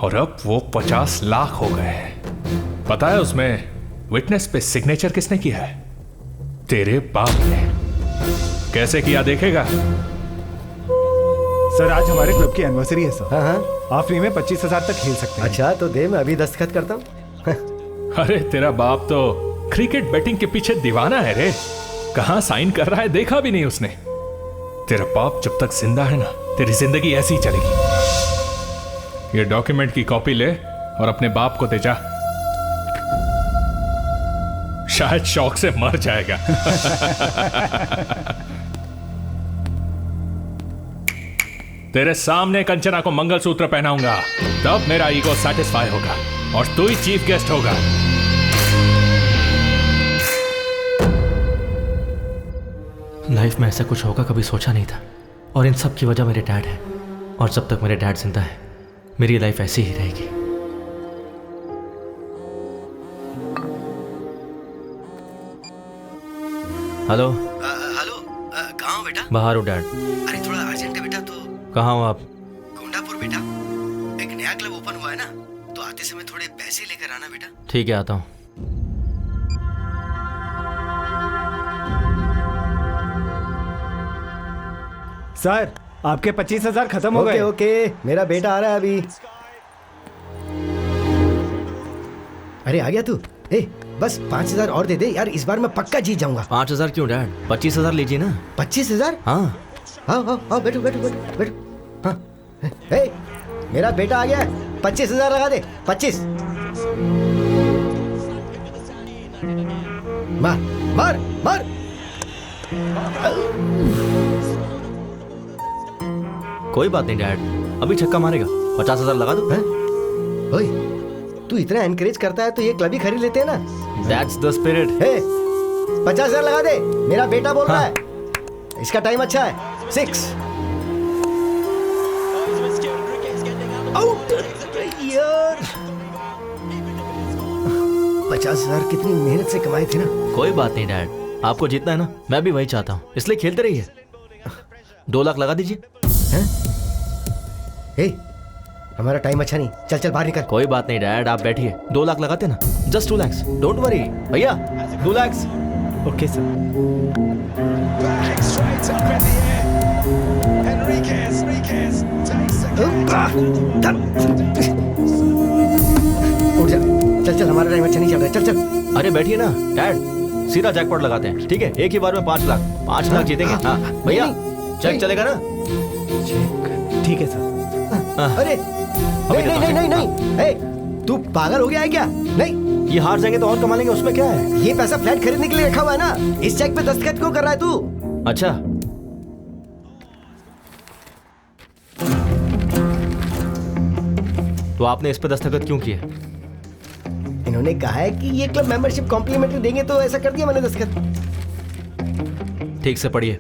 और अब वो 50 लाख हो गए हैं। पता है उसमें विटनेस पे सिग्नेचर किसने किया है? तेरे बाप ने। कैसे किया देखेगा? सर आज हमारे क्लब की एनिवर्सरी है सर। हाँ हाँ, आप फ्री में 25,000 तक खेल सकते हैं। अच्छा तो दे, मैं अभी दस्तखत करता हूँ। अरे तेरा बाप तो क्रिकेट बैटिंग के पीछे दीवाना है रे। कहाँ साइन कर रहा है देखा भी नहीं उसने। तेरा बाप जब तक जिंदा है ना, तेरी जिंदगी ऐसी ही चलेगी। ये डॉक्यूमेंट की कॉपी ले और अपने बाप को दे जा, शायद शौक से मर जाएगा। तेरे सामने कंचना को मंगलसूत्र पहनाऊंगा, तब मेरा ईगो सेटिस्फाई होगा और तू ही चीफ गेस्ट होगा। लाइफ में ऐसा कुछ होगा कभी सोचा नहीं था, और इन सब की वजह मेरे डैड है। और जब तक मेरे डैड जिंदा है मेरी लाइफ ऐसी ही रहेगी। हेलो हेलो, कहाँ हो बेटा? बाहर हो डैड। अरे थोड़ा अर्जेंट है बेटा। तो कहाँ हो आप? गोंडापुर बेटा, एक नया क्लब ओपन हुआ है ना, तो आते समय थोड़े पैसे लेकर आना बेटा। ठीक है, आता हूँ। सर आपके 25,000 खत्म हो गए। ओके, मेरा बेटा आ रहा है अभी। अरे आ गया तू? ए बस 5,000 और दे दे यार, इस बार मैं पक्का जीत जाऊंगा। 5,000 क्यों डैड? 25,000 लीजिए ना। 25,000? हाँ हाँ, बैठो बैठो बैठो बैठो। हाँ, ए मेरा बेटा आ गया है, 25,000 लगा दे। 25। मार मार मार। कोई बात नहीं डैड, अभी छक्का मारेगा। 50,000 लगा दो। ओए, तू इतना एनकरेज करता है तो ये क्लब ही खरीद लेते हैं ना। That's the spirit. 50,000 लगा दे, मेरा बेटा बोल रहा है। इसका टाइम अच्छा है। 6 आउट यार। 50,000 कितनी मेहनत से कमाए थे ना। कोई बात नहीं डैड, आपको जीतना है ना, मैं भी वही चाहता हूँ, इसलिए खेलते रहिए। 2 लाख लगा दीजिए। हमारा टाइम अच्छा नहीं, चल चल बाहर निकल। कोई बात नहीं डैड, आप बैठिए। 2 लाख लगाते ना, जस्ट 2 lakhs, डोंट वरी भैया। 2 lakhs। Okay sir. उठ जा, चल चल, हमारा टाइम अच्छा नहीं चल रहा है। चल चल। अरे बैठिए ना डैड, सीधा जैकपॉट लगाते हैं। ठीक है, एक ही बार में 5 लाख। 5 लाख जीतेंगे। हाँ भैया, चेक चलेगा ना? ठीक है सर। अरे नहीं नहीं नहीं नहीं, ए, तू पागल हो गया है क्या? नहीं, ये हार जाएंगे तो और कमा लेंगे, उसमें क्या है? ये पैसा फ्लैट खरीदने के लिए रखा हुआ है ना। इस चेक पे दस्तखत क्यों कर रहा है तू? अच्छा, तो आपने इस पे दस्तखत क्यों किए? इन्होंने कहा है कि ये क्लब मेंबरशिप कॉम्प्लीमेंट्री देंगे, तो ऐसा कर दिया मैंने दस्तखत। ठीक से पढ़िए।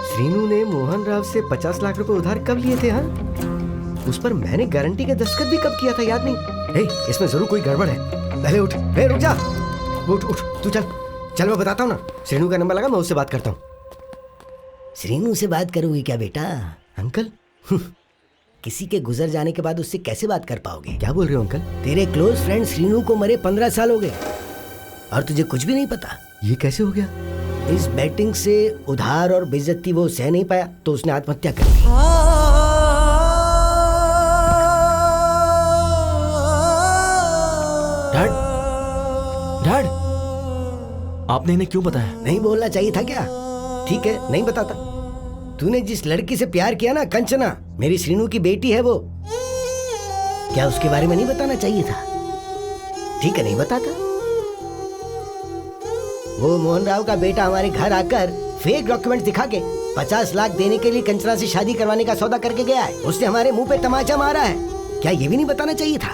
श्रीनू ने मोहन राव से 50 लाख रुपए उधार कब लिए थे? हाँ, उस पर मैंने गारंटी का दस्तखत भी कब किया था, याद नहीं। इसमें जरूर कोई गड़बड़ है। पहले उठ, रुक जा। उठ उठ, तू चल चल, मैं बताता हूँ ना। श्रीनू का नंबर लगा, मैं उससे बात करता हूँ। श्रीनू से बात करोगी क्या बेटा? अंकल, किसी के गुजर जाने के बाद उससे कैसे बात कर पाओगे? क्या बोल रहे हो अंकल? तेरे क्लोज फ्रेंड श्रीनू को मरे 15 साल हो गए और तुझे कुछ भी नहीं पता। ये कैसे हो गया? इस बैटिंग से उधार और बेइज्जती वो सह नहीं पाया तो उसने आत्महत्या कर ली। डैड, डैड, आपने इन्हें क्यों बताया? नहीं बोलना चाहिए था क्या? ठीक है, नहीं बताता। तूने जिस लड़की से प्यार किया ना, कंचना, मेरी श्रीनू की बेटी है वो। क्या उसके बारे में नहीं बताना चाहिए था? ठीक है, नहीं बताता। वो मोहन राव का बेटा हमारे घर आकर फेक डॉक्यूमेंट दिखा के 50 लाख देने के लिए कंचना से शादी करवाने का सौदा करके गया है। उसने हमारे मुंह पे तमाचा मारा है। क्या ये भी नहीं बताना चाहिए था?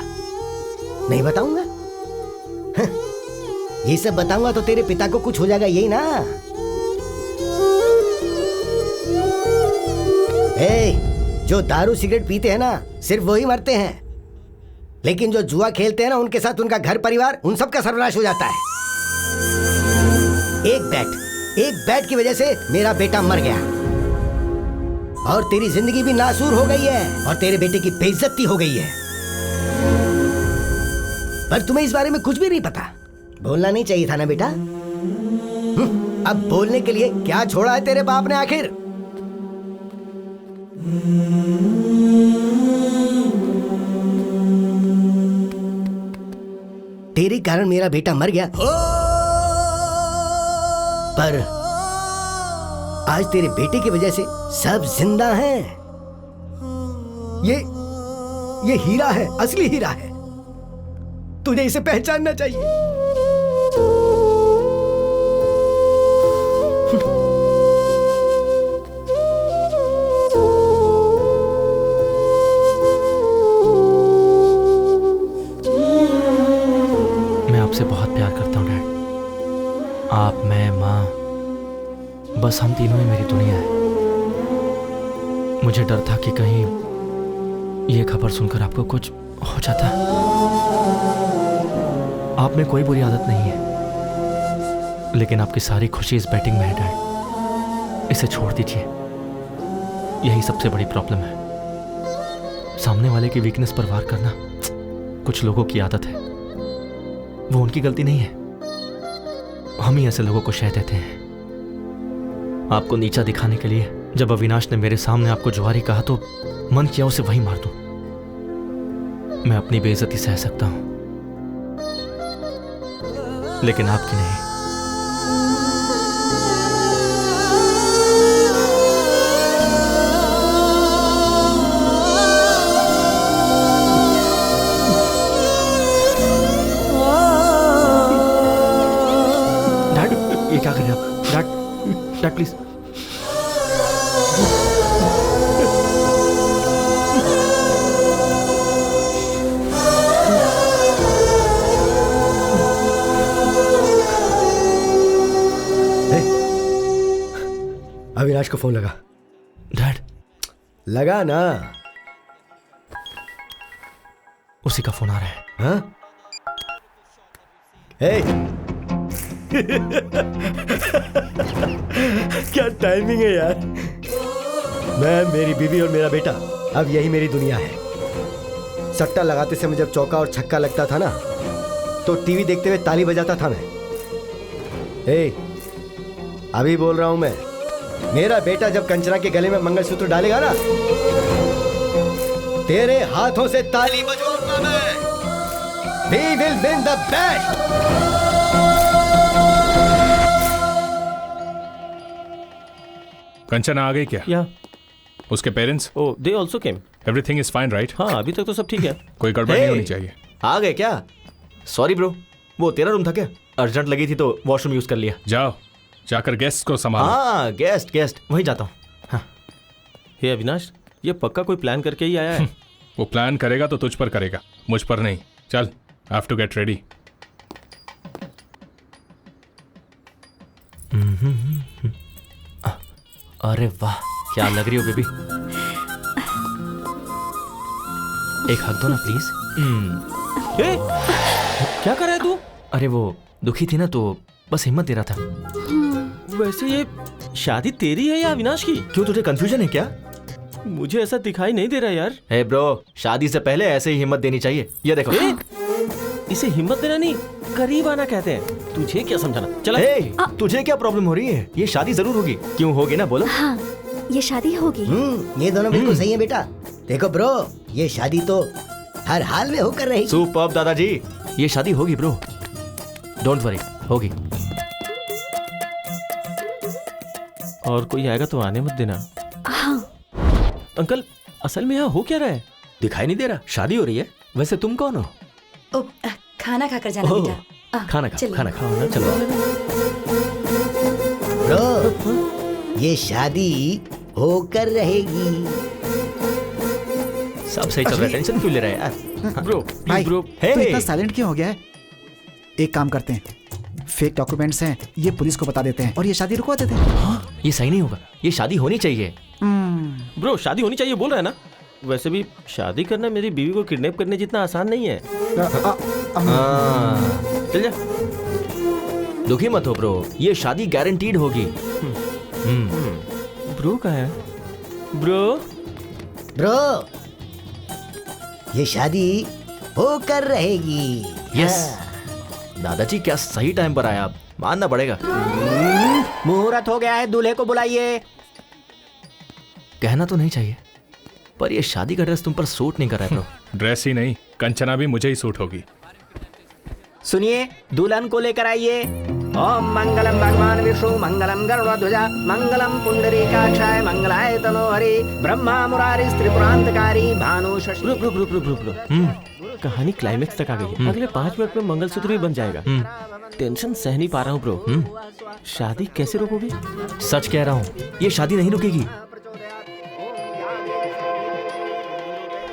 नहीं बताऊंगा। ये सब बताऊंगा तो तेरे पिता को कुछ हो जाएगा, यही ना? जो दारू सिगरेट पीते हैं ना, सिर्फ वही मरते हैं, लेकिन जो जुआ खेलते हैं ना, उनके साथ उनका घर परिवार, उन सब का सर्वनाश हो जाता है। एक बैट की वजह से मेरा बेटा मर गया और तेरी जिंदगी भी नासूर हो गई है और तेरे बेटे की बेइज्जती हो गई है। पर तुम्हें इस बारे में कुछ भी नहीं पता। बोलना नहीं चाहिए था ना बेटा? अब बोलने के लिए क्या छोड़ा है तेरे बाप ने आखिर? तेरे कारण मेरा बेटा मर गया, पर आज तेरे बेटे की वजह से सब जिंदा हैं। ये हीरा है, असली हीरा है। तुझे इसे पहचानना चाहिए। मैं आपसे बहुत प्यार करता हूँ डैड। आप, मैं, माँ, बस हम तीनों ही मेरी दुनिया है। मुझे डर था कि कहीं ये खबर सुनकर आपको कुछ हो जाता। आप में कोई बुरी आदत नहीं है, लेकिन आपकी सारी खुशी इस बैटिंग में है डैड। इसे छोड़ दीजिए, यही सबसे बड़ी प्रॉब्लम है। सामने वाले की वीकनेस पर वार करना कुछ लोगों की आदत है, वो उनकी गलती नहीं है। हम ही ऐसे लोगों को शह देते हैं। आपको नीचा दिखाने के लिए जब अविनाश ने मेरे सामने आपको जुआरी कहा तो मन किया उसे वहीं मार दूं। मैं अपनी बेइज्जती सह सकता हूं, लेकिन आपकी नहीं। डैड, ये क्या कर रहे हैं आप? Dad, dad please. अविनाश को फोन लगा। डैड, लगा ना। उसी का फोन आ रहा है। हाँ? हे। क्या टाइमिंग है यार। मैं, मेरी बीवी और मेरा बेटा, अब यही मेरी दुनिया है। सट्टा लगाते समय जब चौका और छक्का लगता था ना, तो टीवी देखते हुए ताली बजाता था मैं। हे, अभी बोल रहा हूं मैं, मेरा बेटा जब कंचना के गले में मंगलसूत्र डालेगा ना, तेरे हाथों से ताली बजवाऊंगा मैं। We will win the bet. Kanchana आ गई क्या? या उसके parents? Oh, they also came. Everything is fine right? हाँ, अभी तक तो सब ठीक है। कोई गड़बड़ नहीं होनी चाहिए। आ गए क्या? सॉरी ब्रो, वो तेरा रूम था क्या? अर्जेंट लगी थी तो वॉशरूम यूज कर लिया। जाओ, जाकर गेस्ट को संभालो। हाँ, गेस्ट वहीं जाता हूँ। हाँ। हे अविनाश, ये पक्का कोई प्लान करके ही आया है। वो प्लान करेगा तो तुझ पर करेगा, मुझ पर नहीं। चल, I have to get ready. अरे वाह, क्या लग रही हो बेबी। एक हक दो ना प्लीज। क्या कर रहा है तू? अरे वो दुखी थी ना, तो बस हिम्मत दे रहा था। वैसे ये शादी तेरी है या अविनाश की? क्यों, तुझे कंफ्यूजन है क्या? मुझे ऐसा दिखाई नहीं दे रहा यार। हे ब्रो, शादी से पहले ऐसे ही हिम्मत देनी चाहिए। ये देखो। इसे हिम्मत देना नहीं, करीब आना कहते हैं। तुझे क्या समझाना? चला। तुझे क्या प्रॉब्लम हो रही है? ये शादी जरूर होगी। क्यों होगी ना, बोलो। हाँ, ये शादी होगी। ये दोनों बिल्कुल सही है बेटा। देखो ब्रो, ये शादी तो हर हाल में होकर रहेगी। सुपर्ब दादाजी, ये शादी होगी ब्रो, डोंट वरी, होगी। और कोई आएगा तो आने मत देना। हाँ। अंकल, असल में यहाँ हो क्या रहा है? दिखाई नहीं दे रहा? शादी हो रही है। वैसे तुम कौन हो? खाना खाकर जाना बेटा। खाना खा, खाना खा, चलो। ब्रो, ये शादी होकर रहेगी। सब सही चल रहा है, टेंशन क्यों ले रहा है यार? ब्रो, भाई, ब्रो, तो इतना साइलेंट क्यों हो गया है? एक काम करते हैं, फेक डॉक्यूमेंट्स हैं, ये पुलिस को बता देते हैं और ये शादी रुकवा देते हैं। हाँ, ये सही नहीं होगा, ये शादी होनी चाहिए। ब्रो, शादी होनी चाहिए बोल रहा है ना? वैसे भी शादी करना मेरी बीवी को किडनैप करने जितना आसान नहीं है। चल जा। दुखी मत हो ब्रो, ये शादी गारंटीड होगी। ब्रो कहाँ है? ब्रो, ये शादी होकर रहेगी। यस। दादाजी क्या सही टाइम पर आया आप। मानना पड़ेगा। मुहूर्त हो गया है, दूल्हे को बुलाइए। कहना तो नहीं चाहिए, पर ये शादी का ड्रेस तुम पर सूट नहीं कर रहा है ब्रो। ड्रेस ही नहीं, कंचना भी मुझे ही सूट होगी। सुनिए, दुल्हन को लेकर आइए। ओम मंगलम भगवान विष्णु मंगलम गरुड़ध्वजा मंगलम पुंडरीकाक्षाय मंगलाय तनोहरि ब्रह्मा मुरारी त्रिपुरांतकारी भानु शशि। रुक। कहानी क्लाइमेक्स तक आ गई है। अगले 5 मिनट में मंगलसूत्र भी बन जाएगा। टेंशन सह नहीं पा रहा हूँ ब्रो। शादी कैसे रोकोगे? सच कह रहा हूँ, ये शादी नहीं रुकेगी।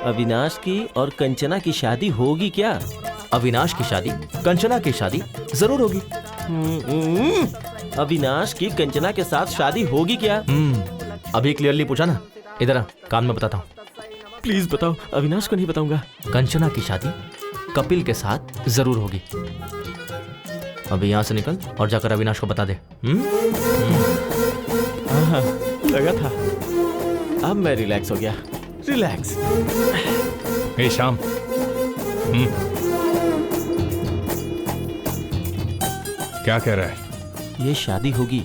अविनाश की और कंचना की शादी होगी क्या? अविनाश की शादी, कंचना की शादी जरूर होगी। अविनाश की कंचना के साथ शादी होगी क्या? अभी क्लियरली पूछा ना। इधर आ, कान में बताता हूँ। प्लीज बताओ। अविनाश को नहीं बताऊंगा। कंचना की शादी कपिल के साथ जरूर होगी। अभी यहाँ से निकल और जाकर अविनाश को बता दे। लगा था। अब मैं रिलैक्स हो गया। रिलैक्स। हे श्याम, क्या कह रहा है? ये शादी होगी।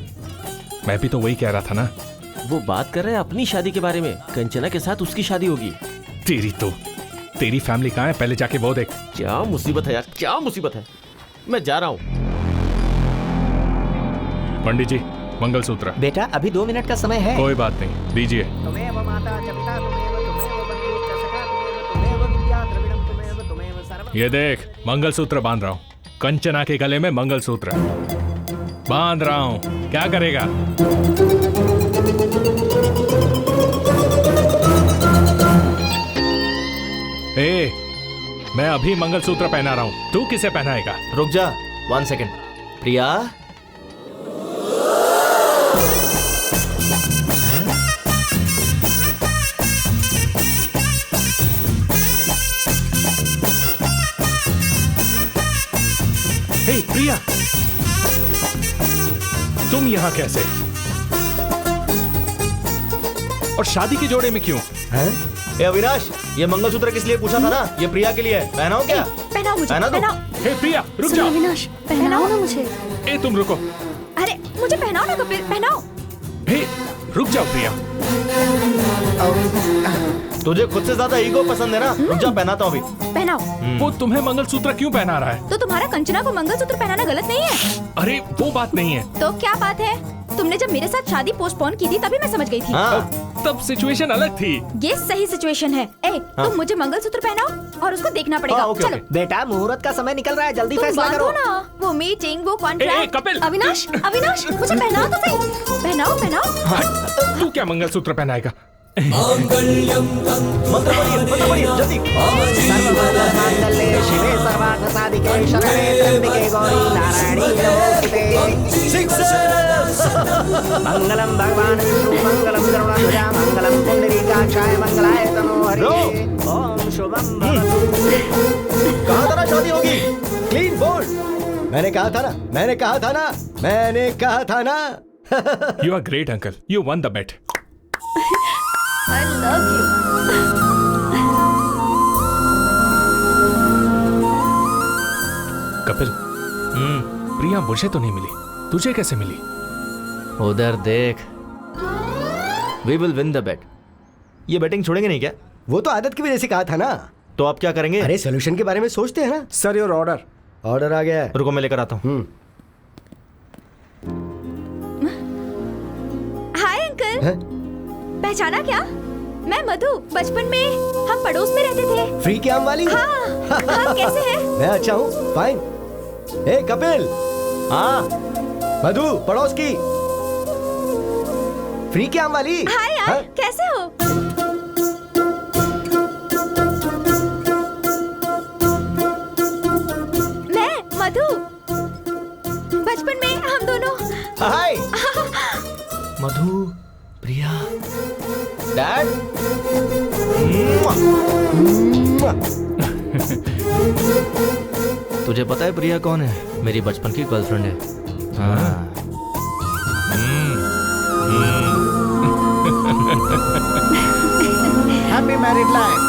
मैं भी तो वही कह रहा था ना। वो बात कर रहे हैं अपनी शादी के बारे में। कंचना के साथ उसकी शादी होगी। तेरी फैमिली कहाँ है? पहले जाके वो देख। क्या मुसीबत है यार, क्या मुसीबत है। मैं जा रहा हूँ। पंडित जी, मंगलसूत्र। बेटा, अभी 2 मिनट का समय है। कोई बात नहीं, दीजिए। ये देख, मंगलसूत्र बांध रहा हूँ। कंचना के गले में मंगलसूत्र बांध रहा हूँ। क्या करेगा? ए, मैं अभी मंगलसूत्र पहना रहा हूँ, तू किसे पहनाएगा? रुक जा 1 सेकेंड। प्रिया, हे प्रिया, तुम यहाँ कैसे? और शादी के जोड़े में क्यों? ए अविनाश, ये मंगलसूत्र किस लिए पूछा था ना? ये प्रिया के लिए है। पहनाओ क्या? पहनाओ मुझे, पहना दो। पहनाओ। हे प्रिया, रुक जाओ। अविनाश, पहनाओ ना मुझे। ए तुम रुको। अरे मुझे पहनाओ ना कपिल, पहनाओ। हे रुक जाओ प्रिया। तुझे खुद से ज्यादा ईगो पसंद है ना? रुक जा, पहनाता हूँ अभी। पहनाओ। वो तुम्हें मंगलसूत्र क्यों पहना रहा है? तो तुम्हारा कंचना को मंगलसूत्र पहनाना गलत नहीं है? अरे वो बात नहीं है। तो क्या बात है? तुमने जब मेरे साथ शादी पोस्टपोन की थी तभी मैं समझ गई थी। तब सिचुएशन अलग थी। ये सही सिचुएशन है। तुम मुझे मंगलसूत्र पहनाओ और उसको देखना पड़ेगा। चलो। बेटा, मुहूर्त का समय निकल रहा है, जल्दी फैसला करो ना। वो मीटिंग, वो कॉन्ट्रैक्ट। कपिल, अविनाश, अविनाश, मुझे पहनाओ तो सही। पहनाओ, पहनाओ। तू क्या मंगलसूत्र पहनाएगा? मंत्र पढ़िए जल्दी। सर्वमंगलमांगल्ये शिवे सर्वार्थसाधिके शरणे त्र्यंबके गौरी नारायणी नमोस्तुते। मंगलम भगवान विष्णु मंगलम गरुड़ध्वजा मंगलम पुंडरीकाक्षाय मंगलाय तनोहरि ओम शुभम भवतु। कहा था ना शादी होगी। Clean bowled. मैंने कहा था ना। You are great, uncle. You won the bet. I love you. Kapil, प्रिया मुझे तो नहीं मिली, तुझे कैसे मिली? उधर देख। We will win the bet. ये बैटिंग छोड़ेंगे नहीं क्या? वो तो आदत की वजह से कहा था ना। तो आप क्या करेंगे? अरे सोल्यूशन के बारे में सोचते हैं ना। Sir, your order. ऑर्डर आ गया है। रुको, मैं लेकर आता हूँ। Hi uncle. पहचाना क्या? मैं मधु। बचपन में हम पड़ोस में रहते थे। फ्री के आम वाली। हाँ, कैसे हैं? मैं अच्छा हूँ, फाइन। ए कपिल। हाँ मधु, पड़ोस की फ्री के आम वाली। हाय यार, कैसे हो? मैं मधु। बचपन में हम दोनों। हाय मधु, प्रिया, डैड। तुझे पता है प्रिया कौन है? मेरी बचपन की गर्लफ्रेंड है। हाँ। Happy married life.